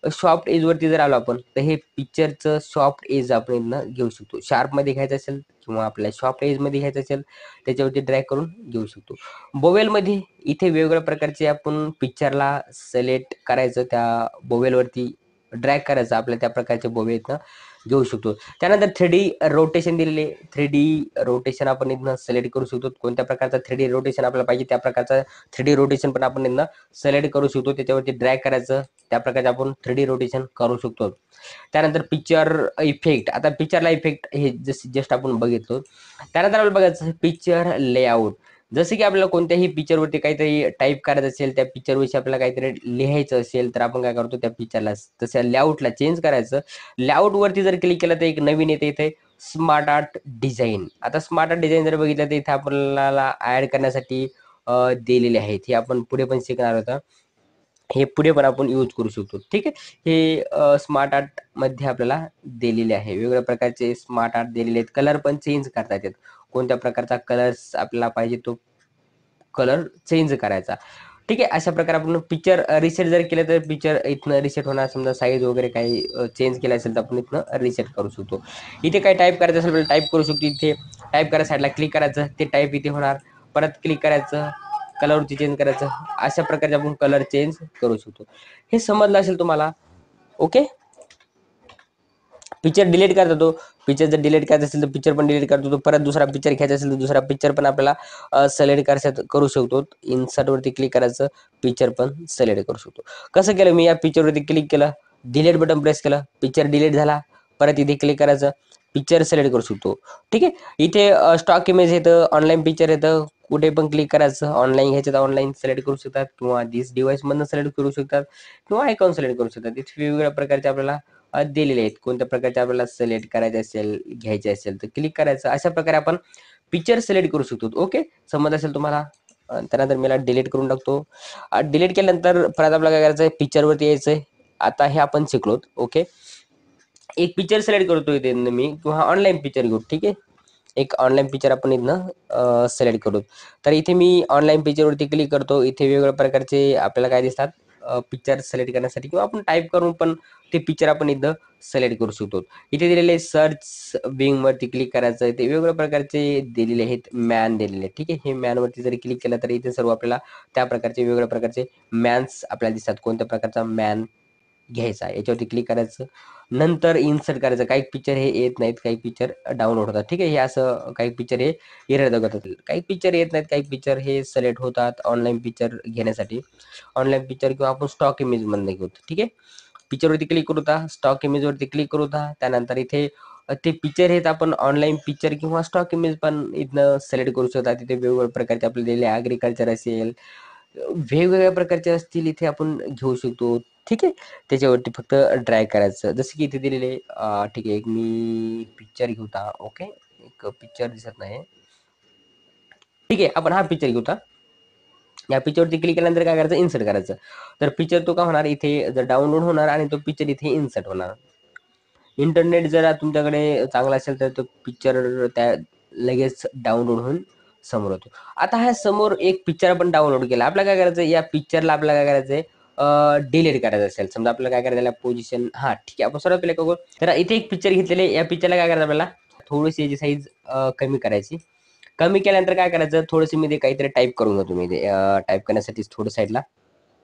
सॉफ्ट एजवरती जर आलो आपण तर हे पिक्चरचं सॉफ्ट एज आपण इथनं घेऊ शकतो. शार्पमध्ये घ्यायचं असेल किंवा आपल्या सॉफ्ट एजमध्ये घ्यायचं असेल त्याच्यावरती ड्रॅग करून घेऊ शकतो. बोवेलमध्ये इथे वेगवेगळ्या प्रकारचे आपण पिक्चरला सिलेक्ट करायचं, त्या बोवेलवरती ड्रॅग करायचं, आपल्या त्या प्रकारचे बोवे इथनं घेऊ शकतो. त्यानंतर 3D रोटेशन दिलेले, 3D रोटेशन आपण इथनं सिलेक्ट करू शकतो. कोणत्या प्रकारचा 3D रोटेशन आपल्याला पाहिजे त्या प्रकारचा 3D रोटेशन पण आपण इथनं सिलेक्ट करू शकतो. त्याच्यावरती ड्रॅग करायचं, त्या प्रकारचे आपण 3D रोटेशन करू शकतो. त्यानंतर पिक्चर इफेक्ट, आता पिक्चरला इफेक्ट हे जस्ट आपण बघितलो. त्यानंतर आपल्याला बघायचं पिक्चर लेआउट. जसं की आपल्याला कोणत्याही पिक्चरवरती काहीतरी टाईप करायचं असेल, त्या पिक्चरविषयी आपल्याला काहीतरी लिहायचं असेल तर आपण काय करतो, त्या पिक्चरला तसं लेआउटला चेंज करायचं. लेआउट वरती जर क्लिक केलं तर एक नवीन येते इथे स्मार्ट आर्ट डिझाईन. आता स्मार्ट आर्ट डिझाईन जर बघितलं तर इथे आपल्याला ऍड करण्यासाठी दिलेले आहेत. हे आपण पुढे पण शिकणार होता, हे पुढे पण आपण यूज करू शकतो. ठीक आहे, हे स्मार्ट आर्ट मध्ये आपल्याला दिलेले आहे. वेगवेगळ्या प्रकारचे स्मार्ट आर्ट दिलेले आहेत. कलर पण चेंज करता येतात. कोणत्या प्रकारचा कलर्स आपल्याला पाहिजे तो कलर चेंज करायचा. ठीक आहे, अशा प्रकारे आपण पिक्चर रिसेट जर केलं तर पिक्चर इथनं रिसेट होणार. समजा साईज वगैरे काही चेंज केलं असेल तर आपण इथनं रिसेट करू शकतो. इथे काही टाईप करायचं असेल तर टाईप करू शकतो. इथे टाईप करा साईडला क्लिक करायचं, ते टाईप इथे होणार. परत क्लिक करायचं, कलरवरती चेंज करायचं. अशा प्रकारचे आपण कलर चेंज करू शकतो. हे समजलं असेल तुम्हाला. ओके, पिक्चर डिलीट करत होतो. पिक्चर जर डिलीट करायचं असेल तर पिक्चर पण डिलीट करत होतो. परत दुसरा पिक्चर घ्यायचा असेल तर दुसरा पिक्चर पण आपल्याला सिलेक्ट करू शकतो. इन्सर्टवरती क्लिक करायचं, पिक्चर पण सिलेक्ट करू शकतो. कसं केलं मी, या पिक्चरवरती क्लिक केलं, डिलीट बटन प्रेस केलं, पिक्चर डिलीट झाला. परत इथे क्लिक करायचं, पिक्चर सिलेक्ट करू शकतो. ठीक आहे, इथे स्टॉक इमेज येतं, ऑनलाईन पिक्चर येतं, कुठे पण क्लिक करायचं. ऑनलाईन घ्यायचं तर ऑनलाईन सिलेक्ट करू शकतात किंवा दिस डिव्हाइस मधून सिलेक्ट करू शकतात किंवा आयकॉन सिलेक्ट करू शकतात. इथे वेगवेगळ्या प्रकारचे आपल्याला दिलेले आहेत. कोणत्या प्रकारचे आपल्याला सिलेक्ट करायचे असेल, घ्यायचे असेल तर क्लिक करायचं. अशा प्रकारे आपण पिक्चर सिलेक्ट करू शकतो. ओके, समज असेल तुम्हाला. त्यानंतर मला डिलीट करून टाकतो. डिलीट केल्यानंतर परत आपल्याला काय करायचं आहे, पिक्चरवरती यायचंय. आता हे आपण शिकलो. ओके, एक पिक्चर सिलेक्ट करतो इथे मी किंवा ऑनलाईन पिक्चर घेऊ. ठीक आहे, एक ऑनलाईन पिक्चर आपण इथनं सिलेक्ट करू. तर इथे मी ऑनलाईन पिक्चरवरती क्लिक करतो. इथे वेगवेगळ्या प्रकारचे आपल्याला काय दिसतात, पिक्चर सिलेक्ट करण्यासाठी किंवा आपण टाईप करून पण ते पिक्चर आपण इथं सिलेक्ट करू शकतो. इथे दिलेले सर्च बिंग वरती क्लिक करायचं. इथे वेगवेगळ्या प्रकारचे दिलेले आहेत, मॅन दिलेले आहेत. ठीक आहे, हे मॅन वरती जरी क्लिक केलं तर इथे सर्व आपल्याला त्या प्रकारचे वेगवेगळ्या प्रकारचे मॅन्स आपल्याला दिसतात. कोणत्या प्रकारचा मॅन घ्यायचा याच्यावरती क्लिक करायचं. नंतर इन्सर्ट करायचं. काही पिक्चर हे येत नाहीत, काही पिक्चर डाउनलोड होतात. ठीक आहे, हे असं काही पिक्चर हे एरर दाखवतात. काही पिक्चर येत नाहीत, काही पिक्चर हे सिलेक्ट होतात ऑनलाईन पिक्चर घेण्यासाठी. ऑनलाईन पिक्चर किंवा आपण स्टॉक इमेज मधून घेऊ. ठीक आहे, पिक्चरवरती क्लिक करू द्या, स्टॉक इमेज वरती क्लिक करू द्या. त्यानंतर इथे ते पिक्चर आहेत, आपण ऑनलाईन पिक्चर किंवा स्टॉक इमेज पण इथनं सिलेक्ट करू शकता. तिथे वेगवेगळ्या प्रकारचे आपले दिलेले ॲग्रिकल्चर असेल, वेगवेगळ्या प्रकारचे असतील, इथे आपण घेऊ शकतो. ठीक आहे, त्याच्यावरती फक्त ड्रॅग करायचं. जसं की इथे दिलेले ठीक आहे, एक मी पिक्चर घेऊता. ओके, एक पिक्चर दिसत नाही. ठीक आहे, आपण हा पिक्चर घेऊता. या पिक्चरवरती क्लिक केल्यानंतर काय करायचं, इन्सर्ट करायचं. तर पिक्चर तो का होणार, इथे जर डाउनलोड होणार आणि तो पिक्चर इथे इन्सर्ट होणार. इंटरनेट जर तुमच्याकडे चांगला असेल तर तो पिक्चर त्या लगेच डाउनलोड होऊन समोर होतो. आता ह्या समोर एक पिक्चर आपण डाउनलोड केला. आपल्याला काय करायचं, या पिक्चरला आपल्याला काय करायचंय, डिलीट करायचं असेल. समजा आपल्याला काय करायचं, पोझिशन ठीक आहे, आपण सर्वात पहिले बघू. तर इथे एक पिक्चर घेतलेले, या पिक्चरला काय करायचं आपल्याला, थोडीशी याची साईज कमी करायची. कमी केल्यानंतर काय करायचं, थोडंसं मी ते काहीतरी टाईप करून घेतो. मी ते टाईप करण्यासाठी थोडं साईडला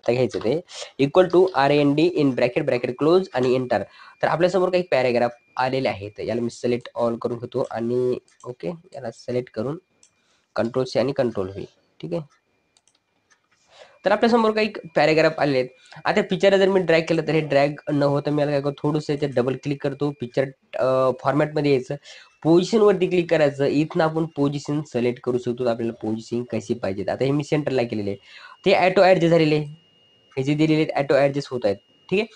घ्यायचं. ते equal to RAND in bracket bracket close आणि एंटर. तर आपल्यासमोर काही पॅरेग्राफ आलेले आहेत. याला मी सिलेक्ट ऑल करून घेतो आणि ओके, याला सिलेक्ट करून कंट्रोल C आणि कंट्रोल V. ठीक आहे, तर आपल्यासमोर काही पॅरेग्राफ आले आहेत. आता पिक्चर जर मी ड्रॅग केलं तर हे ड्रॅग न होतं मी काय करतो, थोडंसं याच्यात डबल क्लिक करतो. पिक्चर फॉर्मॅटमध्ये यायचं, पोझिशनवरती क्लिक करायचं. इथनं आपण पोझिशन सिलेक्ट करू शकतो, आपल्याला पोझिशन कशी पाहिजे. आता हे मी सेंटरला केलेले, ते ॲटो ॲडजस्ट झालेले, हे जे दिलेले आहेत ॲटो ॲडजस्ट होत आहेत. ठीक आहे,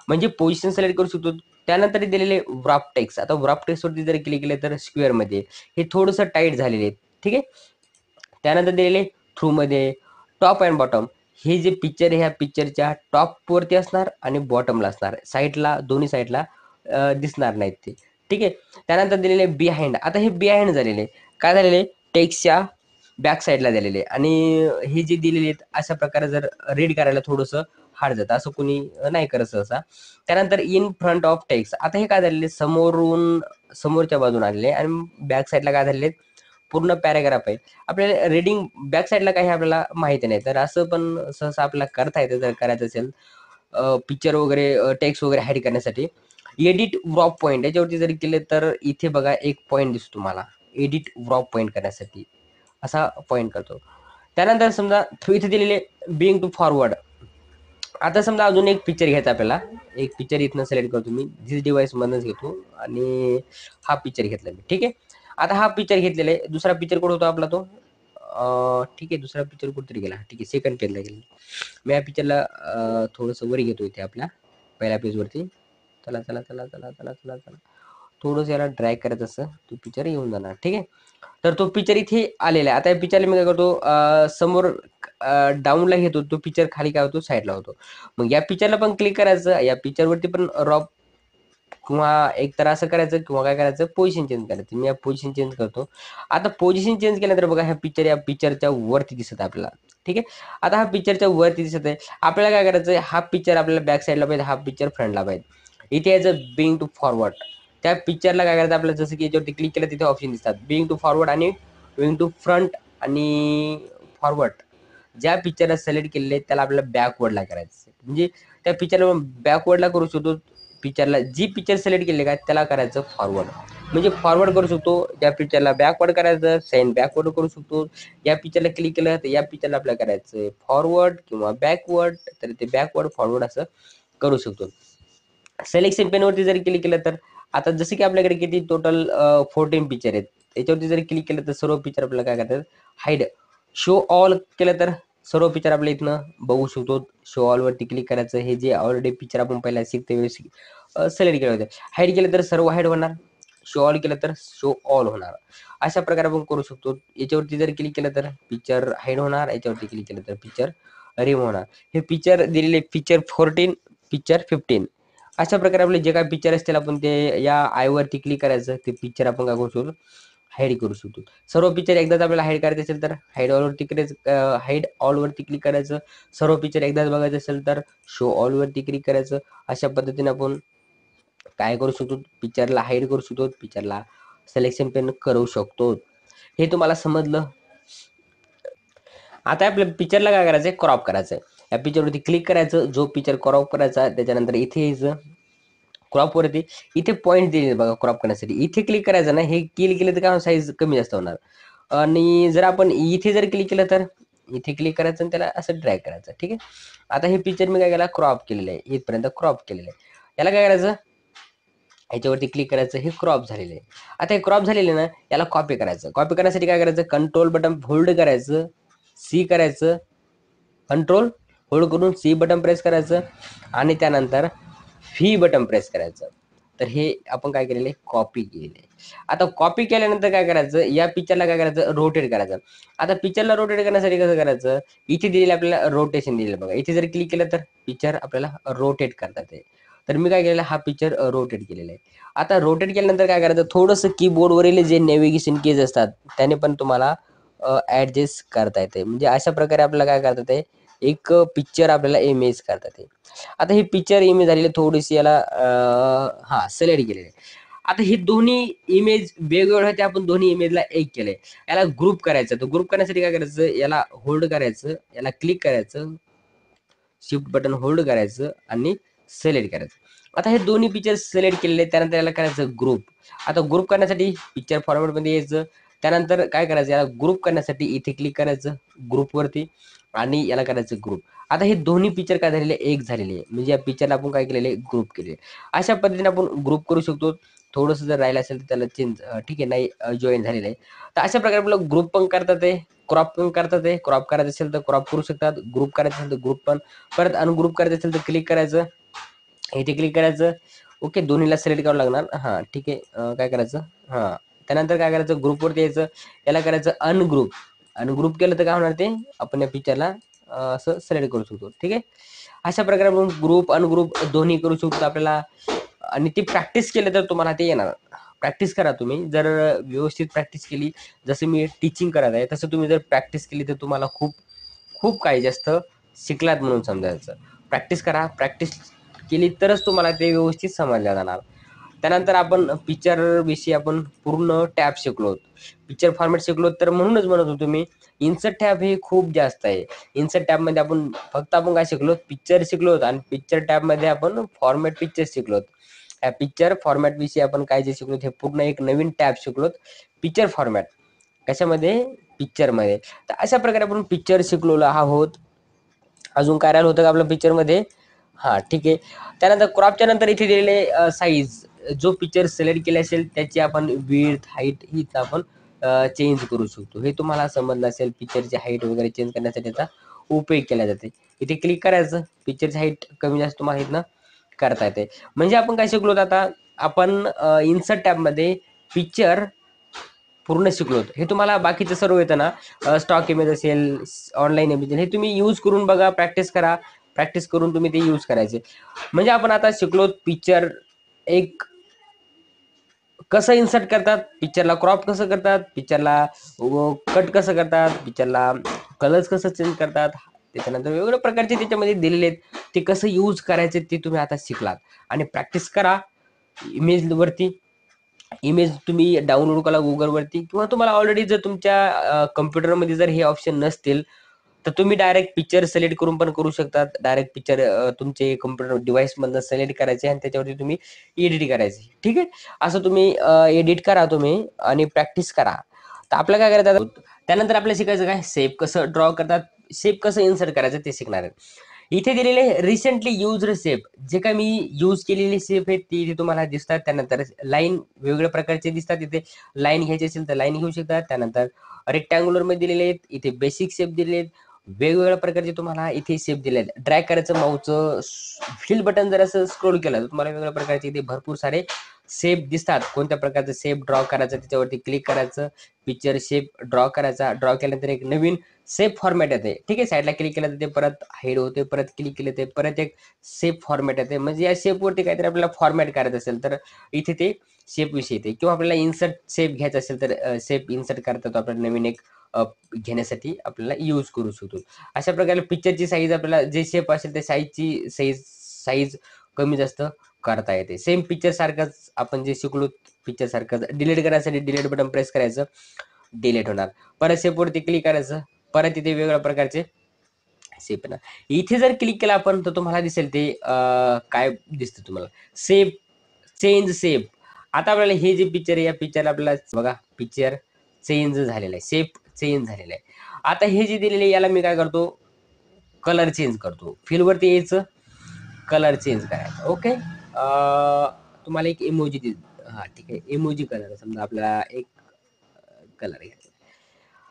म्हणजे पोझिशन सिलेक्ट करू शकतो. त्यानंतर दिलेले व्रॉप टेक्स्ट. आता व्रॉप टेक्स्टवरती जर क्लिक केलं तर स्क्वेअरमध्ये हे थोडंसं टाईट झालेले आहेत. ठीक आहे, त्यानंतर दिलेले थ्रूमध्ये टॉप अँड बॉटम. हे जे पिक्चर आहे, ह्या पिक्चरच्या टॉपवरती असणार आणि बॉटमला असणार, साईडला दोन्ही साईडला दिसणार नाहीत ते. ठीक आहे, त्यानंतर दिलेले बिहाइंड. आता हे बिहाइंड झालेले काय झालेले, टेक्स्टच्या बॅक साईडला दिलेले आणि हे जे दिलेले आहेत अशा प्रकारे जर रीड करायला थोडंसं हार्ड जातं, असं कोणी नाही करत सहसा. त्यानंतर इन फ्रंट ऑफ टेक्स्ट, आता हे काय झालेले समोरच्या बाजून आलेले आणि बॅक साईडला काय झालेले पूर्ण पॅराग्राफ आहे. आपल्याला रीडिंग बॅक साईडला काही आपल्याला माहिती नाही, तर असं पण सहसा आपल्याला करता येतं जर करायचं असेल पिक्चर वगैरे टेक्स्ट वगैरे हाईड करण्यासाठी. एडिट क्रॉप पॉईंट याच्यावरती जरी केले तर इथे बघा एक पॉईंट दिसतो तुम्हाला, एडिट क्रॉप पॉईंट करण्यासाठी असा पॉईंट करतो. त्यानंतर समजा इथे दिलेले बिंग टू फॉरवर्ड. आता समजा अजून एक पिक्चर घ्यायचा आपल्याला, एक पिक्चर इथनं सिलेक्ट करतो मी, दिस डिव्हाइस मधूनच घेतो आणि हा पिक्चर घेतला मी. ठीक आहे, आता हा पिक्चर घेतलेला आहे. दुसरा पिक्चर कुठं होता आपला तो, ठीक आहे, दुसरा पिक्चर कुठेतरी गेला. ठीक आहे, सेकंड पेजला गेला. मी या पिक्चरला थोडंसं वर घेतो इथे आपल्या पहिल्या पेजवरती. चला चला चला चला चला चला चला, थोडंसं याला ड्रॅग करायचं असं, तो पिक्चर येऊन जाणार. ठीक आहे, तर तो पिक्चर इथे आलेला आहे. आता या पिक्चरला मी काय करतो, समोर डाऊनला घेतो, तो पिक्चर खाली काय होतो, साईडला होतो. मग या पिक्चरला पण क्लिक करायचं, या पिक्चरवरती पण रॉप किंवा एक तर असं करायचं किंवा काय करायचं, पोझिशन चेंज करायचं. मी या पोझिशन चेंज करतो. आता पोझिशन चेंज केल्यानंतर बघा ह्या पिक्चर या पिक्चरच्या वरती दिसत आहे आपल्याला. ठीक आहे, आता हा पिक्चरच्या वरती दिसत आहे. आपल्याला काय करायचं, हा पिक्चर आपल्याला बॅक साईडला पाहिजे, हा पिक्चर फ्रंटला पाहिजे. इथे यायचं बिंग टू फॉरवर्ड. त्या पिक्चरला काय करायचं आपल्याला, जसं की याच्यावरती क्लिक केलं तिथे ऑप्शन दिसतात बिंग टू फॉरवर्ड आणि बिंग टू फ्रंट आणि फॉरवर्ड. ज्या पिक्चरला सिलेक्ट केलेले त्याला आपल्याला बॅकवर्डला करायचं, म्हणजे त्या पिक्चरला बॅकवर्डला करू शकतो. पिक्चरला जी पिक्चर सिलेक्ट केले का त्याला करायचं फॉरवर्ड, म्हणजे फॉरवर्ड करू शकतो. त्या पिक्चरला बॅकवर्ड करायचं, सेंड बॅकवर्ड करू शकतो. या पिक्चरला क्लिक केलं तर या पिक्चरला आपल्याला करायचं फॉरवर्ड किंवा बॅकवर्ड, तर ते बॅकवर्ड फॉरवर्ड असं करू शकतो. सिलेक्शन पेनवरती जर क्लिक केलं तर आता जसं की आपल्याकडे किती टोटल 14 पिक्चर आहेत, याच्यावरती जर क्लिक केलं तर सर्व पिक्चर आपल्याला काय करतात, हाईड. शो ऑल केलं तर सर्व पिक्चर आपल्या इथनं बघू शकतो. शो ऑल वरती क्लिक करायचं, हे जे ऑलरेडी पिक्चर आपण पहिला शिकते वेळेस सिलेक्ट केलं होतं. हाईड केलं तर सर्व हाईड होणार, शो ऑल केलं तर शो ऑल होणार. अशा प्रकारे आपण करू शकतो. याच्यावरती जर क्लिक केलं तर पिक्चर हाईड होणार, याच्यावरती क्लिक केलं तर पिक्चर रिमूव्ह होणार. हे पिक्चर दिलेले पिक्चर 14, पिक्चर 15. अशा प्रकारे आपले जे काही पिक्चर असतील आपण ते या आयवरती क्लिक करायचं, ते पिक्चर आपण काय करू शकतो, हाईड करू शकतो. सर्व पिक्चर एकदाच आपल्याला हाईड करायचं असेल तर हाईड ऑलवरती करायचं, हाईड ऑलवरती क्लिक करायचं. सर्व पिक्चर एकदाच बघायचं असेल तर शो ऑलवरती क्लिक करायचं. अशा पद्धतीने आपण काय करू शकतो, पिक्चरला हाईड करू शकतो, पिक्चरला सिलेक्शन पेन करू शकतो. हे तुम्हाला समजलं. आता आपल्या पिक्चरला काय करायचंय, क्रॉप करायचंय. या पिक्चरवरती क्लिक करायचं, जो पिक्चर क्रॉप करायचा त्याच्यानंतर इथे यायचं क्रॉप वरती, इथे पॉईंट दिले बघा क्रॉप करण्यासाठी, इथे क्लिक करायचं ना, हे क्लिक केलं तर काय साईज कमी जास्त होणार. आणि जर आपण इथे जर क्लिक केलं तर इथे क्लिक करायचं आणि त्याला असं ड्रॅग करायचं. ठीक आहे, आता हे पिक्चर मी काय केला, क्रॉप केलेलं आहे, इथपर्यंत क्रॉप केलेलं आहे. याला काय करायचं, याच्यावरती क्लिक करायचं, हे क्रॉप झालेलं आहे. आता हे क्रॉप झालेलं आहे ना, याला कॉपी करायचं. कॉपी करण्यासाठी काय करायचं, कंट्रोल बटन होल्ड करायचं, सी करायचं, कंट्रोल होल्ड करून सी बटन प्रेस करायचं आणि त्यानंतर व्ही बटन प्रेस करायचं. तर हे आपण काय केलेलं आहे, कॉपी केलेलं आहे. आता कॉपी केल्यानंतर काय करायचं, या पिक्चरला काय करायचं, रोटेट करायचं. आता पिक्चरला रोटेट करण्यासाठी कसं करायचं, इथे दिलेलं आपल्याला रोटेशन दिलेलं बघा, इथे जर क्लिक केलं तर पिक्चर आपल्याला रोटेट करतात आहे. तर मी काय केलेलं, हा पिक्चर रोटेट केलेला आहे. आता रोटेट केल्यानंतर काय करायचं, थोडंसं कीबोर्डवरील जे नेव्हिगेशन कीज असतात त्याने पण तुम्हाला ॲडजस्ट करता येते. म्हणजे अशा प्रकारे आपल्याला काय करतात आहे, एक पिक्चर आपल्याला इमेज करतात आहे. आता ही पिक्चर इमेज झालेली थोडीशी याला हां सिलेक्ट केलेली आहे. आता हे दोन्ही इमेज वेगवेगळे होते, आपण दोन्ही इमेजला एक केलंय. याला ग्रुप करायचं, तर ग्रुप करण्यासाठी काय करायचं, याला होल्ड करायचं, याला क्लिक करायचं, शिफ्ट बटन होल्ड करायचं आणि सिलेक्ट करायचं. आता हे दोन्ही पिक्चर सिलेक्ट केलेले, त्यानंतर याला करायचं ग्रुप. आता ग्रुप करण्यासाठी पिक्चर फॉरवर्डमध्ये यायचं, त्यानंतर काय करायचं, याला ग्रुप करण्यासाठी इथे क्लिक करायचं ग्रुपवरती आणि याला करायचं ग्रुप. आता हे दोन्ही पिक्चर काय झालेले, एक झालेले आहे, म्हणजे या पिक्चरला आपण काय केलेले, ग्रुप केले. अशा पद्धतीने आपण ग्रुप करू शकतो. थोडंसं जर राहिलं असेल तर त्याला चेंज, ठीक आहे, नाही जॉईन झालेलं आहे. तर अशा प्रकारे आपलं ग्रुप पण करतात आहे, क्रॉप पण करतात आहे. क्रॉप करायचं असेल तर क्रॉप करू शकतात, ग्रुप करायचं असेल तर ग्रुप पण, परत अनग्रुप करायचं असेल तर क्लिक करायचं, इथे क्लिक करायचं. ओके, दोन्हीला सिलेक्ट करावं लागणार. हां ठीक आहे, काय करायचं, हां त्यानंतर काय करायचं, ग्रुपवरती यायचं, याला करायचं अनग्रुप. अनग्रुप केलं तर काय होणार, ते आपण या पिक्चरला असं सिलेक्ट करू शकतो. ठीक आहे, अशा प्रकारे आपण ग्रुप अनग्रुप दोन्ही करू शकतो आपल्याला. आणि ती प्रॅक्टिस केलं तर तुम्हाला ते येणार. प्रॅक्टिस करा तुम्ही, जर व्यवस्थित प्रॅक्टिस केली, जसं मी टीचिंग करत आहे तसं तुम्ही जर प्रॅक्टिस केली तर तुम्हाला खूप खूप काही जास्त शिकलात म्हणून समजायचं. प्रॅक्टिस करा, प्रॅक्टिस केली तरच तुम्हाला ते व्यवस्थित समजल्या जाणार. त्यानंतर आपण पिक्चर विषयी आपण पूर्ण टॅब शिकलो, पिक्चर फॉर्मॅट शिकलो. तर म्हणूनच म्हणत होतो मी, इन्सर्ट टॅब हे खूप जास्त आहे. इन्सर्ट टॅबमध्ये आपण फक्त आपण काय शिकलो, पिक्चर शिकलो, आणि पिक्चर टॅबमध्ये आपण फॉर्मॅट पिक्चर शिकलो. या पिक्चर फॉर्मॅट विषयी आपण काय जे शिकलो, हे पूर्ण एक नवीन टॅब शिकलो, पिक्चर फॉर्मॅट. कशामध्ये? पिक्चरमध्ये. तर अशा प्रकारे आपण पिक्चर शिकलो आहोत. अजून काय राहिलं होतं का आपल्या पिक्चरमध्ये? हां, ठीक आहे. त्यानंतर क्रॉपच्या नंतर इथे दिलेले साईज, जो पिक्चर सिलेक्ट केले असेल त्याची आपण विड्थ, हाईट हीच आपण चेंज करू शकतो. हे तुम्हाला समजलं असेल. पिक्चरची हाईट वगैरे चेंज करण्यासाठी त्याचा उपयोग केला जाते. इथे क्लिक करायचं, पिक्चरची हाईट कमी जास्त तुम्हाला इथनं करता येते. म्हणजे आपण काय शिकलो आता, आपण इन्सर्ट टॅबमध्ये पिक्चर पूर्ण शिकलो. हे तुम्हाला बाकीचं सर्व येतं ना, स्टॉक इमेज असेल, ऑनलाईन इमेज, हे तुम्ही यूज करून बघा, प्रॅक्टिस करा. प्रॅक्टिस करून तुम्ही ते यूज करायचे. म्हणजे आपण आता शिकलो पिक्चर एक कसं इन्सर्ट करतात, पिक्चरला क्रॉप कसं करतात, पिक्चरला कट कसं करतात, पिक्चरला कलर्स कसं चेंज करतात. त्याच्यानंतर वेगवेगळ्या प्रकारचे त्याच्यामध्ये दिलेले आहेत, ते कसं यूज करायचे ते तुम्ही आता शिकलात. आणि प्रॅक्टिस करा इमेजवरती. इमेज तुम्ही डाउनलोड करा गुगलवरती, किंवा तुम्हाला ऑलरेडी जर तुमच्या कम्प्युटरमध्ये जर हे ऑप्शन नसतील, तर तुम्ही डायरेक्ट पिक्चर सिलेक्ट करून पण करू शकतात. डायरेक्ट पिक्चर तुमचे कम्प्युटर डिव्हाइसमधनं सिलेक्ट करायचे आणि त्याच्यावरती तुम्ही एडिट करायचे. ठीक आहे, असं तुम्ही एडिट करा तुम्ही आणि प्रॅक्टिस करा. तर आपल्याला काय करायचं, त्यानंतर आपल्याला शिकायचं काय, शेप कसं ड्रॉ करतात, शेप कसं इन्सर्ट करायचं ते शिकणार आहे. इथे दिलेले रिसेंटली युज्ड शेप, जे काय मी यूज केलेले शेप आहेत ते इथे तुम्हाला दिसतात. त्यानंतर लाईन वेगवेगळ्या प्रकारचे दिसतात. इथे लाईन घ्यायची असेल तर लाईन घेऊ शकतात. त्यानंतर रेक्टँग्युलर मध्ये दिलेले आहेत, इथे बेसिक शेप दिलेले आहेत. वेगवेगळ्या प्रकारचे तुम्हाला इथे शेप दिले आहेत. ड्रॅग करायचं, माऊसचं व्हील बटन जर असं स्क्रोल केलं तर तुम्हाला वेगवेगळ्या प्रकारचे इथे भरपूर सारे शेप दिसतात. कोणत्या प्रकारचं शेप ड्रॉ करायचं त्याच्यावरती क्लिक करायचं, पिक्चर शेप ड्रॉ करायचा. ड्रॉ केल्यानंतर एक नवीन शेप फॉर्मॅट येते. ठीक आहे, साईडला क्लिक केलं तर ते परत हाईड होते, परत क्लिक केलं ते परत एक शेप फॉर्मॅट येते. म्हणजे या शेपवरती काहीतरी आपल्याला फॉर्मॅट करायचं असेल तर इथे ते शेप विषयी येते. किंवा आपल्याला इन्सर्ट शेप घ्यायचा असेल तर शेप इन्सर्ट करता तो आपल्याला नवीन एक घेण्यासाठी आपल्याला यूज करू शकतो. अशा प्रकारे पिक्चरची साईज, आपल्याला जे शेप असेल त्या साईजची साईज कमी जास्त करता येते. सेम पिक्चर सारखंच आपण जे शिकलो, पिक्चर सारखं डिलीट करण्यासाठी डिलीट बटन प्रेस करायचं, डिलीट होणार. परत शेपवरती क्लिक करायचं, परत इथे वेगवेगळ्या प्रकारचे शेप ना. इथे जर क्लिक केला आपण तर तुम्हाला दिसेल ते काय दिसतं तुम्हाला, शेप चेंज शेप. आता आपल्याला हे जे पिक्चर आहे, या पिक्चरला आपल्याला बघा पिक्चर चेंज झालेला आहे, शेप चेंज झालेला आहे. आता हे जे दिलेले याला मी काय करतो, कलर चेंज करतो. फिलवरती यायचं, कलर चेंज करायचा. ओके, तुम्हाला एक इमोजी हा ठीक आहे, इमोजी कलर समजा आपल्याला एक कलर घ्यायचा.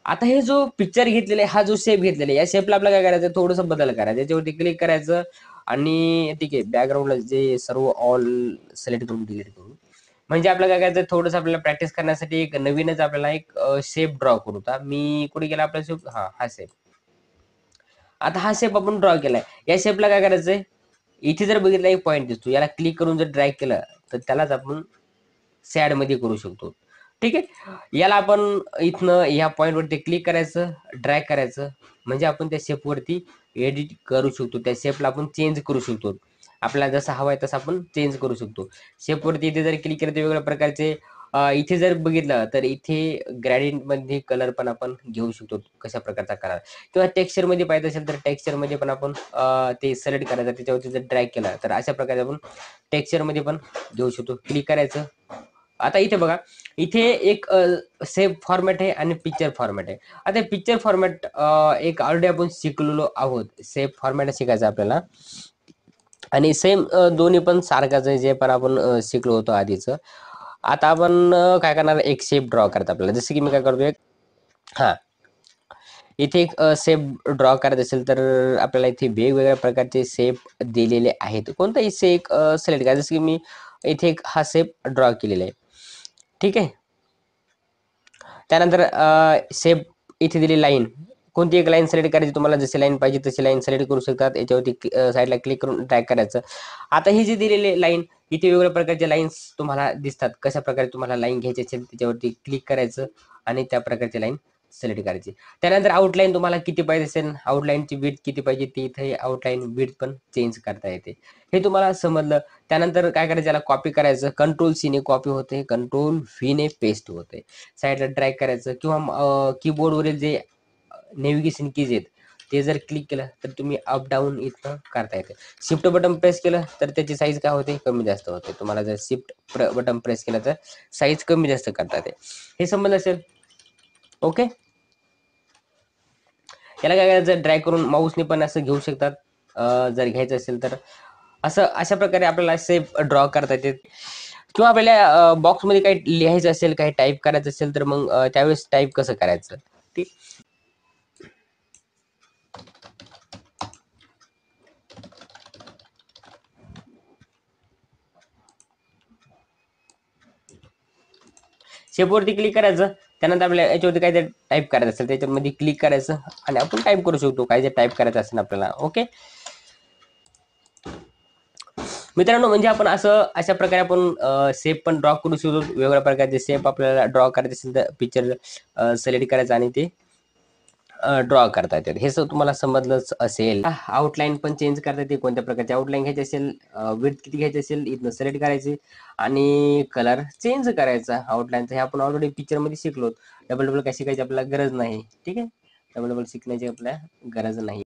आता हे जो पिक्चर घेतलेला आहे, हा जो शेप घेतलेला आहे, या शेपला आपल्याला काय करायचं, थोडंसं बदल करायचं. याच्यावरती क्लिक करायचं आणि ठीक आहे, बॅकग्राऊंडला जे सर्व ऑल सिलेक्ट करून डिलीट करू. म्हणजे आपल्याला काय करायचं, थोडंसं आपल्याला प्रॅक्टिस करण्यासाठी एक नवीनच आपल्याला एक शेप ड्रॉ करू. होता मी कुठे गेला आपला शेप, हा शेप. आता हा शेप आपण ड्रॉ केलाय. या शेपला काय करायचंय, इथे जर बघितलं एक पॉईंट दिसतो, याला क्लिक करून जर ड्रॅग केलं तर त्यालाच आपण सॅड मध्ये करू शकतो. ठीक आहे, याला आपण इथनं या पॉईंट वरती क्लिक करायचं, ड्रॅग करायचं, म्हणजे आपण त्या शेप वरती एडिट करू शकतो. त्या शेपला आपण चेंज करू शकतो. आपल्याला जसं हवं आहे तसं आपण चेंज करू शकतो. शेप वरती इथे जर क्लिक केलं तर वेगवेगळ्या प्रकारचे इथे जर बघितलं तर इथे ग्रेडियंट मध्ये कलर पण आपण घेऊ शकतो, कशा प्रकारचा कलर. किंवा टेक्स्चर मध्ये पाहिजे असेल तर टेक्स्चर मध्ये पण आपण ते सिलेक्ट करायचं, त्याच्यावरती जर ड्रॅग केला तर अशा प्रकारे आपण टेक्स्चर मध्ये पण घेऊ शकतो. क्लिक करायचं. आता इथे बघा, इथे एक सेव्ह फॉर्मॅट आहे आणि पिक्चर फॉर्मॅट आहे. आता पिक्चर फॉर्मॅट एक ऑलरेडी आपण शिकलेलो आहोत. सेव्ह फॉर्मॅट शिकायचं आपल्याला, आणि सेम दोन्ही पण सारखाच आहे, जे पण आपण शिकलो होतो आधीच. आता आपण काय करणार, एक शेप ड्रॉ करता आपल्याला. जसं की मी काय करतोय, हा इथे एक शेप ड्रॉ करायचं असेल तर आपल्याला इथे वेगवेगळ्या प्रकारचे शेप दिलेले आहेत. कोणताही एक सिलेक्ट करा. जसं की मी इथे एक हा शेप ड्रॉ केलेला आहे. ठीक आहे, त्यानंतर शेप इथे दिली लाईन, कोणती एक लाईन सिलेक्ट करायची, तुम्हाला जशी लाईन पाहिजे तशी लाईन सिलेक्ट करू शकतात. याच्यावरती साईडला क्लिक करून ड्रॅग करायचं. आता ही जी दिलेली लाईन, इथे वेगवेगळ्या प्रकारच्या लाईन्स तुम्हाला दिसतात. कशा प्रकारे तुम्हाला लाईन घ्यायची असेल त्याच्यावरती क्लिक करायचं आणि त्या प्रकारची लाईन सिलेक्ट करायची. त्यानंतर आउटलाईन तुम्हाला किती पाहिजे असेल, आउटलाईनची विड्थ किती पाहिजे ती इथे आउटलाईन विड्थ पण चेंज करता येते. हे तुम्हाला समजलं. त्यानंतर काय करायचं, याला कॉपी करायचं. कंट्रोल सी ने कॉपी होते, कंट्रोल व्ही ने पेस्ट होते. साईडला ड्रॅग करायचं किंवा कीबोर्डवरील जे नेव्हिगेशन कीज आहेत ते जर क्लिक केलं तर तुम्ही अप डाऊन इथं करता येते. शिफ्ट बटन प्रेस केलं तर त्याची साईज काय होते, कमी जास्त होते. तुम्हाला जर शिफ्ट बटन प्रेस केलं तर साईज कमी जास्त करता येते. हे समजलं असेल. ओके. याला काय करायचं, ड्रॅग करून माऊसने पण असं घेऊ शकतात. जर घ्यायचं असेल तर असं अशा प्रकारे आपल्याला शेप ड्रॉ करता येते. किंवा आपल्याला बॉक्समध्ये काही लिहायचं असेल, काही टाईप करायचं असेल तर मग त्यावेळेस टाईप कसं करायचं, ठीक. शेपवरती क्लिक करायचं. त्यानंतर आपल्याला याच्यावरती काय टाईप करायचं असेल त्याच्यामध्ये क्लिक करायचं आणि आपण टाईप करू शकतो काय जे टाईप करायचं असेल आपल्याला. ओके मित्रांनो, म्हणजे आपण असं अशा प्रकारे आपण शेप पण ड्रॉ करू शकतो. वेगवेगळ्या प्रकारचे शेप आपल्याला ड्रॉ करायचे असेल तर पिक्चर सिलेक्ट करायचं आणि ते ड्रॉ करता येतात. हे सगळं तुम्हाला समजलंच असेल. आउटलाईन पण चेंज करता येते. कोणत्या प्रकारची आउटलाईन घ्यायची असेल, विड्थ किती घ्यायची असेल इथनं सिलेक्ट करायची आणि कलर चेंज करायचा आउटलाईनचा. हे आपण ऑलरेडी पिक्चरमध्ये शिकलो. डबल डबल काय शिकायची आपल्याला गरज नाही. ठीक आहे, डबल डबल शिकण्याची आपल्याला गरज नाही.